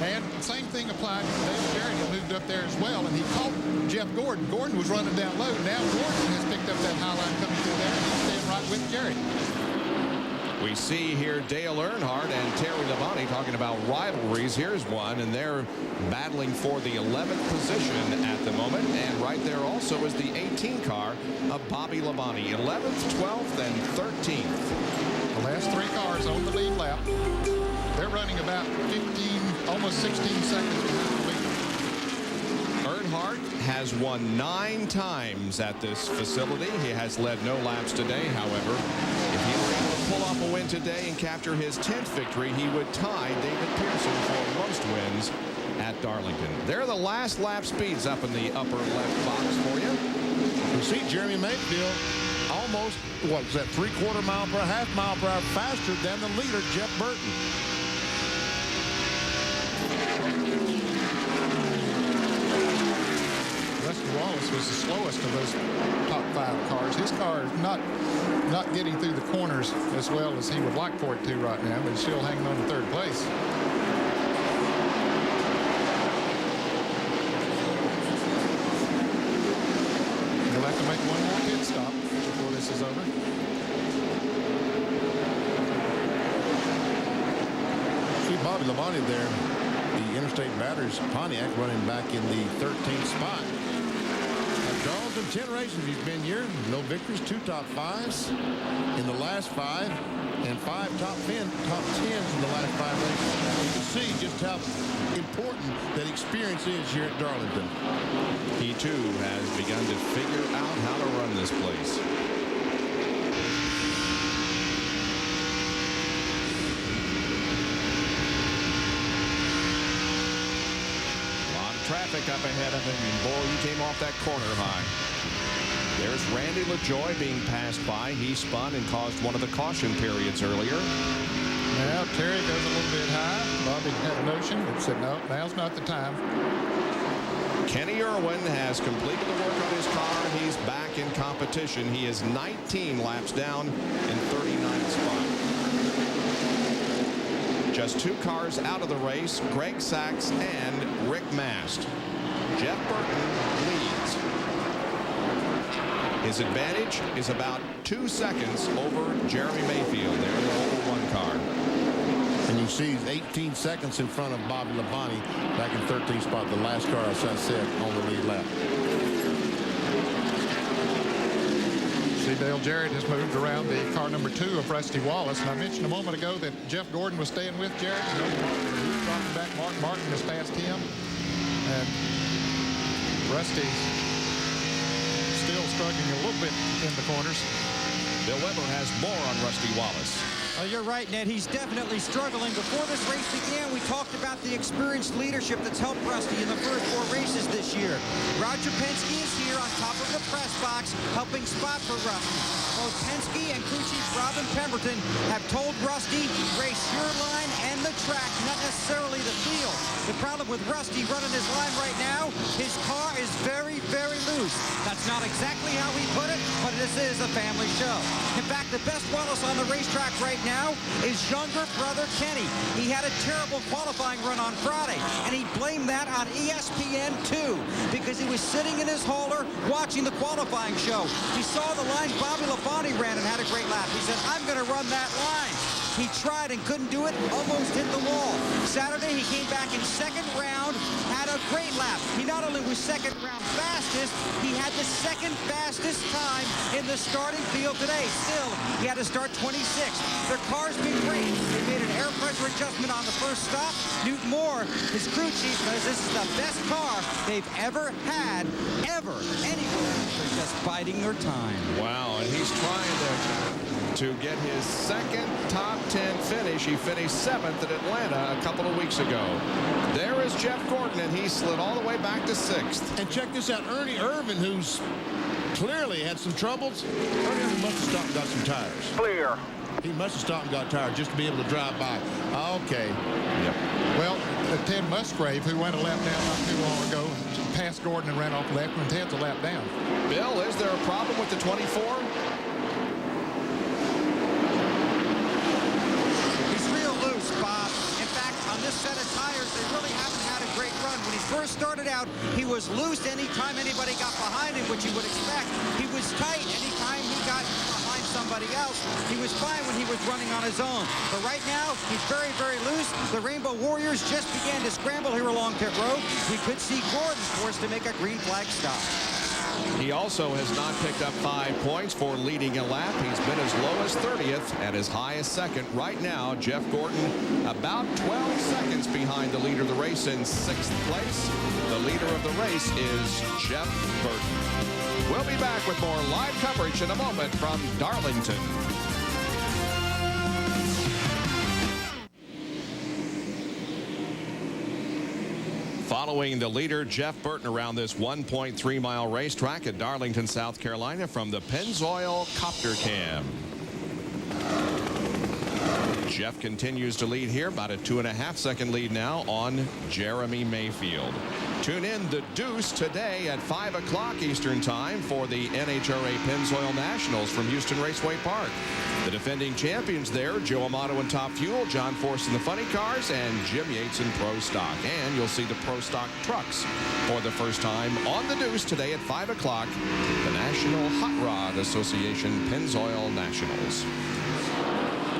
And same thing applied. Dale Jarrett had moved up there as well, and he caught Jeff Gordon. Gordon was running down low. Now Gordon has picked up that high line coming through there, and he's staying right with Jarrett. We see here Dale Earnhardt and Terry Labonte talking about rivalries. Here's one, and they're battling for the 11th position at the moment. And right there also is the 18 car of Bobby Labonte. 11th, 12th, and 13th. The last 3 cars on the lead lap. They're running about 15, almost 16 seconds behind the lead. Earnhardt has won 9 times at this facility. He has led no laps today. However, if he were able to pull off a win today and capture his 10th victory, he would tie David Pearson for most wins at Darlington. They're the last lap speeds up in the upper left box for you. You see Jeremy Mayfield almost, what is that, 3/4 mile per hour, half mile per hour faster than the leader, Jeff Burton. Wallace was the slowest of those top 5 cars. His car is not getting through the corners as well as he would like for it to right now, but he's still hanging on to 3rd place. He'll have to make one more pit stop before this is over. See Bobby Labonte there, the Interstate Batters Pontiac, running back in the 13th spot. Darlington, 10 races he's been here. No victories, 2 top 5s in the last 5, and 5 top 10s in the last 5 races. You can see just how important that experience is here at Darlington. He too has begun to figure out how to run this place. Traffic up ahead of him, and boy, he came off that corner high. There's Randy LaJoie being passed by. He spun and caused one of the caution periods earlier. Now Terry goes a little bit high. Bobby had a notion, but said no, now's not the time. Kenny Irwin has completed the work on his car. He's back in competition. He is 19 laps down in 39th spot. Just 2 cars out of the race, Greg Sachs and Rick Mast. Jeff Burton leads. His advantage is about 2 seconds over Jeremy Mayfield. They're the number 1 car. And you see he's 18 seconds in front of Bobby Labonte back in 13th spot, the last car, as I said, on the lead lap. See, Dale Jarrett has moved around the car number 2 of Rusty Wallace. And I mentioned a moment ago that Jeff Gordon was staying with Jarrett. He's dropping back. Mark Martin has passed him. And Rusty still struggling a little bit in the corners. Bill Weber has more on Rusty Wallace. You're right, Ned. He's definitely struggling. Before this race began, we talked about the experienced leadership that's helped Rusty in the first 4 races this year. Roger Penske is here on top of the press box, helping spot for Rusty. Both Penske and crew chief Robin Pemberton have told Rusty, race your line and the track, not necessarily the field. The problem with Rusty running his line right now, his car is very, very loose. That's not exactly how he put it, but this is a family show. In fact, the best Wallace on the racetrack right now is younger brother Kenny. He had a terrible qualifying run on Friday, and he blamed that on ESPN too, because he was sitting in his hauler watching the qualifying show. He saw the line Bobby Labonte ran and had a great lap. He said, I'm going to run that line. He tried and couldn't do it, almost hit the wall. Saturday, he came back in 2nd round, had a great lap. He not only was 2nd round fastest, he had the 2nd fastest time in the starting field today. Still, he had to start 26th. Their car's been great. They made an air pressure adjustment on the first stop. Newton Moore, his crew chief, says this is the best car they've ever had, ever, anywhere. They're just biding their time. Wow, and he's trying to get his 2nd top 10 finish. He finished 7th at Atlanta a couple of weeks ago. There is Jeff Gordon, and he slid all the way back to 6th. And check this out, Ernie Irvin, who's clearly had some troubles. Ernie Irvin must have stopped and got some tires. Clear. He must have stopped and got tired just to be able to drive by. Okay. Yep. Well, Ted Musgrave, who went a lap down not too long ago, passed Gordon and ran off left when Ted's a lap down. Bill, is there a problem with the 24? He's real loose, Bob. In fact, on this set of tires, they really haven't had a great run. When he first started out, he was loose anytime anybody got behind him, which you would expect. He was tight anytime he got behind somebody else. He was fine when he was running on his own. But right now, he's very, very loose. The Rainbow Warriors just began to scramble here along pit road. We could see Gordon forced to make a green flag stop. He also has not picked up 5 points for leading a lap. He's been as low as 30th and as high as 2nd. Right now, Jeff Gordon about 12 seconds behind the leader of the race in 6th place. The leader of the race is Jeff Burton. We'll be back with more live coverage in a moment from Darlington. Following the leader, Jeff Burton, around this 1.3-mile racetrack at Darlington, South Carolina, from the Pennzoil Copter Cam. Jeff continues to lead here, about a 2.5-second lead now on Jeremy Mayfield. Tune in the Deuce today at 5 o'clock Eastern Time for the NHRA Pennzoil Nationals from Houston Raceway Park. The defending champions there, Joe Amato in Top Fuel, John Force in the Funny Cars, and Jim Yates in Pro Stock. And you'll see the Pro Stock trucks for the first time on the Deuce today at 5 o'clock, the National Hot Rod Association Pennzoil Nationals.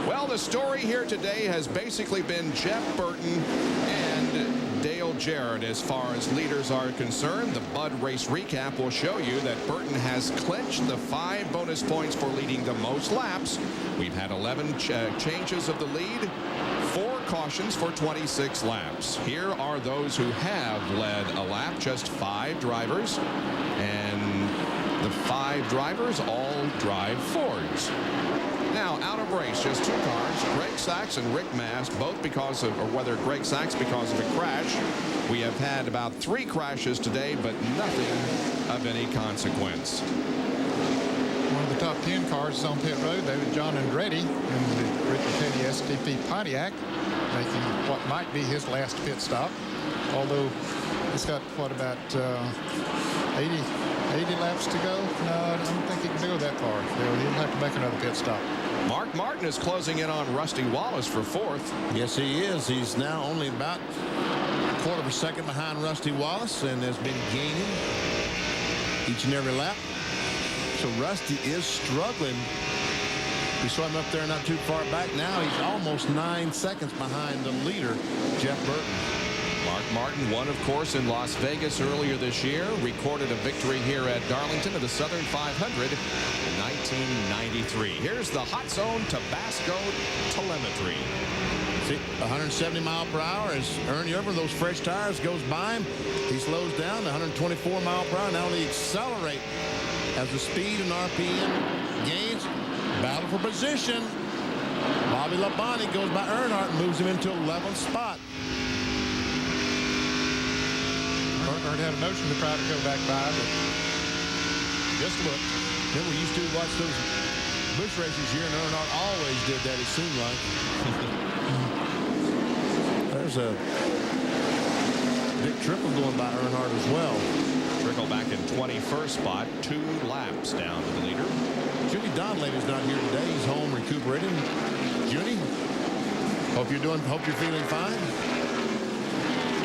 Well, the story here today has basically been Jeff Burton and Dale Jarrett as far as leaders are concerned. The Bud race recap will show you that Burton has clinched the 5 bonus points for leading the most laps. We've had 11 changes of the lead, 4 cautions for 26 laps. Here are those who have led a lap, just 5 drivers, and the 5 drivers all drive Fords. Now, out of race, just 2 cars, Greg Sachs and Rick Mast, both because of, or whether Greg Sachs because of a crash. We have had about 3 crashes today, but nothing of any consequence. One of the top 10 cars is on pit road. They were John Andretti in the Richard Petty STP Pontiac, making what might be his last pit stop. Although he's got, what, about 80 laps to go? No, I don't think he can go that far. He'll have to make another pit stop. Mark Martin is closing in on Rusty Wallace for 4th. Yes, he is. He's now only about a quarter of a second behind Rusty Wallace and has been gaining each and every lap. So Rusty is struggling. We saw him up there not too far back. Now he's almost 9 seconds behind the leader, Jeff Burton. Mark Martin won, of course, in Las Vegas earlier this year. Recorded a victory here at Darlington of the Southern 500 in 1993. Here's the Hot Zone Tabasco telemetry. See, 170 mile per hour as Ernie over those fresh tires goes by him. He slows down to 124 mile per hour. Now they accelerate as the speed and RPM gains. Battle for position. Bobby Labonte goes by Earnhardt and moves him into 11th spot. Earnhardt had a notion to try to go back by, but just look. Then we used to watch those Busch races here, and Earnhardt always did that, it seemed like. There's a big triple going by Earnhardt as well. Trickle back in 21st spot, 2 laps down to the leader. Junie Donlavy's not here today. He's home recuperating. Junie, hope you're feeling fine.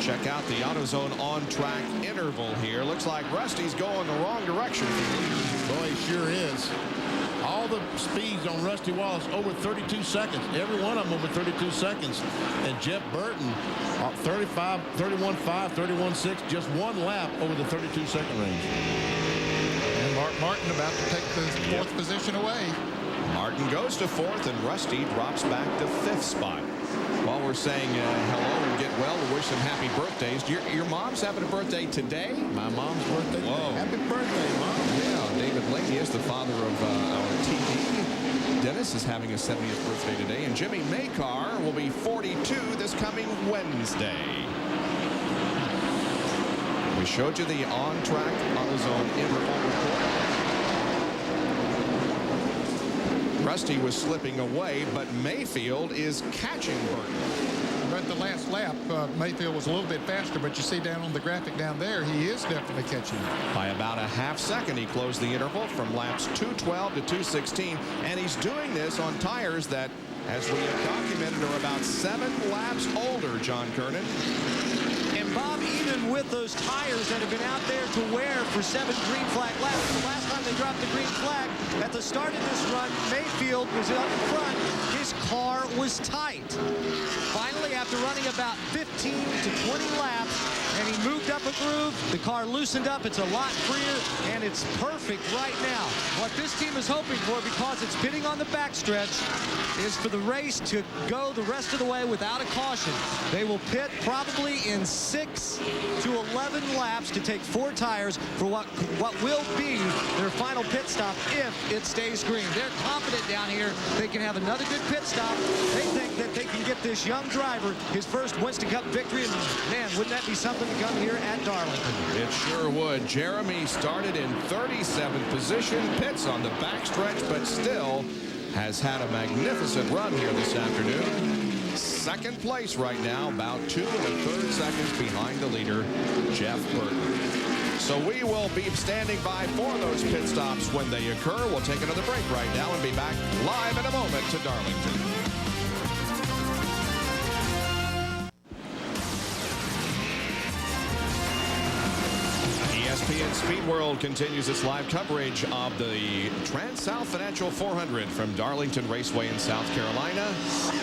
Check out the AutoZone on-track interval here. Looks like Rusty's going the wrong direction. Boy, he sure is. All the speeds on Rusty Wallace over 32 seconds. Every one of them over 32 seconds. And Jeff Burton, 35, 31.5, 31.6, just 1 lap over the 32-second range. And Mark Martin about to take the 4th position away. Martin goes to 4th, and Rusty drops back to 5th spot. While we're saying hello and get well, we wish them happy birthdays. Your mom's having a birthday today? My mom's birthday. Whoa. Happy birthday, Mom. Yeah, David Blaney is the father of our TD. Dennis is having a 70th birthday today, and Jimmy Makar will be 42 this coming Wednesday. We showed you the on-track AutoZone interval report. Rusty was slipping away, but Mayfield is catching Burton. But the last lap, Mayfield was a little bit faster, but you see down on the graphic down there, he is definitely catching him. By about a half second, he closed the interval from laps 212 to 216, and he's doing this on tires that, as we have documented, are about 7 laps older, John Kernan. And Bob, even with those tires that have been out there to wear for 7 green flag laps, the last time they dropped the green flag, at the start of this run, Mayfield was up front. His car was tight. Finally, after running about 15 to 20 laps, and he moved up a groove, the car loosened up, it's a lot freer, and it's perfect right now. What this team is hoping for, because it's pitting on the backstretch, is for the race to go the rest of the way without a caution. They will pit probably in 6 to 11 laps to take 4 tires for what will be their final pit stop if it stays green. They're confident down here they can have another good pit stop. They think that they can get this young driver his first Winston Cup victory, and man, wouldn't that be something to come here at Darlington? It sure would. Jeremy started in 37th position, pits on the backstretch, but still has had a magnificent run here this afternoon. Second place right now, about 2 1/3 seconds behind the leader, Jeff Burton. So we will be standing by for those pit stops when they occur. We'll take another break right now and be back live in a moment to Darlington. ESPN Speed World continues its live coverage of the TranSouth Financial 400 from Darlington Raceway in South Carolina.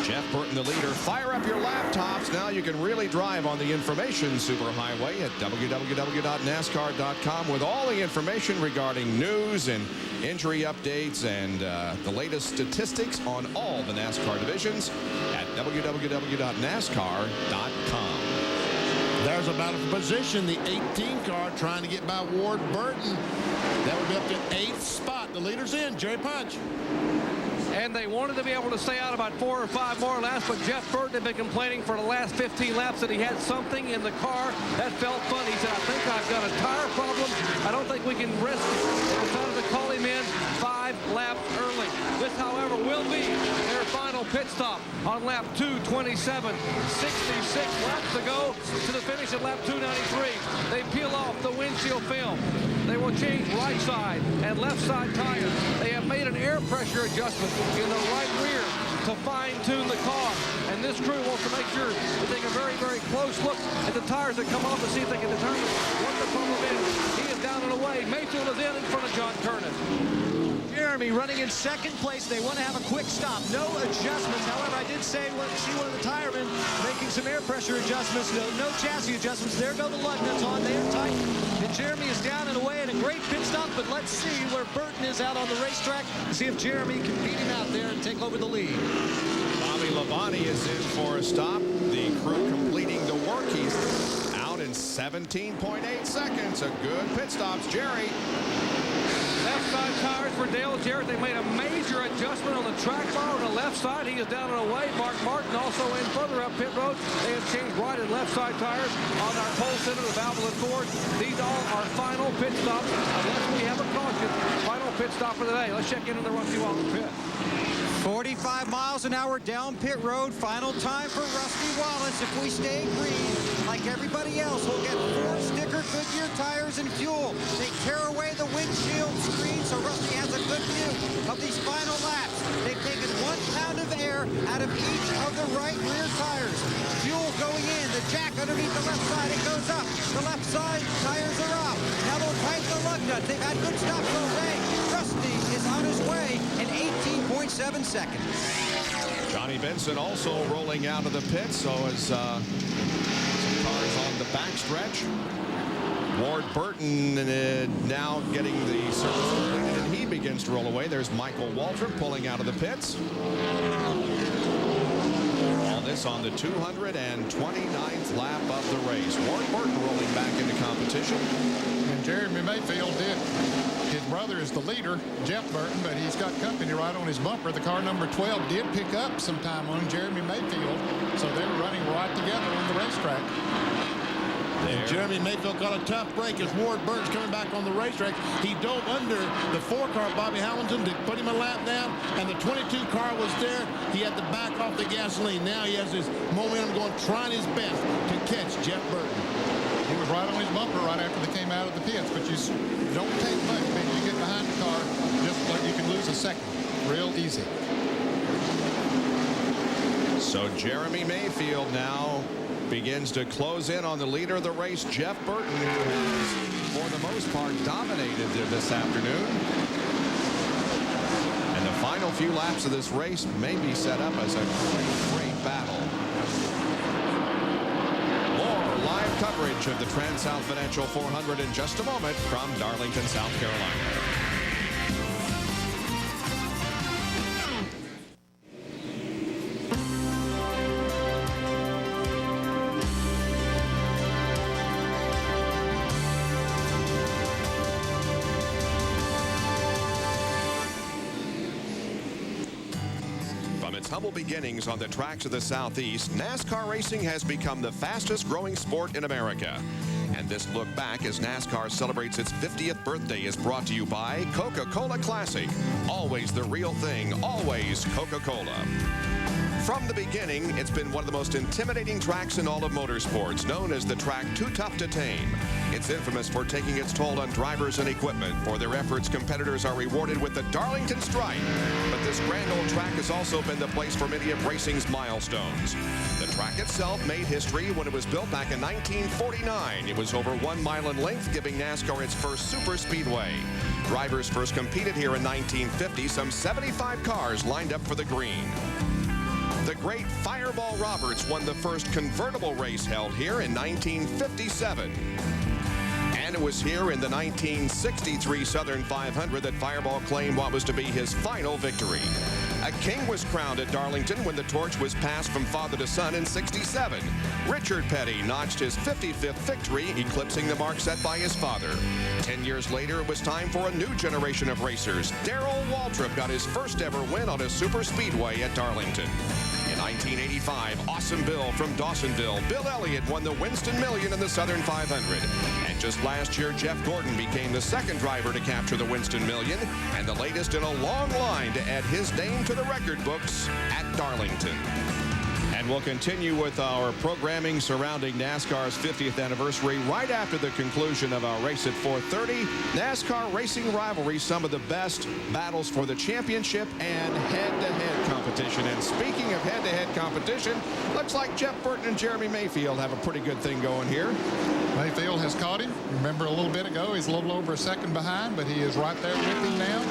Jeff Burton, the leader. Fire up your laptops. Now you can really drive on the information superhighway at www.nascar.com with all the information regarding news and injury updates and the latest statistics on all the NASCAR divisions at www.nascar.com. There's a battle for position. The 18 car trying to get by Ward Burton. That would be up to 8th spot. The leader's in. Jerry Punch. And they wanted to be able to stay out about 4 or 5 more laps, but Jeff Burton had been complaining for the last 15 laps that he had something in the car that felt funny. He said, I think I've got a tire problem. I don't think we can risk it. They decided to call him in 5 laps early. This, however, will be their final pit stop on lap 227. 66 laps to go to the finish at lap 293. They peel off the windshield film. They will change right side and left side tires. They have made an air pressure adjustment in the right rear to fine-tune the car. And this crew wants to make sure to take a very, very close look at the tires that come off to see if they can determine what the problem is. He is down and away. Mayfield is in front of John Kernan. Jeremy running in second place. They want to have a quick stop. No adjustments. However, I did see one of the tiremen making some air pressure adjustments. No chassis adjustments. There go the lug nuts on. They are tight. And Jeremy is down and away at a great pit stop. But let's see where Burton is out on the racetrack to see if Jeremy can beat him out there and take over the lead. Bobby Labonte is in for a stop. The crew completing the work. He's out in 17.8 seconds. A good pit stop. Jerry. Left side tires for Dale Jarrett. They made a major adjustment on the track bar on the left side. He is down and away. Mark Martin also in further up pit road. They have changed right and left side tires on our pole center of Valvoline Ford. These all are final pit stops unless we have a caution. Final pit stop for the day. Let's check in on the Rusty Wallace pit. 45 miles an hour down pit road. Final time for Rusty Wallace. If we stay green, like everybody else, we'll get 4 sticker Goodyear tires and fuel. They tear away the windshield screen, so Rusty has a good view of these final laps. They've taken 1 pound of air out of each of the right rear tires. Fuel going in, the jack underneath the left side, it goes up. The left side tires are off. Now they'll tighten the lug nuts. They've had good stops all day. Rusty is on his way in 18.7 seconds. Johnny Benson also rolling out of the pit, so as some cars on the backstretch. Ward Burton now getting the service completed, and he begins to roll away. There's Michael Waltrip pulling out of the pits. All this on the 229th lap of the race. Ward Burton rolling back into competition. And Jeremy Mayfield did. His brother is the leader, Jeff Burton, but he's got company right on his bumper. The car number 12 did pick up some time on Jeremy Mayfield, so they were running right together on the racetrack. And Jeremy Mayfield got a tough break as Ward Burns coming back on the racetrack. He dove under the 4-car Bobby Hamilton to put him a lap down, and the 22 car was there. He had to back off the gasoline. Now he has his momentum going, trying his best to catch Jeff Burton. He was right on his bumper right after they came out of the pits, but you don't take much. Maybe you get behind the car, just like you can lose a second. Real easy. So Jeremy Mayfield now begins to close in on the leader of the race, Jeff Burton, who has, for the most part, dominated this afternoon. And the final few laps of this race may be set up as a great battle. More live coverage of the TranSouth Financial 400 in just a moment from Darlington, South Carolina. Humble beginnings on the tracks of the Southeast, NASCAR racing has become the fastest growing sport in America. And this look back as NASCAR celebrates its 50th birthday is brought to you by Coca-Cola Classic. Always the real thing, always Coca-Cola. From the beginning, it's been one of the most intimidating tracks in all of motorsports, known as the track Too Tough to Tame. It's infamous for taking its toll on drivers and equipment. For their efforts, competitors are rewarded with the Darlington Stripe. But this grand old track has also been the place for many of racing's milestones. The track itself made history when it was built back in 1949. It was over 1 mile in length, giving NASCAR its first super speedway. Drivers first competed here in 1950. Some 75 cars lined up for the green. The great Fireball Roberts won the first convertible race held here in 1957. And it was here in the 1963 Southern 500 that Fireball claimed what was to be his final victory. A king was crowned at Darlington when the torch was passed from father to son in '67. Richard Petty notched his 55th victory, eclipsing the mark set by his father. 10 years later, it was time for a new generation of racers. Darrell Waltrip got his first ever win on a super speedway at Darlington. In 1985, Awesome Bill from Dawsonville, Bill Elliott won the Winston Million in the Southern 500. And just last year, Jeff Gordon became the second driver to capture the Winston Million and the latest in a long line to add his name to the record books at Darlington. And we'll continue with our programming surrounding NASCAR's 50th anniversary right after the conclusion of our race at 4:30. NASCAR Racing Rivalry, some of the best battles for the championship and head-to-head competition. And speaking of head-to-head competition, looks like Jeff Burton and Jeremy Mayfield have a pretty good thing going here. Mayfield has caught him. Remember a little bit ago, he's a little over a second behind, but he is right there with him now.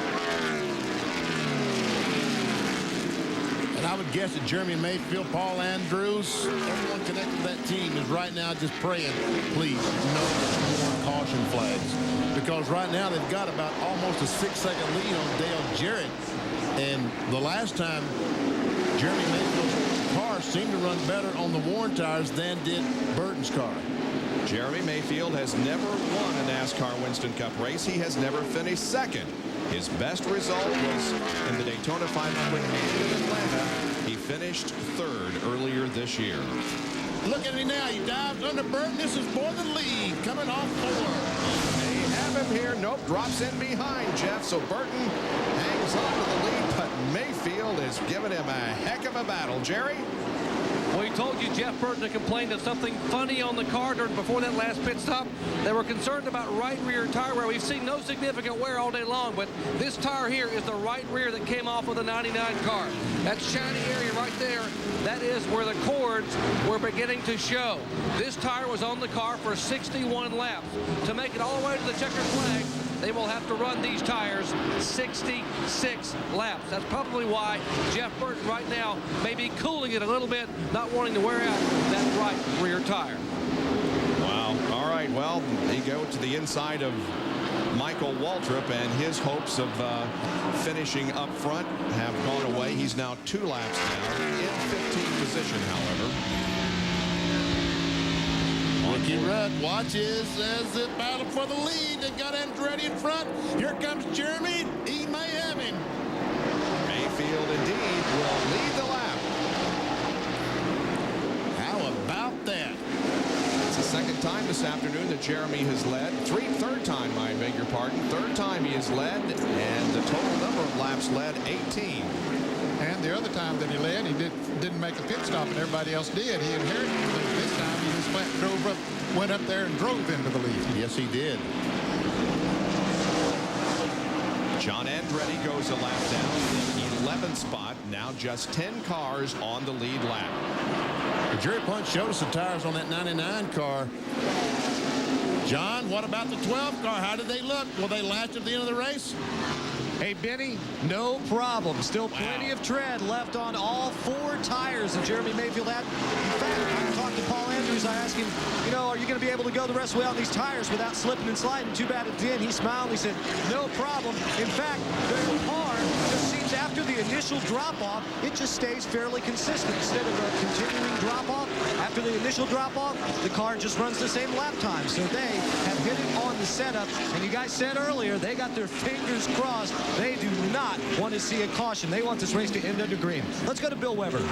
And I would guess that Jeremy Mayfield, Paul Andrews, everyone connected to that team is right now just praying, please, no more caution flags. Because right now they've got about almost a 6-second lead on Dale Jarrett. And the last time, Jeremy Mayfield's car seemed to run better on the worn tires than did Burton's car. Jeremy Mayfield has never won a NASCAR Winston Cup race. He has never finished second. His best result was in the Daytona 500 and in Atlanta. He finished third earlier this year. Look at him now. He dives under Burton. This is for the lead, coming off 4. They have him here. Nope, drops in behind Jeff. So Burton hangs on to the lead, but Mayfield is giving him a heck of a battle. Jerry? Well, he told you Jeff Burton had complained of something funny on the car before that last pit stop. They were concerned about right rear tire wear. We've seen no significant wear all day long, but this tire here is the right rear that came off of the 99 car. That shiny area right there, that is where the cords were beginning to show. This tire was on the car for 61 laps. To make it all the way to the checkered flag, they will have to run these tires 66 laps. That's probably why Jeff Burton right now may be cooling it a little bit, not wanting to wear out that right rear tire. Wow. All right. Well, they go to the inside of Michael Waltrip, and his hopes of finishing up front have gone away. He's now 2 laps down in 15th position, however. Ricky Rudd watches as the battle for the lead. They've got Andretti in front. Here comes Jeremy. He may have him. Mayfield indeed will lead the lap. How about that? It's the second time this afternoon that Jeremy has led. Third time, I beg your pardon. Third time he has led, and the total number of laps led, 18. And the other time that he led, he didn't make a pit stop, and everybody else did. He inherited the lead. This time, he just went up there and drove into the lead. Yes, he did. John Andretti goes a lap down in the 11th spot. Now just 10 cars on the lead lap. Jerry Punch showed us the tires on that 99 car. John, what about the 12 car? How did they look? Will they last at the end of the race? Hey, Benny, no problem. Still plenty of tread left on all 4 tires that Jeremy Mayfield had. In fact, I talked to Paul Andrews. I asked him, you know, are you going to be able to go the rest of the way on these tires without slipping and sliding? Too bad it did. He smiled. He said, no problem. In fact, their car just seems after the initial drop-off, it just stays fairly consistent. Instead of a continuing drop-off, after the initial drop-off, the car just runs the same lap time. So they have hit it on the setup. And you guys said earlier, they got their fingers crossed. They do not want to see a caution. They want this race to end under green. Let's go to Bill Weber.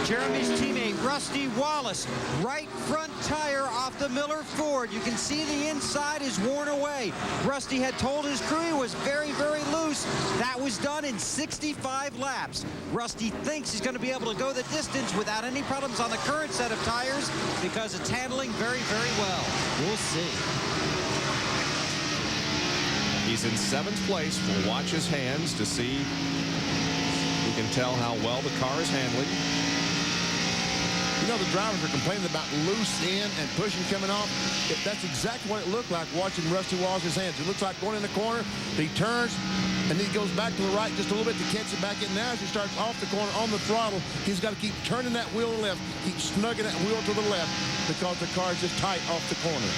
Jeremy's teammate, Rusty Wallace, right front tire off the Miller Ford. You can see the inside is worn away. Rusty had told his crew it was very, very loose. That was done in 65 laps. Rusty thinks he's going to be able to go the distance without any problems on the current set of tires because it's handling very, very well. We'll see. He's in 7th place. We'll watch his hands to see. We can tell how well the car is handling. You know, the drivers are complaining about loose in and pushing coming off. That's exactly what it looked like watching Rusty Wallace's hands. It looks like going in the corner. He turns, and then he goes back to the right just a little bit to catch it back in. Now as he starts off the corner on the throttle, he's got to keep turning that wheel to the left, keep snugging that wheel to the left because the car is just tight off the corner.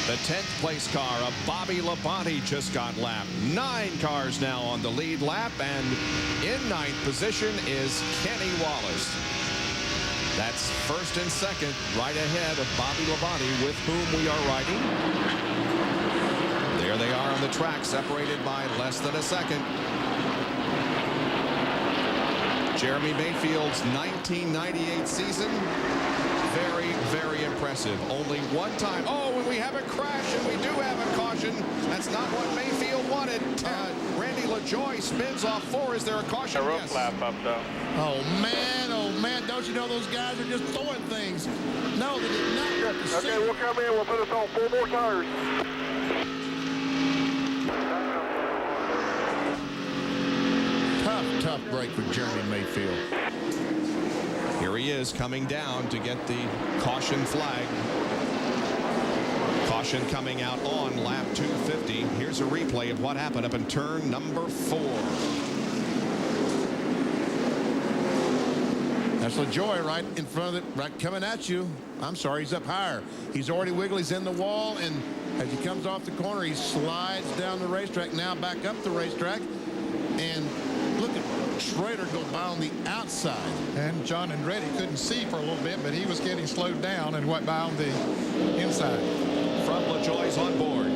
The 10th place car of Bobby Labonte just got lapped. 9 cars now on the lead lap, and in 9th position is Kenny Wallace. That's 1st and 2nd, right ahead of Bobby Labonte, with whom we are riding. There they are on the track, separated by less than a second. Jeremy Mayfield's 1998 season. Very, very impressive. Only one time. Oh, we have a crash, and we do have a caution. That's not what Mayfield wanted. Randy LaJoie spins off 4. Is there a caution? A rough lap up, though. Oh, man. Don't you know those guys are just throwing things? No, they did not want to see. Okay, we'll come in. We'll put us on 4 more tires. Tough break for Jeremy Mayfield. Here he is coming down to get the caution flag. Caution coming out on lap 250. Here's a replay of what happened up in turn number 4. That's LaJoie right in front of it, right coming at you. I'm sorry, he's up higher. He's already wiggled. He's in the wall, and as he comes off the corner, he slides down the racetrack, now back up the racetrack. And look at Schrader go by on the outside. And John Andretti couldn't see for a little bit, but he was getting slowed down and went by on the inside. From LaJoie's on board.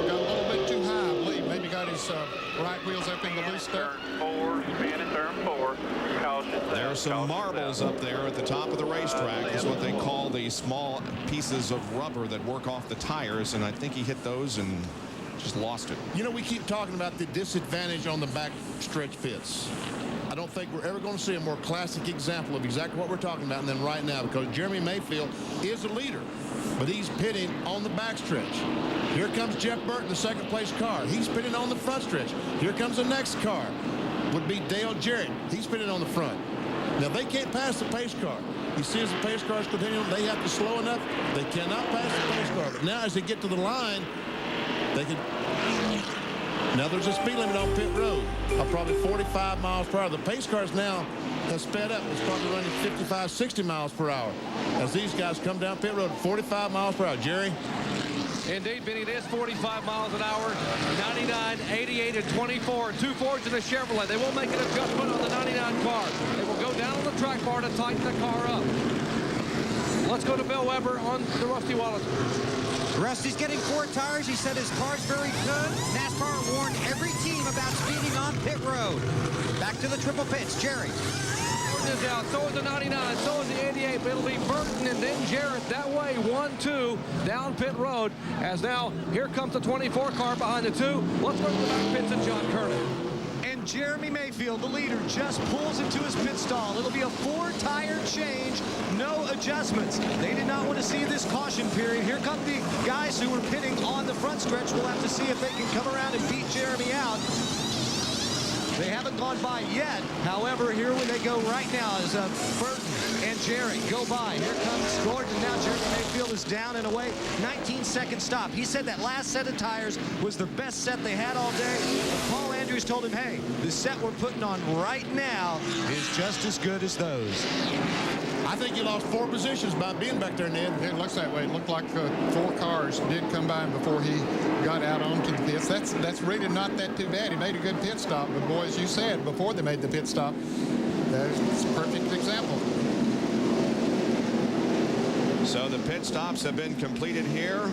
Got a little bit too high, I believe. Maybe got his right wheels up in the loose stuff. Turn 4, spin in turn 4. Caution. There's some marbles up there at the top of the racetrack. Is what they call the small pieces of rubber that work off the tires, and I think he hit those and just lost it. You know, we keep talking about the disadvantage on the back stretch pits. I don't think we're ever going to see a more classic example of exactly what we're talking about than right now, because Jeremy Mayfield is a leader, but he's pitting on the back stretch. Here comes Jeff Burton, the 2nd place car. He's pitting on the front stretch. Here comes the next car. Would be Dale Jarrett. He's pitting on the front. Now, they can't pass the pace car. You see, as the pace cars continue, they have to slow enough. They cannot pass the pace car. But now, as they get to the line, they can. Now there's a speed limit on pit road of probably 45 miles per hour. The pace cars now have sped up. It's probably running 55, 60 miles per hour as these guys come down pit road at 45 miles per hour. Jerry? Indeed, Benny, it is 45 miles an hour. 99, 88, and 24. 2 Fords and a Chevrolet. They will make an adjustment on the 99 car. They will go down on the track bar to tighten the car up. Let's go to Bill Weber on the Rusty Wallace. Rusty's getting 4 tires. He said his car's very good. NASCAR warned every team about speeding on pit road. Back to the triple pits. Jerry. Is out, so is the 99, so is the 88, but it'll be Burton and then Jarrett that way, 1-2 down pit road, as now here comes the 24 car behind the 2. Let's go to the back pits and John Kernan. And Jeremy Mayfield, the leader, just pulls into his pit stall. It'll be a 4-tire change, no adjustments. They did not want to see this caution period. Here come the guys who were pitting on the front stretch. We'll have to see if they can come around and beat Jeremy out. They haven't gone by yet. However, here when they go right now is Burton and Jerry go by. Here comes Gordon. Now Jeremy Mayfield is down and away. 19-second stop. He said that last set of tires was the best set they had all day. Paul Andrews told him, hey, the set we're putting on right now is just as good as those. I think you lost 4 positions by being back there, Ned. It looks that way. It looked like 4 cars did come by him before he got out onto the pits. That's really not that too bad. He made a good pit stop. But, boy, as you said, before they made the pit stop, that's a perfect example. So the pit stops have been completed here.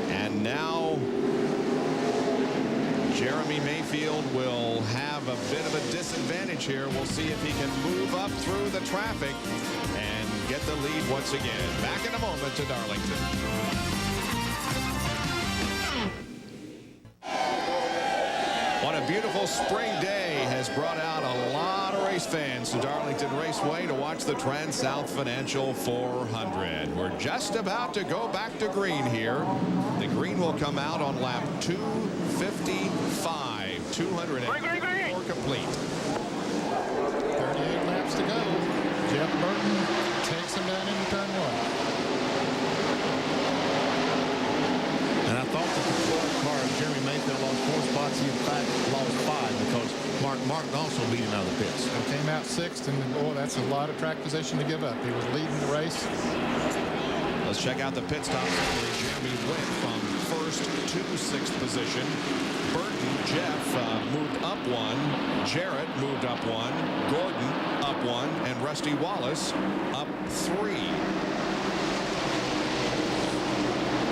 And now Jeremy Mayfield will have a bit of a disadvantage here. We'll see if he can move up through the traffic and get the lead once again. Back in a moment to Darlington. What a beautiful spring day has brought out a lot of race fans to Darlington Raceway to watch the TranSouth Financial 400. We're just about to go back to green here. The green will come out on lap 255. 204 complete. 38 laps to go. Jeff Burton takes him down into turn 1. And I thought that the 12 car of Jeremy Mayfield lost 4 spots. He, in fact, lost 5 because Mark Martin also beat him out of the pits. So came out 6th, and, boy, that's a lot of track position to give up. He was leading the race. Let's check out the pit stop. Jeremy went from 1st to 6th position. Burton, Jeff moved up 1. Jarrett moved up 1. Gordon up 1. And Rusty Wallace up 3.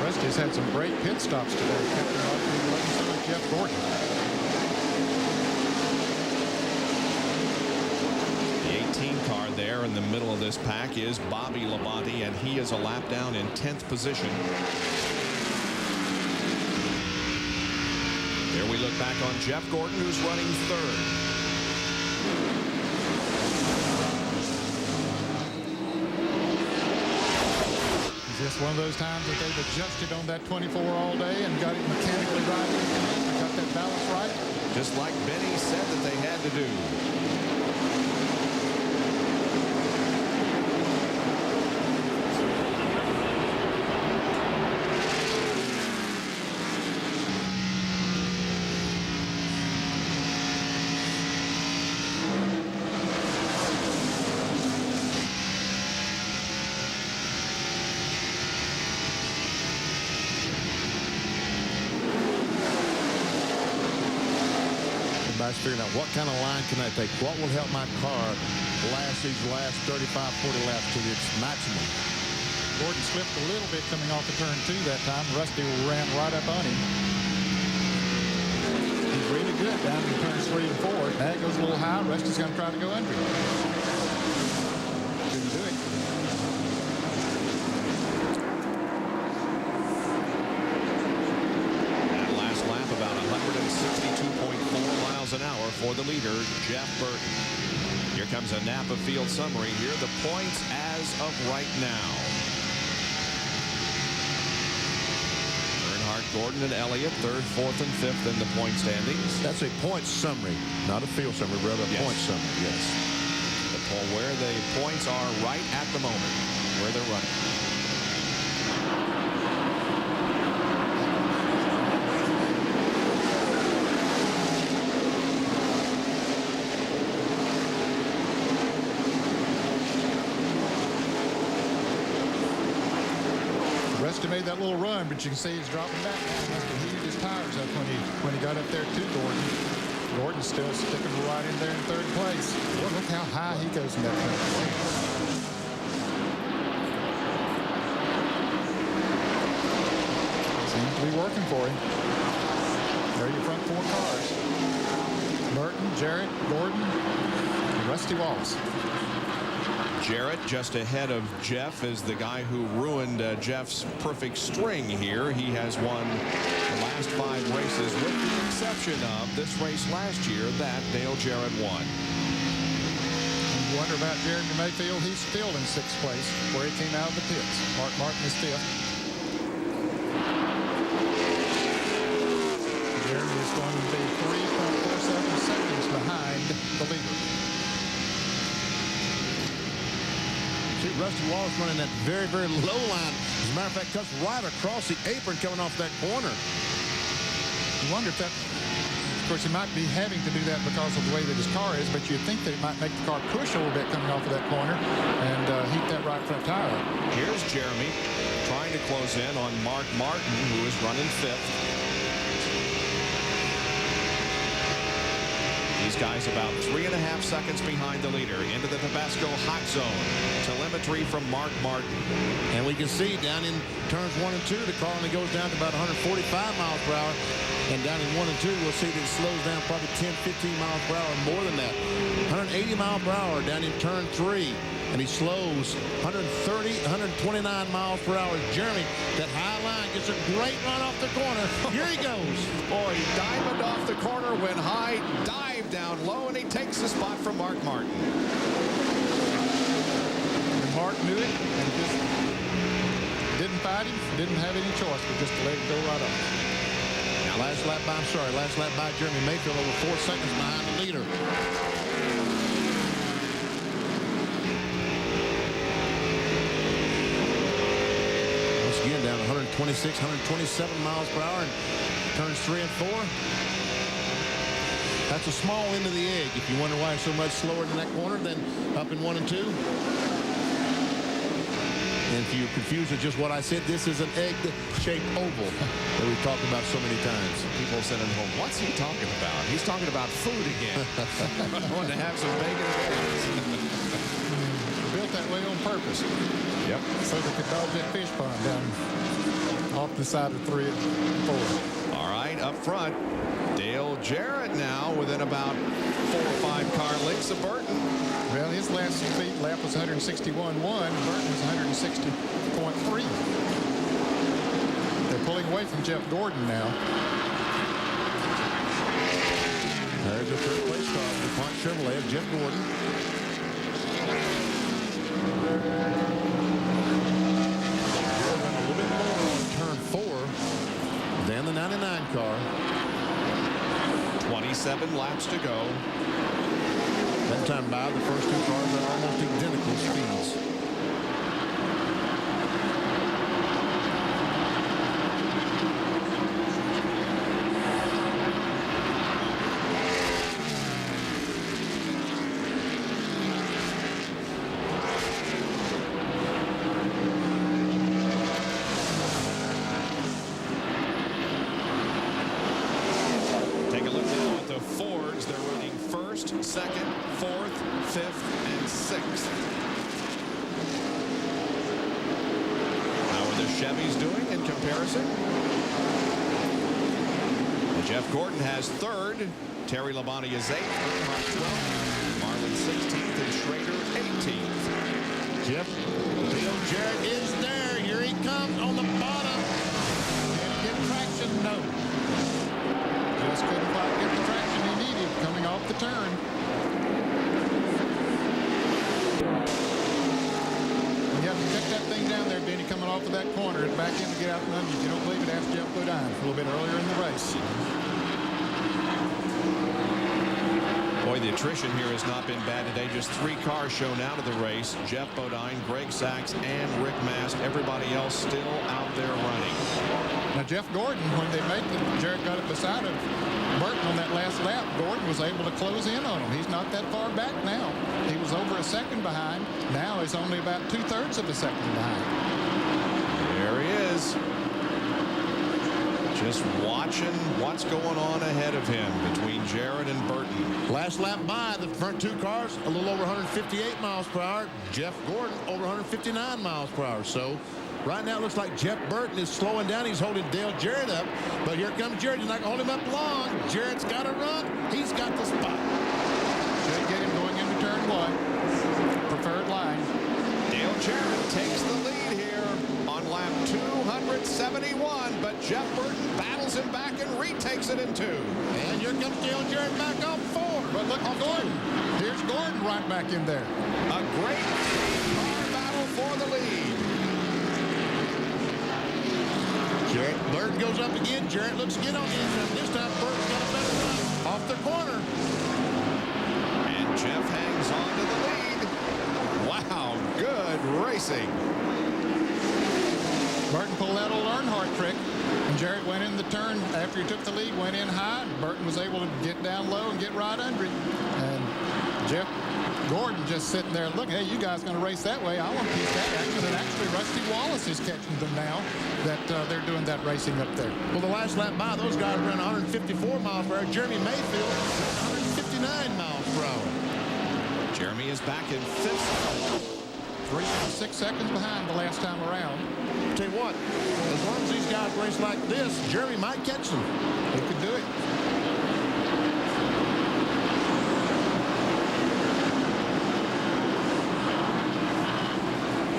Rusty's had some great pit stops today. Jeff Gordon. The 18 car there in the middle of this pack is Bobby Labonte, and he is a lap down in 10th position. There we look back on Jeff Gordon, who's running 3rd. Is this one of those times that they've adjusted on that 24 all day and got it mechanically right? Got that balance right? Just like Benny said that they had to do. Figuring out what kind of line can I take, what will help my car last these last 35, 40 laps to its maximum. Gordon slipped a little bit coming off of turn 2 that time. Rusty ran right up on him. He's really good down in turns 3 and 4. That goes a little high. Rusty's going to try to go under him. Couldn't do it. That last lap about 162.4 miles an hour for the leader, Jeff Burton. Here comes a Napa field summary. Here are the points as of right now. Earnhardt, Gordon, and Elliott, 3rd, 4th, and 5th in the point standings. That's a point summary, not a field summary, rather a point summary, yes. Where the points are right at the moment, where they're running. Rusty made that little run, but you can see he's dropping back now. He must have heated his tires up when he got up there to Gordon. Gordon's still sticking right in there in 3rd place. Well, look how high he goes in that thing. Seems to be working for him. There are your front 4 cars. Burton, Jarrett, Gordon, and Rusty Wallace. Jarrett just ahead of Jeff is the guy who ruined Jeff's perfect string here. He has won the last 5 races with the exception of this race last year that Dale Jarrett won. You wonder about Jared Mayfield. He's still in 6th place where he came out of the pits. Mark Martin is 5th. Jeremy is going to be 3.47 seconds behind the leader. See, Rusty Wallace running that very, very low line. As a matter of fact, cuts right across the apron coming off that corner. You wonder if that... Of course, he might be having to do that because of the way that his car is, but you'd think that it might make the car push a little bit coming off of that corner and heat that right front tire up. Here's Jeremy trying to close in on Mark Martin, who is running 5th. These guys about 3.5 seconds behind the leader into the Tabasco hot zone. Telemetry from Mark Martin. And we can see down in turns 1 and 2, the car only goes down to about 145 miles per hour. And down in 1 and 2, we'll see that it slows down probably 10, 15 miles per hour, more than that. 180 miles per hour down in turn 3. And he slows 130, 129 miles per hour. Jeremy, that high line, gets a great run off the corner. Here he goes. Boy, he diamond off the corner, went high, dived down low, and he takes the spot from Mark Martin. And Mark knew it and just didn't fight him, didn't have any choice but just to let it go right off. Last lap by Jeremy Mayfield, over 4 seconds behind the leader. Once again, down 126, 127 miles per hour in turns 3 and 4. That's a small end of the egg if you wonder why it's so much slower in that corner than up in 1 and 2. And if you're confused with just what I said, this is an egg-shaped oval that we've talked about so many times. People said at home, what's he talking about? He's talking about food again. I want to have some bacon and eggs. Built that way on purpose. Yep. So they could dodge that fish pond down off the side of 3 and 4. All right, up front, Dale Jarrett now within about 4 or 5 car lengths of Burton. Well, his last lap was 161.1. Burton was 160.3. They're pulling away from Jeff Gordon now. There's a 3rd place car for DuPont Chevrolet of Jeff Gordon. A little bit more on turn 4 than the 99 car. 27 laps to go. That time by, the first 2 cars are almost identical speeds. Take a look now at the Fords. They're running 1st, 2nd, 4th, 5th, and 6th. How are the Chevys doing in comparison? And Jeff Gordon has 3rd. Terry Labonte is 8th. Earnhardt 12th. Marlin 16th. And Schrader 18th. Jeff, Dale Jarrett is there. Here he comes on the bottom. Can't get traction, no. Just couldn't quite get the traction he needed coming off the turn. You have to check that thing down there, Benny, coming off of that corner and back in to get out from under you. If you don't believe it, ask Jeff Bodine a little bit earlier in the race. Boy, the attrition here has not been bad today. Just 3 cars shown out of the race. Jeff Bodine, Greg Sachs, and Rick Mast. Everybody else still out there running. Now, Jeff Gordon, when they made it, Jarrett got it beside of Burton on that last lap. Gordon was able to close in on him. He's not that far back now. He was over a second behind. Now he's only about 2/3 of a second behind. There he is. Just watching what's going on ahead of him between Jarrett and Burton. Last lap by, the front 2 cars a little over 158 miles per hour. Jeff Gordon over 159 miles per hour. So Right now it looks like Jeff Burton is slowing down. He's holding Dale Jarrett up. But here comes Jarrett. He's not going to hold him up long. Jarrett's got to run. He's got the spot. Should get him going into turn 1. Preferred line. Dale Jarrett takes the lead here on lap 271, but Jeff Burton battles him back and retakes it in 2. And here comes Dale Jarrett back off 4. But look at Gordon. Here's Gordon right back in there. A great car battle for the lead. Jarrett, Burton goes up again. Jarrett looks again on the inside. This time Burton's got a better run off the corner. And Jeff hangs on to the lead. Wow, good racing. Burton pulled that old Earnhardt trick. And Jarrett went in the turn after he took the lead, went in high. Burton was able to get down low and get right under it. And Jeff Gordon just sitting there looking, hey, you guys going to race that way. I want to keep that action. And actually, Rusty Wallace is catching them now that they're doing that racing up there. Well, the last lap by, those guys ran 154 miles per hour. Jeremy Mayfield, 159 miles per hour. Jeremy is back in 5th. 3.6 seconds behind the last time around. Tell you what, as long as these guys race like this, Jeremy might catch them. He could do it.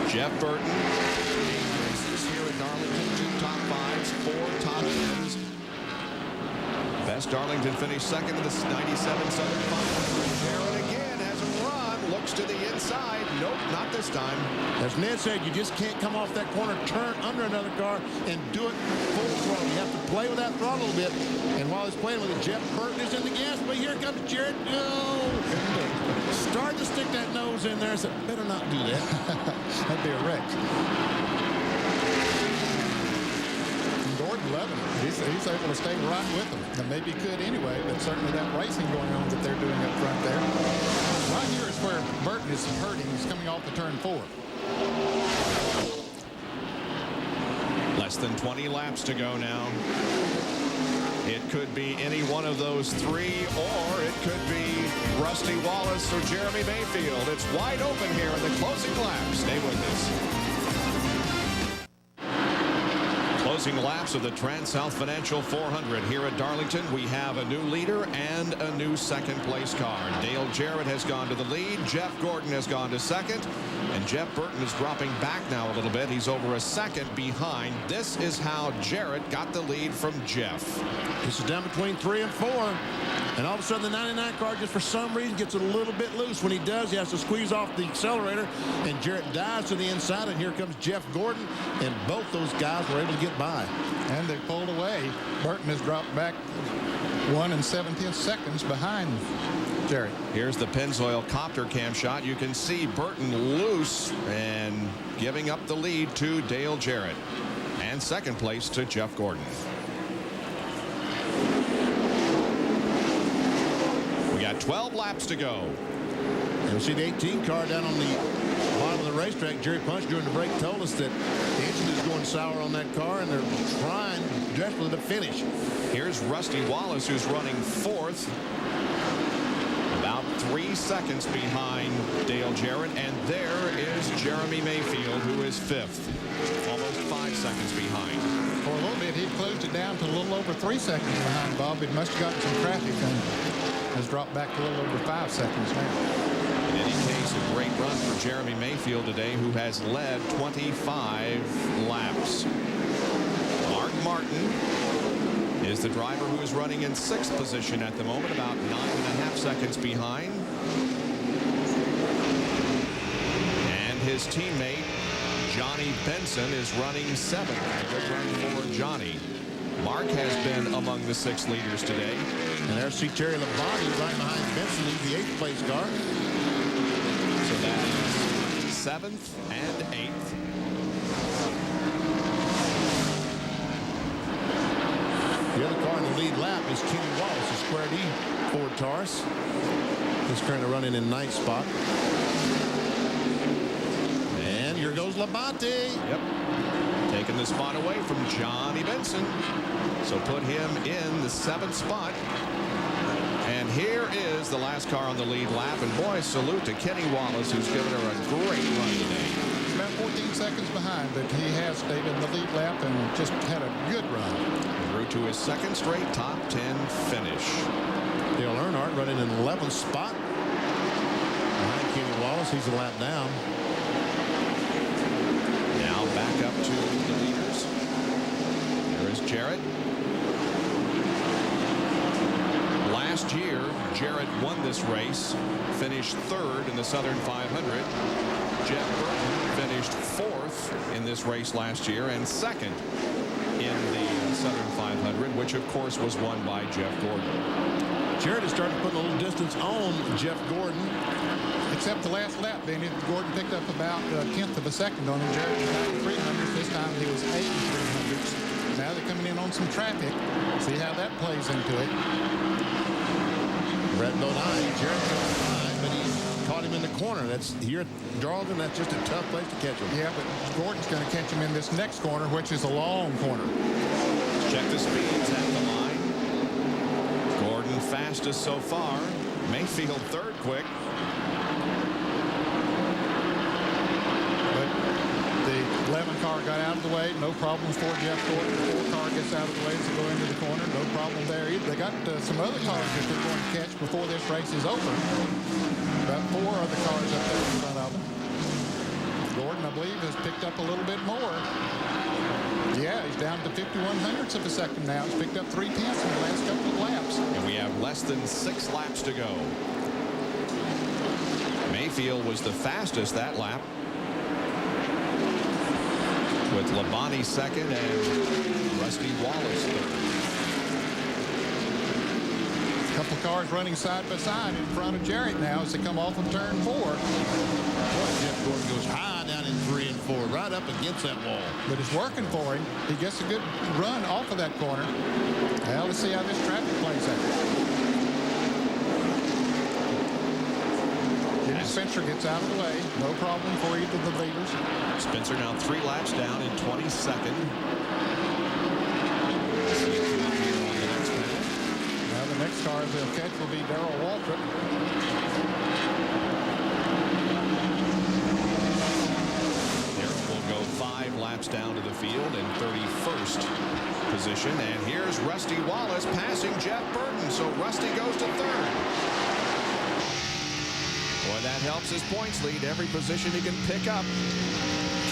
Jeff Burton races here at Darlington. 2 top 5s, 4 top 10s. Best Darlington finished second in the 97 Southern 500. Jarrett again has a run. Looks to the inside. Nope, not this time. As Ned said, you just can't come off that corner, turn under another car, and do it full throttle. You have to play with that throttle a little bit. And while he's playing with it, Jeff Burton is in the gas, but here comes Jarrett. No! Started to stick that nose in there. I said, better not do that. That'd be a wreck. And Gordon loving it. He's able to stay right with them. And maybe he could anyway, but certainly that racing going on that they're doing up front there. Right here is where Burton is hurting. He's coming off the turn 4. Less than 20 laps to go now. It could be any one of those 3, or it could be Rusty Wallace or Jeremy Mayfield. It's wide open here in the closing lap. Stay with us. Closing laps of the TranSouth Financial 400 here at Darlington. We have a new leader and a new second place car. Dale Jarrett has gone to the lead. Jeff Gordon has gone to second. And Jeff Burton is dropping back now a little bit. He's over a second behind. This is how Jarrett got the lead from Jeff. This is down between 3 and 4. And all of a sudden, the 99 car just for some reason gets a little bit loose. When he does, he has to squeeze off the accelerator. And Jarrett dives to the inside. And here comes Jeff Gordon. And both those guys were able to get by. And they pulled away. Burton has dropped back 1 7/10 seconds behind Jarrett. Here's the Pennzoil copter cam shot. You can see Burton loose and giving up the lead to Dale Jarrett. And second place to Jeff Gordon. We got 12 laps to go. You'll see the 18 car down on the bottom of the racetrack. Jerry Punch during the break told us that the engine is going sour on that car, and they're trying desperately to finish. Here's Rusty Wallace, who's running 4th. About 3 seconds behind Dale Jarrett. And there is Jeremy Mayfield, who is 5th. Almost 5 seconds behind. For a little bit, he closed it down to a little over 3 seconds behind Bob. It must have gotten some traffic and has dropped back to a little over 5 seconds now. In any case, a great run for Jeremy Mayfield today, who has led 25 laps. Mark Martin is the driver who is running in 6th position at the moment, about 9.5 seconds behind. And his teammate, Johnny Benson, is running 7th. A good run for Johnny. Mark has been among the 6 leaders today. And there's Terry Labonte right behind Benson. He's the 8th place car. So that is 7th and 8th. The other car in the lead lap is Kenny Wallace, a Square D Ford Taurus. He's currently running in 9th spot. And here goes Labonte. Yep. Taking the spot away from Johnny Benson. So put him in the 7th spot. And here is the last car on the lead lap. And boy, salute to Kenny Wallace, who's given her a great run today. Spent 14 seconds behind, but he has stayed in the lead lap and just had a good run. Through to his second straight top 10 finish. Dale Earnhardt running in 11th spot. Behind Kenny Wallace, he's a lap down. Now back up to the leaders. There is Jarrett. Last year, Jarrett won this race, finished third in the Southern 500. Jeff Burton finished fourth in this race last year and second in the Southern 500, which of course was won by Jeff Gordon. Jarrett has started putting a little distance on Jeff Gordon. Except the last lap, Benny, Gordon picked up about a tenth of a second on him. Jarrett was 9300s. This time he was 8300s. Now they're coming in on some traffic. See how that plays into it. Red Boat Eye, Jarrett goes high, but he caught him in the corner. That's here at Darlington. That's just a tough place to catch him. Yeah, but Gordon's going to catch him in this next corner, which is a long corner. Check the speeds at the line. Gordon fastest so far. Mayfield third quick. But the 11 car got out of the way. No problem for Jeff Gordon. The 4 car gets out of the way to go into the corner. No problem there either. They got some other cars that they're going to catch before this race is over. About 4 other cars up there in front of them. Gordon, I believe, has picked up a little bit more. Yeah, he's down to 5100ths of a second now. He's picked up 3 tenths in the last couple of laps. And we have less than 6 laps to go. Mayfield was the fastest that lap, with Labonte second and Rusty Wallace third. A couple cars running side by side in front of Jarrett now as they come off of turn 4. Boy, Jeff Gordon goes high down in 3 and 4, right up against that wall. But it's working for him. He gets a good run off of that corner. Now let's see how this traffic plays out. Jimmy Spencer gets out of the way. No problem for either of the leaders. Spencer now 3 laps down in 22nd. Now the next car they'll catch will be Darrell Waltrip. Darrell will go 5 laps down to the field in 31st position. And here's Rusty Wallace passing Jeff Burton. So Rusty goes to third. Boy, that helps his points lead. Every position he can pick up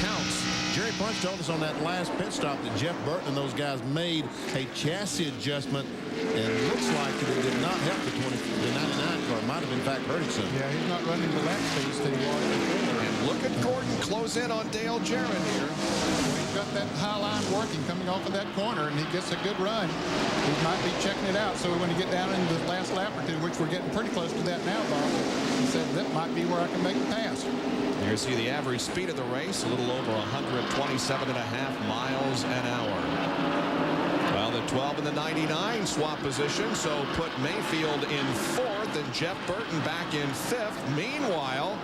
counts. Jerry Punch told us on that last pit stop that Jeff Burton and those guys made a chassis adjustment, and it looks like it did not help the 99 car. Might have in fact hurt it some. Yeah, he's not running the lap speeds that he was before. And look at Gordon close in on Dale Jarrett here. He's got that high line working coming off of that corner, and he gets a good run. He might be checking it out. So when you get down into the last lap or two, which we're getting pretty close to that now, Bob, he said that might be where I can make it pass. You see the average speed of the race, a little over 127.5 miles an hour. Well, the 12 and the 99 swap position, so put Mayfield in 4th and Jeff Burton back in 5th. Meanwhile,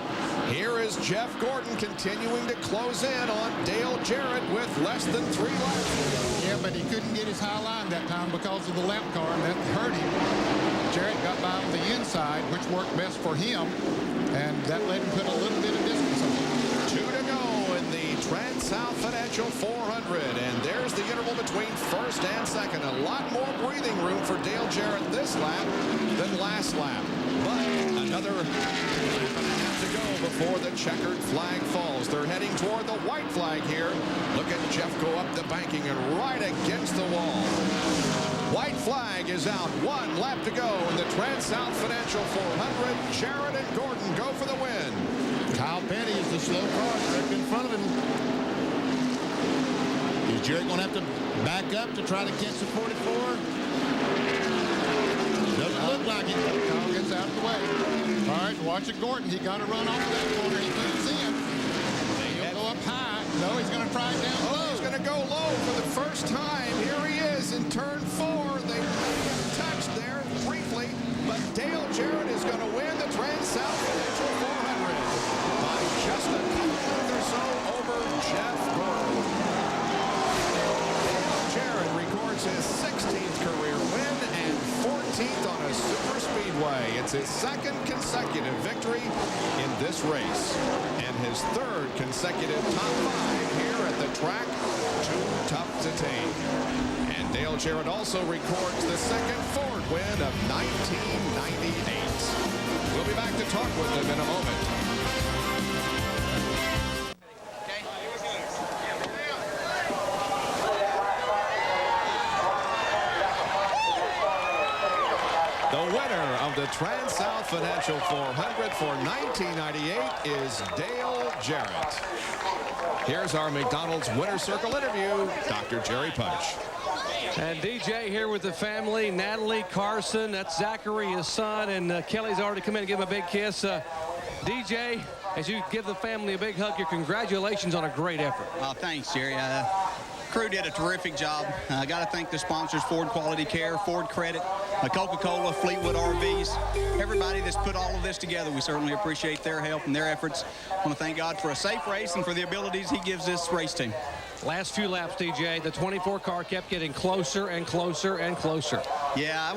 here is Jeff Gordon continuing to close in on Dale Jarrett with less than 3 laps to go. Yeah, but he couldn't get his high line that time because of the lap car, and that hurt him. Jarrett got by on the inside, which worked best for him, and that let him put a little bit of distance on. 2 to go in the TranSouth Financial 400, and there's the interval between first and second. A lot more breathing room for Dale Jarrett this lap than last lap. But another lap and a half to go before the checkered flag falls. They're heading toward the white flag here. Look at Jeff go up the banking and right against the wall. White flag is out. 1 lap to go in the TranSouth Financial 400. Jarrett and Gordon go for the win. Kyle Petty is the slow car right in front of him. Is Jarrett going to have to back up to try to catch the 44? Doesn't look like it. Kyle gets out of the way. All right, watch it, Gordon. He got to run off that corner. He moves in. He'll go up high. No, he's going to try it down low. He's going to go low for the first time. Here he is in turn 4. They touched there briefly, but Dale Jarrett is going to win the TranSouth Financial 400 by just a couple or so over Jeff Gordon. Dale Jarrett records his 16th career win and 14th on a super speedway. It's It's his second consecutive victory in this race and his third consecutive top 5 here at the track. Too tough to tame. And Dale Jarrett also records the second Ford win of 1998. We'll be back to talk with him in a moment. The winner of the TranSouth Financial 400 for 1998 is Dale Jarrett. Here's our McDonald's Winner Circle interview, Dr. Jerry Punch. And DJ here with the family, Natalie, Carson, that's Zachary, his son, and Kelly's already come in and give him a big kiss. DJ, as you give the family a big hug, your congratulations on a great effort. Oh, thanks, Jerry. Crew did a terrific job. I got to thank the sponsors, Ford Quality Care, Ford Credit, Coca-Cola, Fleetwood RVs, everybody that's put all of this together. We certainly appreciate their help and their efforts. I want to thank God for a safe race and for the abilities he gives this race team. Last few laps, DJ, the 24 car kept getting closer and closer and closer. Yeah, I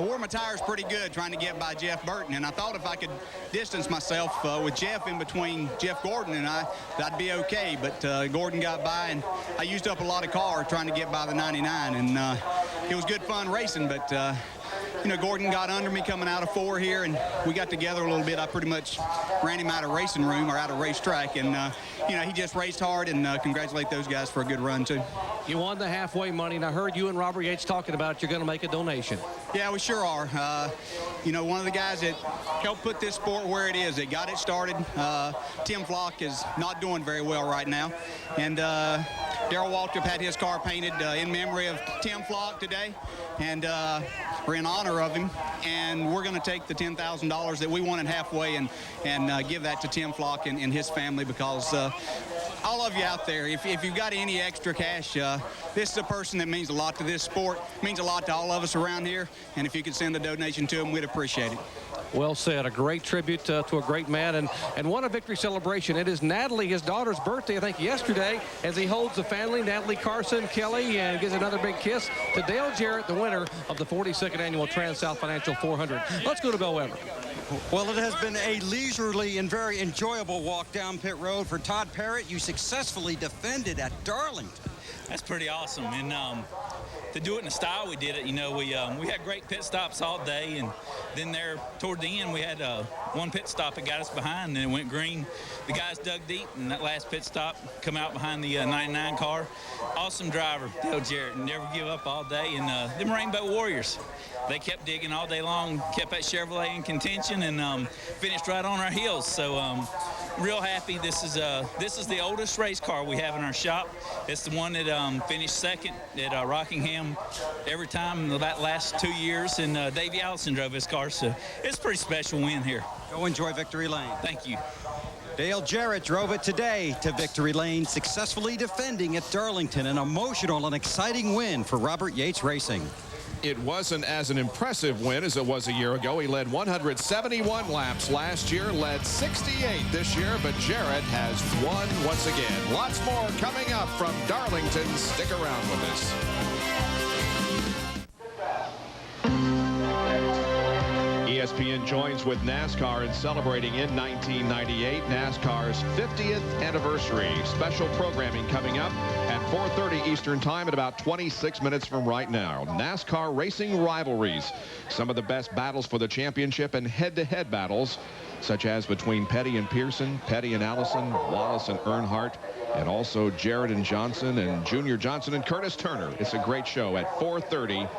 wore my tires pretty good trying to get by Jeff Burton, and I thought if I could distance myself with Jeff in between Jeff Gordon and I'd be okay, but Gordon got by, and I used up a lot of car trying to get by the 99, and it was good fun racing, but you know, Gordon got under me coming out of 4 here, and we got together a little bit. I pretty much ran him out of racing room or out of racetrack, and you know, he just raced hard, and congratulate those guys for a good run too. You won the halfway money, and I heard you and Robert Yates talking about you're going to make a donation. Yeah, we sure are. You know, one of the guys that helped put this sport where it is, that got it started, Tim Flock, is not doing very well right now, and Darrell Waltrip had his car painted in memory of Tim Flock today, and we're in honor of him, and we're going to take the $10,000 that we won at halfway and give that to Tim Flock and his family, because all of you out there, if you've got any extra cash, this is a person that means a lot to this sport, means a lot to all of us around here, and if you could send a donation to him, we'd appreciate it. Well said. A great tribute to a great man, and what a victory celebration. It is Natalie, his daughter's birthday, I think yesterday, as he holds the family, Natalie, Carson, Kelly, and gives another big kiss to Dale Jarrett, the winner of the 42nd Annual TranSouth Financial 400. Let's go to Bill Weber. Well, it has been a leisurely and very enjoyable walk down pit road for Todd Parrott. You successfully defended at Darlington. That's pretty awesome, and to do it in the style we did it, you know, we had great pit stops all day, and then there toward the end we had one pit stop that got us behind, and it went green. The guys dug deep, and that last pit stop come out behind the 99 car. Awesome driver, Dale Jarrett, never give up all day, and them Rainbow Warriors, they kept digging all day long, kept that Chevrolet in contention, and finished right on our heels. So real happy. This is the oldest race car we have in our shop. It's the one that finished second at Rockingham every time in the last 2 years, and Davey Allison drove his car, so it's a pretty special win here. Go enjoy Victory Lane. Thank you. Dale Jarrett drove it today to Victory Lane, successfully defending at Darlington. An emotional and exciting win for Robert Yates Racing. It wasn't as an impressive win as it was a year ago. He led 171 laps last year, led 68 this year, but Jarrett has won once again. Lots more coming up from Darlington. Stick around with us. ESPN joins with NASCAR in celebrating in 1998 NASCAR's 50th anniversary. Special programming coming up at 4:30 Eastern Time at about 26 minutes from right now. NASCAR racing rivalries. Some of the best battles for the championship and head-to-head battles, such as between Petty and Pearson, Petty and Allison, Wallace and Earnhardt, and also Jarrett and Johnson and Junior Johnson and Curtis Turner. It's a great show at 4:30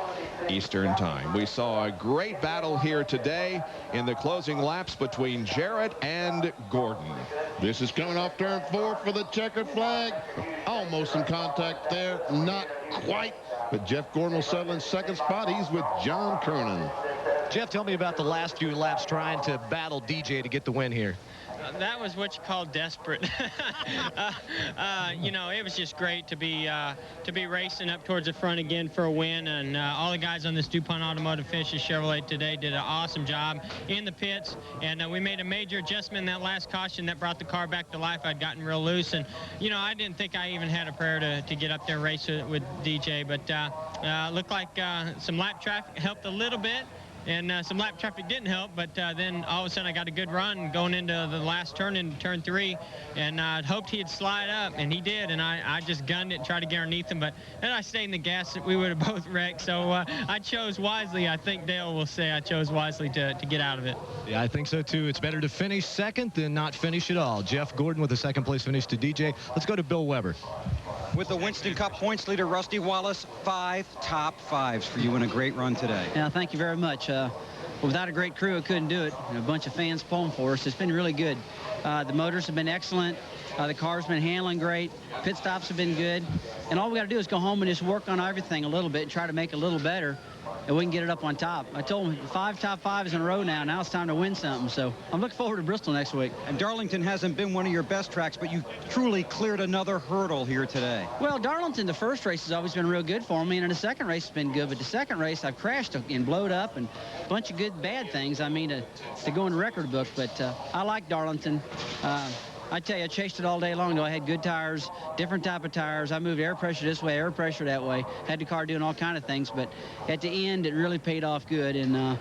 Eastern Time. We saw a great battle here today in the closing laps between Jarrett and Gordon. This is coming off turn 4 for the checkered flag. Almost in contact there, not quite, but Jeff Gordon will settle in second spot. He's with John Kernan. Jeff, tell me about the last few laps trying to battle DJ to get the win here. That was what you call desperate. You know, it was just great to be racing up towards the front again for a win, and all the guys on this DuPont Automotive Finishes Chevrolet today did an awesome job in the pits, and we made a major adjustment in that last caution that brought the car back to life. I'd gotten real loose, and you know, I didn't think I even had a prayer to get up there and race with DJ, but looked like some lap traffic helped a little bit. and some lap traffic didn't help, but then all of a sudden I got a good run going into the last turn, into turn 3, and I hoped he'd slide up, and he did, and I just gunned it and tried to get underneath him, but then I stayed in the gas, we would have both wrecked, so I chose wisely. I think Dale will say I chose wisely to get out of it. Yeah, I think so too. It's better to finish second than not finish at all. Jeff Gordon with a second place finish to DJ. Let's go to Bill Weber. With the Winston Cup points leader, Rusty Wallace, 5 top 5s for you in a great run today. Yeah, thank you very much. Without a great crew, I couldn't do it. And a bunch of fans pulling for us. It's been really good. The motors have been excellent. The car's been handling great. Pit stops have been good. And all we got to do is go home and just work on everything a little bit and try to make it a little better, and we can get it up on top. I told him 5 top 5s in a row now. Now it's time to win something. So I'm looking forward to Bristol next week. And Darlington hasn't been one of your best tracks, but you truly cleared another hurdle here today. Well, Darlington, the first race has always been real good for me, and in the second race it's been good. But the second race I've crashed and blowed up and a bunch of good bad things. I mean, to go in the record book. But I like Darlington. I tell you, I chased it all day long, though. I had good tires, different type of tires. I moved air pressure this way, air pressure that way. Had the car doing all kind of things, but at the end, it really paid off good. And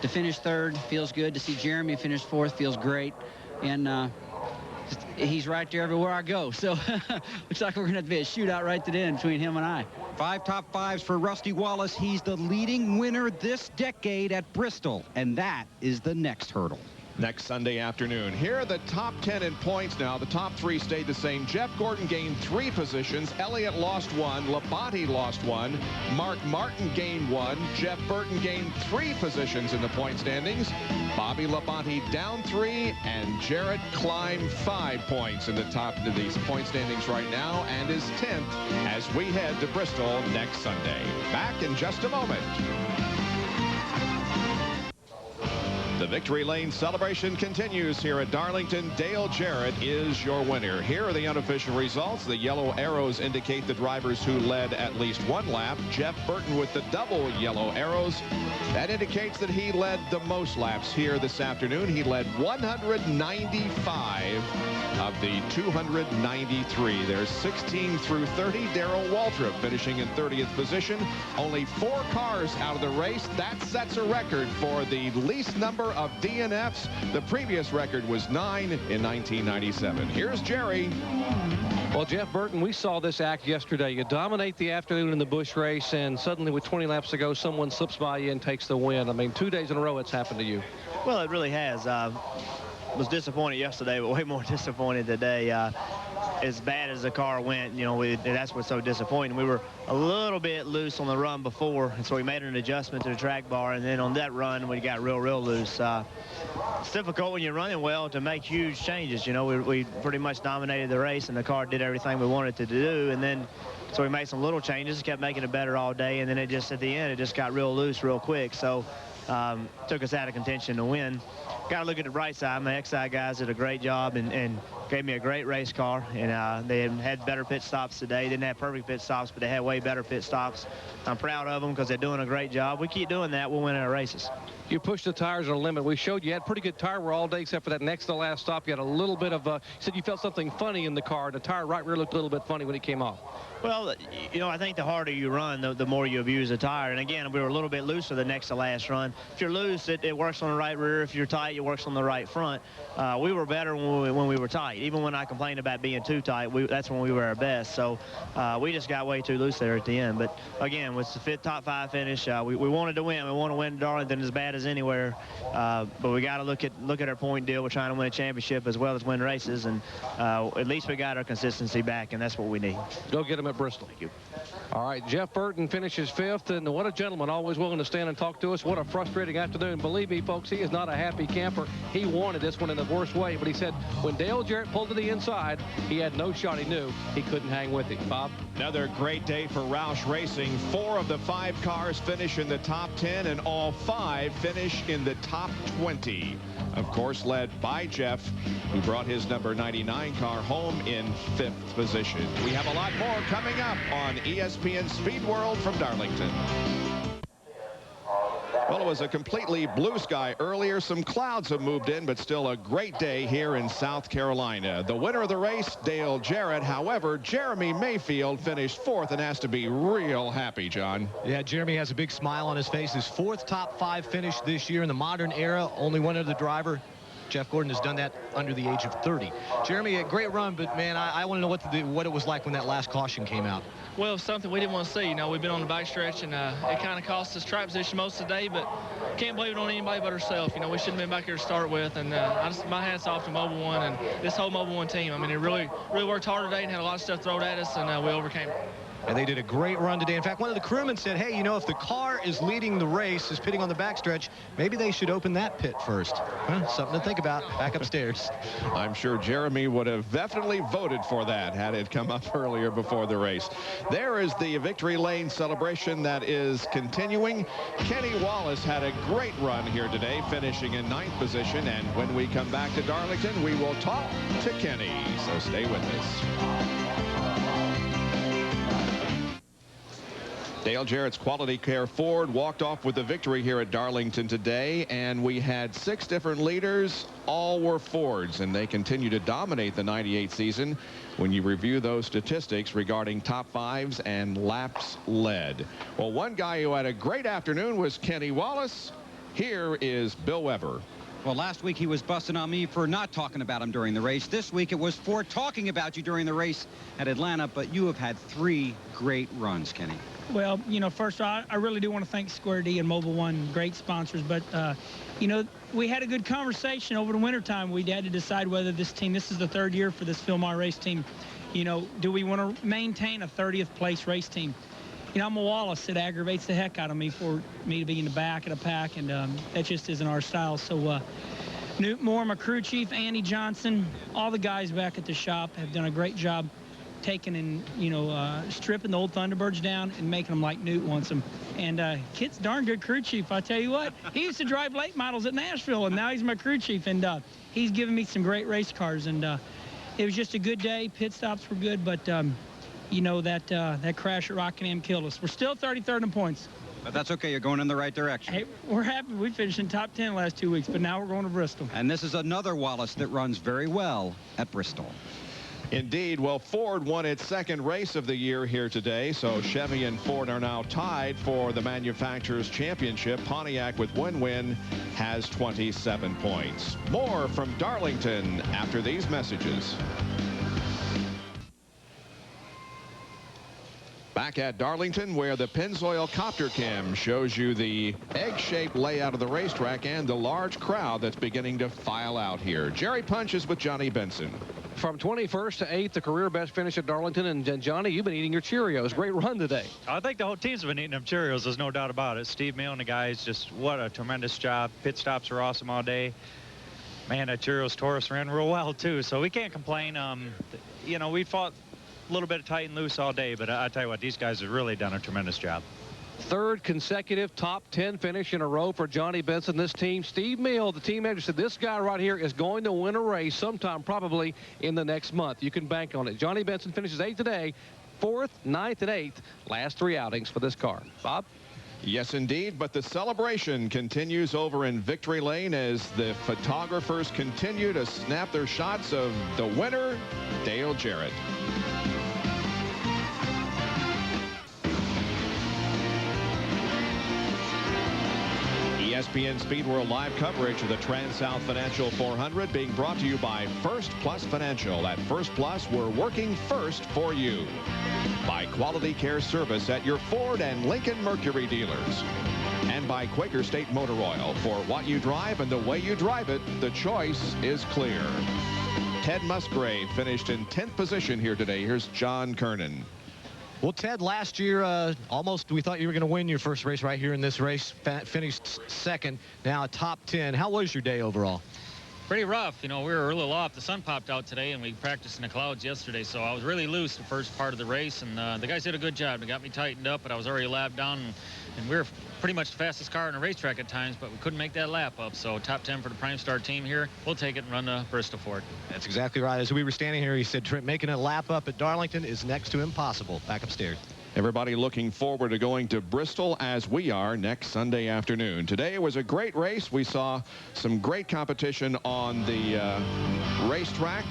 to finish third feels good. To see Jeremy finish fourth feels great. And he's right there everywhere I go. So looks like we're going to have to be a shootout right to the end between him and I. 5 top 5s for Rusty Wallace. He's the leading winner this decade at Bristol, and that is the next hurdle. Next Sunday afternoon. Here are the top 10 in points now. The top 3 stayed the same. Jeff Gordon gained 3 positions. Elliott lost 1. Labonte lost 1. Mark Martin gained 1. Jeff Burton gained 3 positions in the point standings. Bobby Labonte down 3. And Jarrett climbed 5 points in the top of these point standings right now and is 10th as we head to Bristol next Sunday. Back in just a moment. The Victory Lane celebration continues here at Darlington. Dale Jarrett is your winner. Here are the unofficial results. The yellow arrows indicate the drivers who led at least 1 lap. Jeff Burton with the double yellow arrows. That indicates that he led the most laps here this afternoon. He led 195 of the 293. There's 16 through 30. Darrell Waltrip finishing in 30th position. Only 4 cars out of the race. That sets a record for the least number of DNFs. The previous record was 9 in 1997. Here's Jerry. Well, Jeff Burton, we saw this act yesterday. You dominate the afternoon in the Busch race, and suddenly with 20 laps to go, someone slips by you and takes the win. I mean, 2 days in a row it's happened to you. Well, it really has. Was disappointed yesterday, but way more disappointed today. As bad as the car went, you know, that's what's so disappointing. We were a little bit loose on the run before, and so we made an adjustment to the track bar, and then on that run we got real loose. It's difficult when you're running well to make huge changes. You know, we pretty much dominated the race, and the car did everything we wanted it to do, and then so we made some little changes, kept making it better all day, and then it just at the end it just got real loose real quick. So took us out of contention to win. Got to look at the bright side. My XI guys did a great job and gave me a great race car. And they had better pit stops today. Didn't have perfect pit stops, but they had way better pit stops. I'm proud of them because they're doing a great job. We keep doing that, we'll win our races. You pushed the tires on a limit. We showed you had pretty good tire wear all day except for that next to last stop. You had a little bit of you said you felt something funny in the car. The tire right rear looked a little bit funny when it came off. Well, you know, I think the harder you run, the more you abuse the tire. And again, we were a little bit looser the next to last run. If you're loose, it works on the right rear. If you're tight, it works on the right front. We were better when we were tight. Even when I complained about being too tight, that's when we were our best. So we just got way too loose there at the end. But again, with the top 5 finish, we wanted to win. We want to win Darlington as bad as anywhere. But we got to look at our point deal. We're trying to win a championship as well as win races. And at least we got our consistency back, and that's what we need. Go get them at Bristol. Thank you. All right, Jeff Burton finishes 5th, and what a gentleman, always willing to stand and talk to us. What a frustrating afternoon. Believe me, folks, he is not a happy camper. He wanted this one in the worst way, but he said when Dale Jarrett pulled to the inside, he had no shot. He knew he couldn't hang with him. Bob? Another great day for Roush Racing. 4 of the 5 cars finish in the top 10, and all 5 finish in the top 20. Of course, led by Jeff, who brought his number 99 car home in 5th position. We have a lot more coming up on ESPN Speed World from Darlington. Well, it was a completely blue sky earlier. Some clouds have moved in, but still a great day here in South Carolina. The winner of the race, Dale Jarrett. However, Jeremy Mayfield finished 4th and has to be real happy, John. Yeah, Jeremy has a big smile on his face. His 4th top 5 finish this year in the modern era. Only one other driver. Jeff Gordon has done that under the age of 30. Jeremy, a great run, but man, I want to know what it was like when that last caution came out. Well, something we didn't want to see. You know, we've been on the backstretch, and it kind of cost us track position most of the day, but can't blame it on anybody but ourselves. You know, we shouldn't have been back here to start with, and my hat's off to Mobil 1 and this whole Mobil 1 team. I mean, they really worked hard today and had a lot of stuff thrown at us, and we overcame it. And they did a great run today. In fact, one of the crewmen said, hey, you know, if the car is leading the race, is pitting on the backstretch, maybe they should open that pit first. Something to think about back upstairs. I'm sure Jeremy would have definitely voted for that had it come up earlier before the race. There is the victory lane celebration that is continuing. Kenny Wallace had a great run here today, finishing in 9th position. And when we come back to Darlington, we will talk to Kenny. So stay with us. Dale Jarrett's Quality Care Ford walked off with the victory here at Darlington today, and we had 6 different leaders. All were Fords, and they continue to dominate the 98 season when you review those statistics regarding top 5s and laps led. Well, one guy who had a great afternoon was Kenny Wallace. Here is Bill Weber. Well, last week he was busting on me for not talking about him during the race. This week it was for talking about you during the race at Atlanta, but you have had 3 great runs, Kenny. Well, you know, first of all, I really do want to thank Square D and Mobil 1, great sponsors. But, you know, we had a good conversation over the wintertime. We had to decide whether this team, this is the 3rd year for this Philmar race team, you know, do we want to maintain a 30th place race team? You know, I'm a Wallace. It aggravates the heck out of me for me to be in the back of the pack, and that just isn't our style. So, Newt Moore, my crew chief, Andy Johnson, all the guys back at the shop have done a great job taking and, you know, stripping the old Thunderbirds down and making them like Newt wants them. And Kit's darn good crew chief, I tell you what. He used to drive late models at Nashville, and now he's my crew chief, and he's given me some great race cars. And it was just a good day. Pit stops were good, but you know, that crash at Rockingham killed us. We're still 33rd in points. But that's okay. You're going in the right direction. Hey, we're happy. We finished in top 10 last 2 weeks, but now we're going to Bristol. And this is another Wallace that runs very well at Bristol. Indeed. Well, Ford won its 2nd race of the year here today, so Chevy and Ford are now tied for the Manufacturers' Championship. Pontiac, with one win, has 27 points. More from Darlington after these messages. Back at Darlington, where the Pennzoil Copter Cam shows you the egg-shaped layout of the racetrack and the large crowd that's beginning to file out here. Jerry Punches with Johnny Benson. From 21st to 8th, the career best finish at Darlington. And Johnny, you've been eating your Cheerios. Great run today. I think the whole team's been eating them Cheerios. There's no doubt about it. Steve Mill and the guys, just what a tremendous job. Pit stops were awesome all day. Man, that Cheerios Taurus ran real well, too. So we can't complain. You know, we fought a little bit of tight and loose all day, but I tell you what, these guys have really done a tremendous job. 3rd consecutive top 10 finish in a row for Johnny Benson. This team, Steve Mill, the team manager, said this guy right here is going to win a race sometime probably in the next month. You can bank on it. Johnny Benson finishes 8th today, 4th, 9th, and 8th. Last 3 outings for this car. Bob? Yes, indeed, but the celebration continues over in Victory Lane as the photographers continue to snap their shots of the winner, Dale Jarrett. ESPN Speed World live coverage of the TranSouth Financial 400 being brought to you by First Plus Financial. At First Plus, we're working first for you. By Quality Care Service at your Ford and Lincoln Mercury dealers. And by Quaker State Motor Oil. For what you drive and the way you drive it, the choice is clear. Ted Musgrave finished in 10th position here today. Here's John Kernan. Well, Ted, last year, almost we thought you were going to win your first race right here in this race. Finished 2nd, now top 10. How was your day overall? Pretty rough. You know, we were a little off. The sun popped out today, and we practiced in the clouds yesterday, so I was really loose the first part of the race, and the guys did a good job. They got me tightened up, but I was already a lap down, and we were pretty much the fastest car in the racetrack at times, but we couldn't make that lap up. So top 10 for the Prime Star team here. We'll take it and run to Bristol Ford. That's exactly right. As we were standing here, he said making a lap up at Darlington is next to impossible. Back upstairs. Everybody looking forward to going to Bristol, as we are, next Sunday afternoon. Today was a great race. We saw some great competition on the racetrack.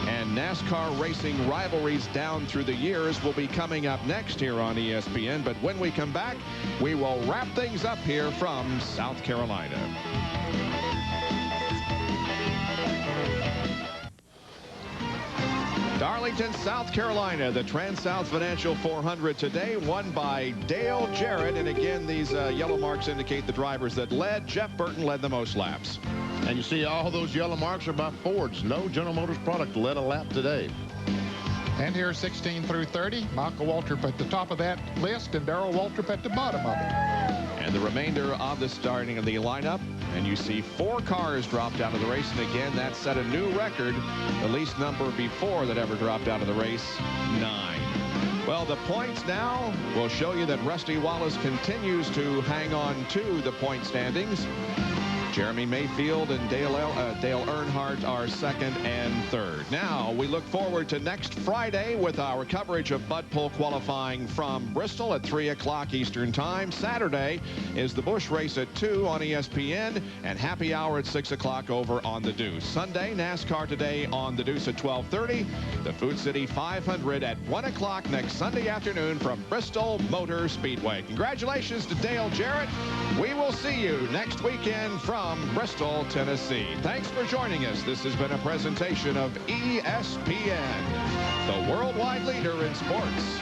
And NASCAR racing rivalries down through the years will be coming up next here on ESPN. But when we come back, we will wrap things up here from South Carolina. Darlington, South Carolina, the TranSouth Financial 400 today, won by Dale Jarrett. And again, these yellow marks indicate the drivers that led. Jeff Burton led the most laps. And you see all those yellow marks are by Fords. No General Motors product led a lap today. And here 16 through 30, Michael Waltrip at the top of that list and Darrell Waltrip at the bottom of it. And the remainder of the starting of the lineup. And you see 4 cars dropped out of the race. And again, that set a new record, the least number before that ever dropped out of the race, 9. Well, the points now will show you that Rusty Wallace continues to hang on to the point standings. Jeremy Mayfield and Dale Earnhardt are second and third. Now we look forward to next Friday with our coverage of Bud Pole qualifying from Bristol at 3 o'clock Eastern Time. Saturday is the Busch race at 2 on ESPN and happy hour at 6 o'clock over on the Deuce. Sunday, NASCAR Today on the Deuce at 12:30. The Food City 500 at 1 o'clock next Sunday afternoon from Bristol Motor Speedway. Congratulations to Dale Jarrett. We will see you next weekend from Bristol, Tennessee. Thanks for joining us. This has been a presentation of ESPN, the worldwide leader in sports.